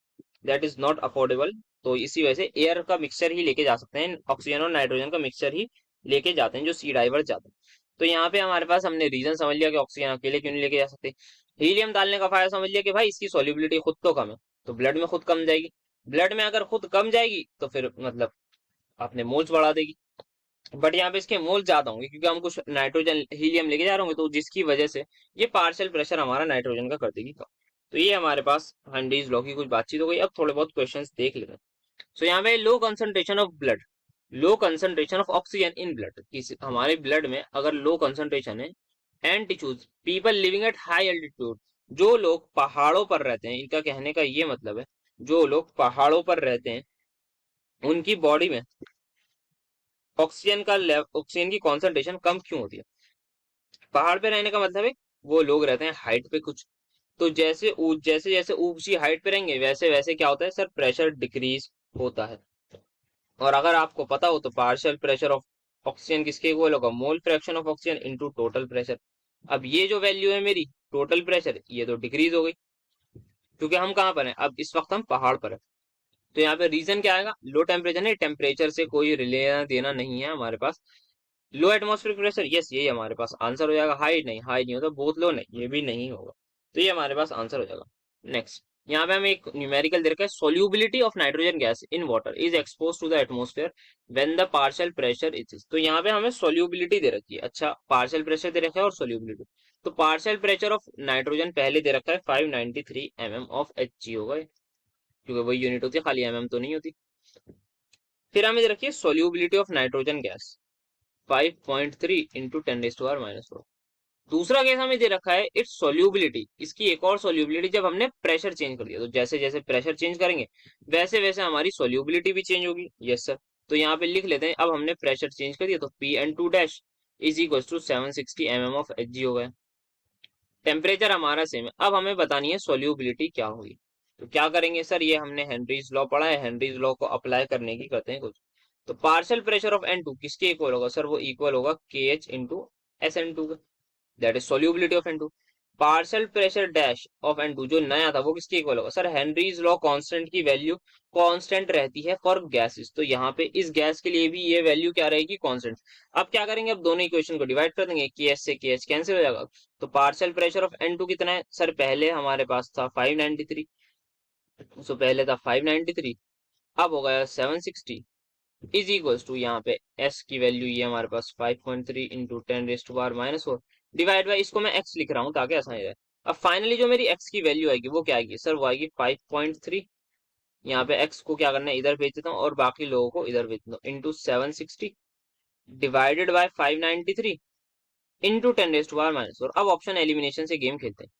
Speaker 1: दैट इज नॉट अफोर्डेबल। तो इसी वजह से एयर का मिक्सचर ही लेके जा सकते हैं, ऑक्सीजन और नाइट्रोजन का मिक्सचर ही लेके जाते हैं जो सी डाइवर जाते हैं। तो यहाँ पे हमारे पास हमने रीजन समझ लिया कि ऑक्सीजन अकेले क्यों नहीं लेके जा सकते। हीलियम डालने का फायदा समझ लिया कि भाई इसकी सॉल्युबिलिटी खुद तो कम है, तो ब्लड में खुद कम जाएगी, ब्लड में अगर खुद कम जाएगी तो फिर मतलब आपने मोल्स बढ़ा देगी। बट यहाँ पे इसके मोल ज्यादा होंगे क्योंकि हम कुछ नाइट्रोजन हीलियम लेके जा रहे होंगे, तो जिसकी वजह से ये पार्शियल प्रेशर हमारा नाइट्रोजन का कर देगी कम। तो ये हमारे पास हेनरीज लॉ की कुछ बातचीत हो गई। अब थोड़े बहुत क्वेश्चंस देख लेते हैं। सो यहाँ पे low concentration of blood, low concentration of oxygen in blood, हमारे ब्लड में अगर लो कंसंट्रेशन है and tissues people living at high altitude, जो लोग पहाड़ों पर रहते हैं, इनका कहने का ये मतलब है जो लोग पहाड़ों पर रहते हैं उनकी बॉडी में ऑक्सीजन का ऑक्सीजन की कॉन्सेंट्रेशन कम क्यों होती है। पहाड़ पे रहने का मतलब है वो लोग रहते हैं हाइट पे कुछ, तो जैसे जैसे ऊंची हाइट पे रहेंगे वैसे वैसे क्या होता है सर, प्रेशर डिक्रीज होता है। और अगर आपको पता हो तो पार्शियल प्रेशर ऑफ ऑक्सीजन किसके इक्वल होगा, मोल fraction of oxygen into total pressure. अब ये जो वैल्यू है मेरी टोटल प्रेशर, ये तो डिक्रीज हो गई क्योंकि हम कहाँ पर हैं, अब इस वक्त हम पहाड़ पर है। तो यहाँ पे रीजन क्या आएगा, लो टेम्परेचर नहीं, टेम्परेचर से कोई लेना देना नहीं है हमारे पास। लो एटमॉस्फेरिक प्रेशर, यस यही हमारे पास आंसर हो जाएगा। हाई नहीं होता, बहुत लो नहीं, ये भी नहीं होगा, तो ये हमारे पास आंसर हो जाएगा। नेक्स्ट यहाँ पे हमें एक न्यूमेरिकल दे रखा है, solubility of nitrogen gas in water is expose to the atmosphere when the partial pressure is, तो यहाँ पे हमें सोल्यूबिलिटी दे रखी है। अच्छा पार्शियल प्रेशर दे रखा है और सोल्यूबिलिटी, तो पार्शियल प्रेशर ऑफ नाइट्रोजन पहले दे रखा है 593 mm ऑफ Hg होगा, क्योंकि वही यूनिट होती है, खाली mm तो नहीं होती। फिर हमें दे रखी है solubility of nitrogen gas 5.3 into 10⁻⁻⁴। दूसरा केस हमें दे रखा है इट्स सोल्यूबिलिटी, इसकी एक और सोल्यूबिलिटी जब हमने प्रेशर चेंज कर दिया, तो जैसे जैसे प्रेशर चेंज करेंगे वैसे वैसे हमारी सोल्यूबिलिटी भी चेंज होगी। यस सर, तो यहाँ पे लिख लेते हैं, अब हमने प्रेशर चेंज कर दिया तो Pn2 dash is equal to 760 mm of Hg हो गया। टेम्परेचर हमारा सेम है, अब हमें बतानी है सोल्यूबिलिटी क्या होगी। तो क्या करेंगे सर, ये हमने हेनरीज लॉ पढ़ा है, हेनरीज लॉ को अप्लाई करने की करते हैं कुछ। तो पार्शियल प्रेशर ऑफ N2 किसके इक्वल होगा सर, वो इक्वल होगा KH इंटू SN2 का, that is solubility of N2। Partial pressure dash of N2 जो नया था वो किसके इक्वल होगा सर, हेनरीज लॉ कांस्टेंट की वैल्यू कांस्टेंट रहती है फॉर गैसेस, तो यहाँ पे इस गैस के लिए भी ये वैल्यू क्या रहेगी, कांस्टेंट। अब क्या करेंगे, अब दोनों इक्वेशन को डिवाइड कर देंगे, KH से KH कैंसिल हो जाएगा। तो पार्शियल प्रेशर ऑफ N2 कितना है सर, पहले हमारे पास था 593, सो पहले था 593, अब हो गया 760 इज इक्वल्स टू, यहाँ पे s की वैल्यू ये हमारे पास 5.3 इंटू 10⁻⁻⁴ डिवाइड बाई, इसको मैं x लिख रहा हूँ ताकि आसान रहे। अब फाइनली जो मेरी x की वैल्यू आएगी वो क्या आएगी सर, वो आएगी 5.3, यहाँ पे x को क्या करना है इधर भेज देता हूँ और बाकी लोगों को इधर भेज देता हूँ, इंटू 760 डिवाइडेड बाय 593 इंटू 10⁻⁻4। अब ऑप्शन एलिमिनेशन से गेम खेलते हैं।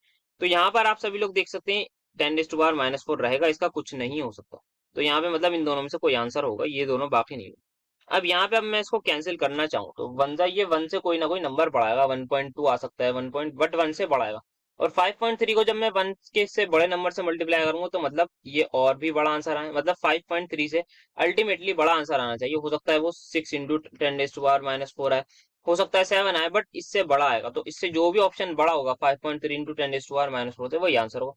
Speaker 1: तो यहाँ पर आप सभी लोग देख सकते हैं 10⁻⁻4 रहेगा, इसका कुछ नहीं हो सकता। तो यहाँ पे मतलब इन दोनों में से कोई आंसर होगा, ये दोनों बाकी नहीं होगा। अब यहाँ पे अब मैं इसको कैंसिल करना चाहूँ तो ये 1 से कोई ना कोई नंबर बढ़ाएगा, 1.2 आ सकता है, 1 से बढ़ाएगा। और 5.3 को जब मैं 1 के से बड़े नंबर से मल्टीप्लाई करूंगा तो मतलब ये और भी बड़ा आंसर आए, मतलब 5.3 से अल्टीमेटली बड़ा आंसर आना चाहिए। हो सकता है वो 6 इंटू 10⁻⁻4 आए, हो सकता है 7 आए, बट इससे बड़ा आएगा। तो इससे जो भी ऑप्शन बड़ा होगा 5.3 इंटू 10⁻⁻4 से वही आंसर होगा।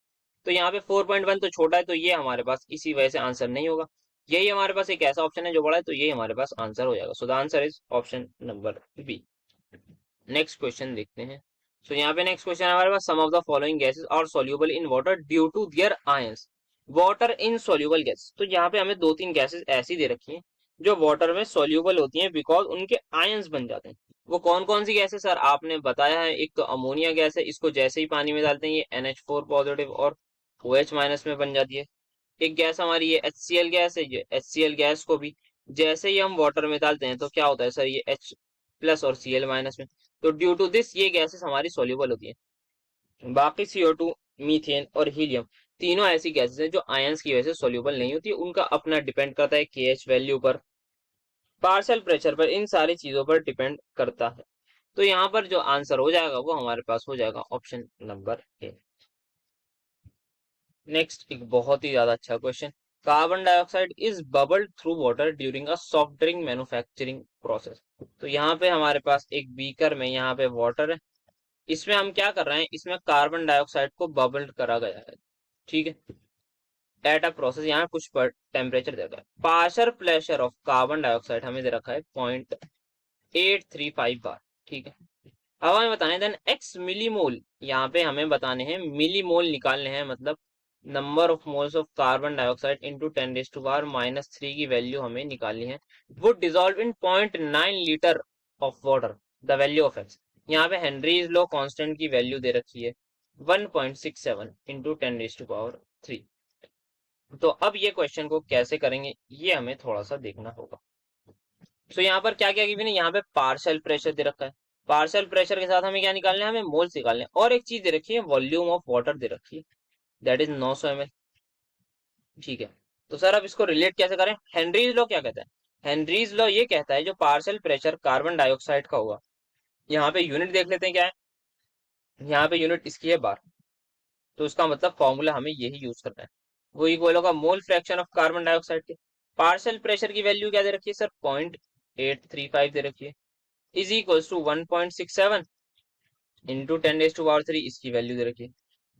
Speaker 1: तो यहाँ पे 4.1 तो छोटा है, तो ये हमारे पास इसी वजह से आंसर नहीं होगा। यही हमारे पास एक ऐसा ऑप्शन है जो बड़ा है, तो ये हमारे पास आंसर हो जाएगा। So the answer is option number B. Next question देखते हैं। सो यहाँ पे नेक्स्ट क्वेश्चन हमारे पास, some of the following gases are soluble in water due to their ions. Water in soluble gas, तो यहाँ पे हमें 2-3 गैसेस ऐसी दे रखी हैं जो वाटर में सॉल्युबल होती हैं बिकॉज उनके आयंस बन जाते हैं। वो कौन कौन सी गैस है सर, आपने बताया है। एक तो अमोनिया गैस है, इसको जैसे ही पानी में डालते हैं ये NH4 पॉजिटिव और OH माइनस में बन जाती है। एक गैस हमारी ये HCl गैस है, ये HCl गैस को भी जैसे ही हम वाटर में डालते हैं तो क्या होता है सर, ये H प्लस और Cl माइनस में। तो ड्यू टू दिस ये गैसेस हमारी सोल्यूबल होती है। बाकी CO2, मीथेन और हीलियम तीनों ऐसी गैसेस हैं जो आयंस की वजह से सोल्यूबल नहीं होती। उनका अपना डिपेंड करता है KH वैल्यू पर, पार्शियल प्रेशर पर, इन सारी चीजों पर डिपेंड करता है। तो यहाँ पर जो आंसर हो जाएगा वो हमारे पास हो जाएगा ऑप्शन नंबर ए। नेक्स्ट एक बहुत ही ज्यादा अच्छा question, carbon dioxide is bubbled through water during a soft drink manufacturing process. तो यहाँ पे हमारे पास एक बीकर में यहाँ पे वाटर है, इसमें हम क्या कर रहे हैं, इसमें कार्बन डाइऑक्साइड को बबल्ड करा गया है, ठीक है। एट अ प्रोसेस, यहाँ कुछ पर टेम्परेचर दे रखा है। Partial pressure of carbon dioxide हमें दे रखा है 0.835 बार, ठीक है। अब हमें बताने देन एक्स मिलीमोल, यहाँ पे हमें बताने हैं मिलीमोल निकालने हैं, मतलब number of moles of carbon dioxide into 10⁻³ की वैल्यू हमें निकालनी है। वो dissolve in 0.9 litre of water, the value of x. यहाँ पे हेनरीज लॉ कांस्टेंट की वैल्यू दे रखी है 1.67 इंटू 10⁻³ तो अब ये क्वेश्चन को कैसे करेंगे ये हमें थोड़ा सा देखना होगा। तो यहाँ पर क्या क्या गिवन है, यहाँ पे पार्शियल प्रेशर दे रखा है, पार्शियल प्रेशर के साथ हमें क्या निकालना है, हमें मोल्स निकालने हैं। और एक चीज दे रखी है वॉल्यूम ऑफ वाटर दे रखी है, दैट इज 900 ml, ठीक है। तो सर अब इसको रिलेट कैसे करें, हेनरीज लॉ क्या कहता है, हेनरीज लॉ ये कहता है जो पार्शियल प्रेशर कार्बन डाइऑक्साइड का होगा, यहाँ पे यूनिट देख लेते हैं क्या है, यहाँ पे यूनिट इसकी है बार। तो इसका मतलब फॉर्मूला हमें यही यूज करना है, वो इक्वल होगा मोल फ्रैक्शन ऑफ कार्बन डाइऑक्साइड के। पार्शियल प्रेशर की वैल्यू क्या दे रखी है सर, 0.835 दे रखी है, इज इक्वल टू 1.67 इंटू 10⁻³ इसकी वैल्यू दे रखी है।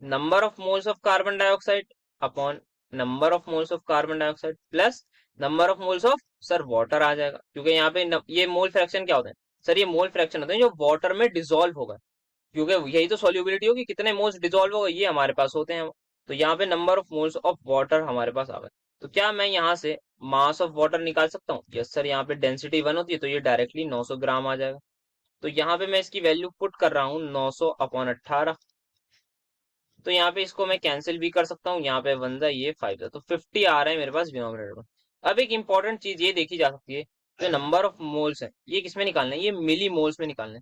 Speaker 1: Number of moles of carbon dioxide upon number of moles of carbon dioxide plus number of moles of sir water आ जाएगा, क्योंकि यहाँ पे ये मोल फ्रैक्शन क्या होता है सर, ये मोल फ्रैक्शन होते हैं जो वाटर में डिसॉल्व होगा, क्योंकि यही तो सॉल्युबिलिटी होगी, कितने मोल्स डिसॉल्व होगा ये हमारे पास होते हैं। तो यहाँ पे number of moles of water हमारे पास आ गए। तो क्या मैं यहाँ से मास ऑफ वाटर निकाल सकता हूँ, यस सर। यहाँ पे डेंसिटी 1 होती है तो ये डायरेक्टली 900 ग्राम आ जाएगा। तो यहाँ पे मैं इसकी वैल्यू पुट कर रहा हूँ 900/18। तो यहाँ पे इसको मैं कैंसिल भी कर सकता हूँ, यहाँ पे 1 ये 5 तो 50 आ रहा है मेरे पास डिनोमिनेटर में। अब एक इंपॉर्टेंट चीज ये देखी जा सकती है, जो नंबर ऑफ मोल्स है ये किसमें निकालना है, ये मिली मोल्स में निकालना है।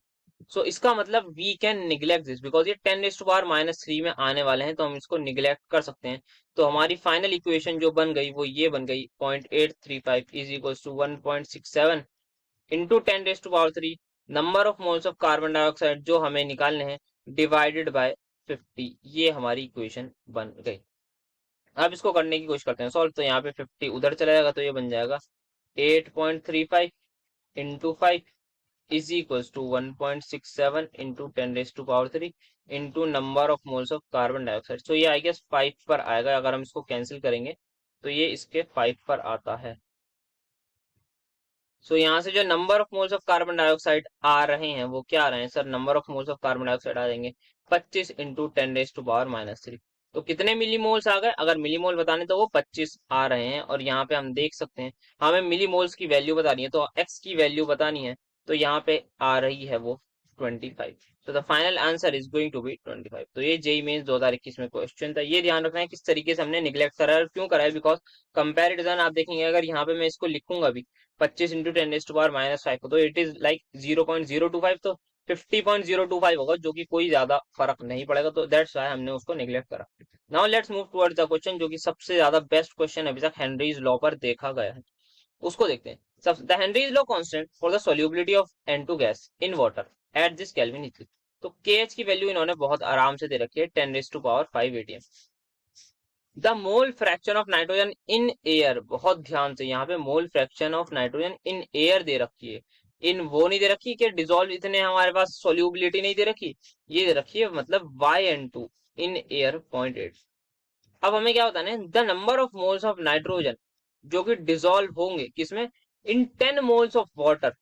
Speaker 1: सो इसका मतलब we can neglect this because ये 10⁻³ में आने वाले हैं, तो हम इसको निग्लेक्ट कर सकते हैं। तो हमारी फाइनल इक्वेशन जो बन गई वो ये बन गई 0.835 is equal to 1.67 into 10⁻³ number of moles of carbon dioxide जो हमें निकालने हैं डिवाइडेड बाय 50। ये हमारी इक्वेशन बन गई। अब इसको करने की कोशिश करते हैं सॉल्व। तो यहाँ पे 50 उधर चला जाएगा तो ये बन जाएगा 8.35 into 5 is equals to 1.67 into 10⁻³ into number of moles of carbon dioxide. तो ये आई गेस 5 पर आएगा, अगर हम इसको कैंसिल करेंगे तो ये इसके 5 पर आता है। सो यहाँ से जो number of moles of carbon dioxide आ रहे हैं वो क्या आ रहे हैं sir, number of moles of carbon dioxide आ जाएंगे 25 इंटू 10⁻⁻3। तो कितने मिली मोल्स आ गए, अगर मिली मोल बताने तो वो 25 आ रहे हैं। और यहाँ पे हम देख सकते हैं हमें मिली मोल्स की वैल्यू बतानी है, तो एक्स की वैल्यू बतानी है, तो यहाँ पे आ रही है वो 25। तो the final answer is going to be 25। तो ये जेई मेंस 2021 में क्वेश्चन था। ये ध्यान रखना है किस तरीके से हमने निगलेक्ट करा है और क्यों करा है, बिकॉज कंपैरिजन आप देखेंगे अगर यहाँ पे मैं इसको लिखूंगा भी 25 इंटू 10⁻⁻5 को, तो इट इज लाइक 0.025, तो 50.025 होगा, जो कि कोई ज्यादा फर्क नहीं पड़ेगा। तो दैट्स व्हाई हमने उसको निगलेक्ट करा। Now let's move towards the question जो कि सबसे ज्यादा बेस्ट क्वेश्चन अभी तक हेनरीज लॉ पर देखा गया है, उसको देखते हैं। सब the Henry's law constant for the solubility of N2 gas in water at this kelvin equation. तो KH की वैल्यू इन्होंने बहुत आराम से दे रखी है 10⁻5 ATM। The mole fraction of nitrogen in air, बहुत ध्यान से, यहाँ पे mole fraction of nitrogen in air दे रखी है, इन वो नहीं दे रखी कि डिजोल्व इतने हमारे पास सोल्यूबिलिटी नहीं दे रखी, ये दे रखी है मतलब YN2 इन एयर 0.8। अब हमें क्या बताना है, the number of moles of nitrogen जो कि डिजोल्व होंगे किसमें, इन 10 moles of water,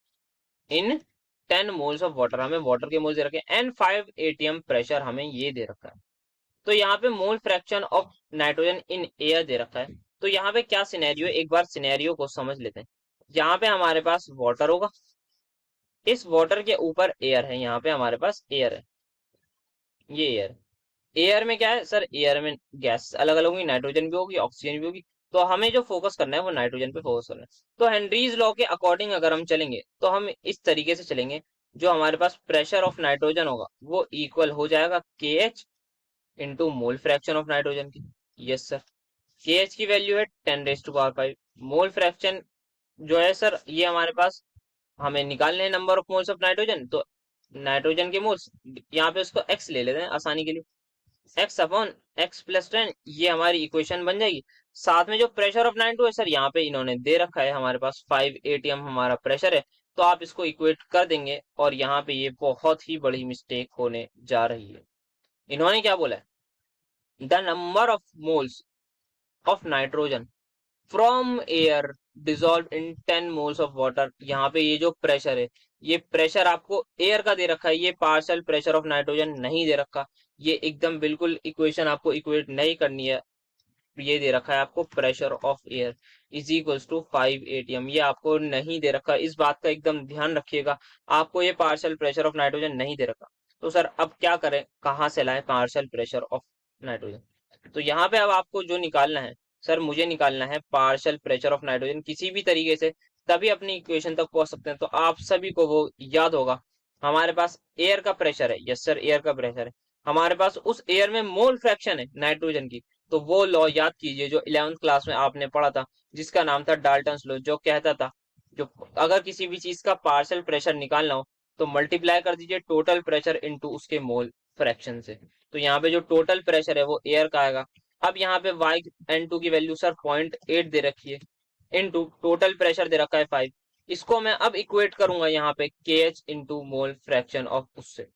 Speaker 1: in 10 moles of water, हमें वाटर के मोल्स दे रखे हैं, एंड 5 ATM प्रेशर हमें ये दे रखा है। तो यहाँ पे mole fraction of nitrogen in air दे रखा है। तो यहाँ पे क्या सिनेरियो, एक बार सिनेरियो को समझ लेते हैं। यहाँ पे हमारे पास वाटर होगा, इस वाटर के ऊपर एयर है, यहाँ पे हमारे पास एयर है, ये एयर। एयर में क्या है सर, एयर में गैस अलग अलग होगी, नाइट्रोजन भी होगी, ऑक्सीजन भी होगी। तो हमें जो फोकस करना है वो नाइट्रोजन पे फोकस करना है। तो हेनरीज लॉ के अकॉर्डिंग अगर हम चलेंगे तो हम इस तरीके से चलेंगे, जो हमारे पास प्रेशर ऑफ नाइट्रोजन होगा वो इक्वल हो जाएगा KH into mole fraction of nitrogen की। यस सर, KH की वैल्यू है 10⁻5। मोल फ्रैक्शन जो है सर, ये हमारे पास हमें निकालने हैं number of moles of nitrogen, तो नाइट्रोजन के मोल्स, यहाँ पे उसको x ले लेते हैं आसानी के लिए, x/x+10, ये हमारी इक्वेशन बन जाएगी। साथ में जो प्रेशर ऑफ 92 है सर, यहाँ पे इन्होंने दे रखा है हमारे पास 5 ATM हमारा प्रेशर है, तो आप इसको इक्वेट कर देंगे और यहाँ पे ये बहुत ही बड़ी मिस्टेक होने जा रही है। इन्होंने क्या बोला है, the number of moles of nitrogen from air dissolve in 10 moles of water. यहाँ पे ये जो प्रेशर है, ये प्रेशर आपको एयर का दे रखा है, ये पार्शियल प्रेशर ऑफ नाइट्रोजन नहीं दे रखा। ये एकदम बिल्कुल इक्वेशन आपको इक्वेट नहीं करनी है। ये दे रखा है आपको pressure of air is equals to 5 ATM, ये आपको नहीं दे रखा, इस बात का एकदम ध्यान रखिएगा। आपको ये पार्शियल प्रेशर ऑफ नाइट्रोजन नहीं दे रखा। तो सर अब क्या करें, कहाँ से लाएं पार्शियल प्रेशर ऑफ नाइट्रोजन। तो यहाँ पे अब आपको जो निकालना है सर, मुझे निकालना है पार्शियल प्रेशर ऑफ नाइट्रोजन किसी भी तरीके से, तभी अपनी इक्वेशन तक पहुंच सकते हैं। तो आप सभी को वो याद होगा, हमारे पास एयर का प्रेशर है, यस सर एयर का प्रेशर है, हमारे पास उस एयर में मोल फ्रैक्शन है नाइट्रोजन की। तो वो लॉ याद कीजिए जो 11th क्लास में आपने पढ़ा था, जिसका नाम था डाल्टन्स लॉ, जो कहता था जो अगर किसी भी चीज का पार्शियल प्रेशर निकालना हो तो मल्टीप्लाई कर दीजिए टोटल प्रेशर इनटू उसके मोल फ्रैक्शन से। तो यहाँ पे जो टोटल प्रेशर है वो एयर का आएगा। अब यहाँ पे YN2 की वैल्यू सर 0.8 दे रखी है, इनटू टोटल प्रेशर दे रखा है 5। इसको मैं अब इक्वेट करूंगा यहाँ पे KH into mole fraction of उससे।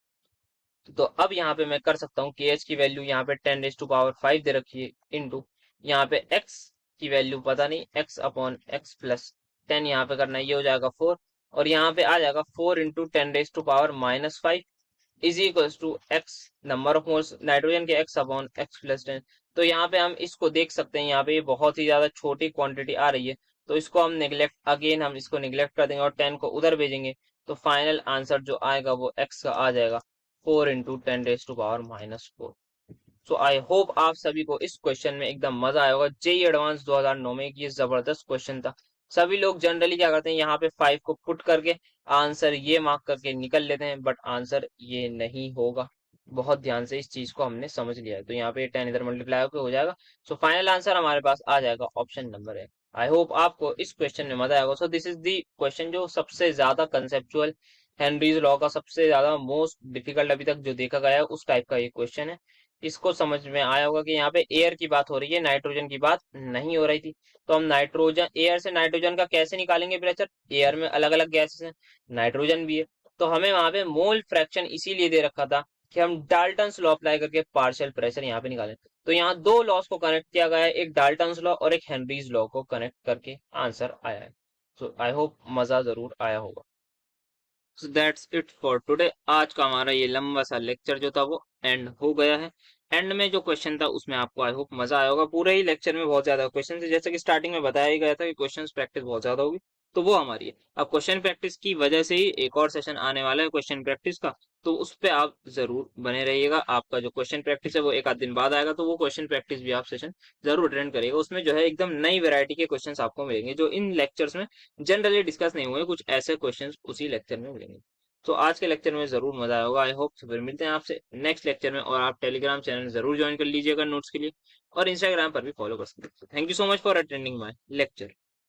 Speaker 1: तो अब यहाँ पे मैं कर सकता हूँ, KH की वैल्यू यहाँ पे 10⁻5 दे रखी है, इंटू यहाँ पे x की वैल्यू पता नहीं, x/x+10 यहाँ पे करना है, ये हो जाएगा 4, और यहाँ पे आ जाएगा 4 into 10⁻⁻5 is equals to x, number of moles nitrogen के x/x+10। तो यहाँ पे हम इसको देख सकते हैं, यहाँ पे ये बहुत ही ज्यादा छोटी क्वांटिटी आ रही है, तो इसको हम निगलेक्ट, अगेन हम इसको निगलेक्ट कर देंगे और 10 को उधर भेजेंगे। तो फाइनल आंसर जो आएगा वो x का आ जाएगा 4 इंटू 10⁻⁻4। सो आई होप आप सभी को इस क्वेश्चन में एकदम मजा आया होगा। जेई एडवांस 2009 में ये जबरदस्त क्वेश्चन था। सभी लोग जनरली क्या करते हैं, यहाँ पे 5 को पुट करके आंसर ये मार्क करके निकल लेते हैं, बट आंसर ये नहीं होगा। बहुत ध्यान से इस चीज को हमने समझ लिया है। तो यहाँ पे 10 इधर मल्टीप्लाई होकर हो जाएगा। सो फाइनल आंसर हमारे पास आ जाएगा ऑप्शन नंबर है। आई होप आपको इस क्वेश्चन में मजा आएगा। So this is the question जो सबसे ज्यादा कंसेप्चुअल, हेनरीज लॉ का सबसे ज्यादा मोस्ट डिफिकल्ट अभी तक जो देखा गया है उस टाइप का ये क्वेश्चन है। इसको समझ में आया होगा कि यहाँ पे एयर की बात हो रही है, नाइट्रोजन की बात नहीं हो रही थी। तो हम नाइट्रोजन, एयर से नाइट्रोजन का कैसे निकालेंगे प्रेशर, एयर में अलग अलग गैसेस हैं, नाइट्रोजन भी है। तो हमें वहां पे मोल फ्रैक्शन इसीलिए दे रखा था कि हम डाल्टन्स लॉ अप्लाई करके पार्शियल प्रेशर यहाँ पे निकालें। तो यहाँ दो लॉस को कनेक्ट किया गया है, एक डाल्टन्स लॉ और एक हेनरीज लॉ को कनेक्ट करके आंसर आया है। सो आई होप मजा जरूर आया होगा। So that's it for today. आज का हमारा ये लंबा सा लेक्चर जो था वो एंड हो गया है। एंड में जो क्वेश्चन था उसमें आपको आई होप मजा आया होगा। पूरे ही लेक्चर में बहुत ज्यादा क्वेश्चन थे, जैसे कि स्टार्टिंग में बताया ही गया था कि क्वेश्चंस प्रैक्टिस बहुत ज्यादा होगी। तो वो हमारी है। अब क्वेश्चन प्रैक्टिस की वजह से ही एक और सेशन आने वाला है क्वेश्चन प्रैक्टिस का, तो उस पे आप जरूर बने रहिएगा। आपका जो क्वेश्चन प्रैक्टिस है वो एक आध दिन बाद आएगा, तो वो क्वेश्चन प्रैक्टिस भी आप सेशन जरूर अटेंड करिएगा। उसमें जो है एकदम नई वैरायटी के क्वेश्चंस आपको मिलेंगे जो इन लेक्चर्स में जनरली डिस्कस नहीं हुए, कुछ ऐसे क्वेश्चंस उसी लेक्चर में मिलेंगे। तो आज के लेक्चर में जरूर मजा आया होगा, आई होप। फिर मिलते हैं आपसे नेक्स्ट लेक्चर में, और आप टेलीग्राम चैनल जरूर ज्वाइन कर लीजिएगा नोट्स के लिए, और इंस्टाग्राम पर भी फॉलो कर सकते हैं। Thank you so much for attending my lecture.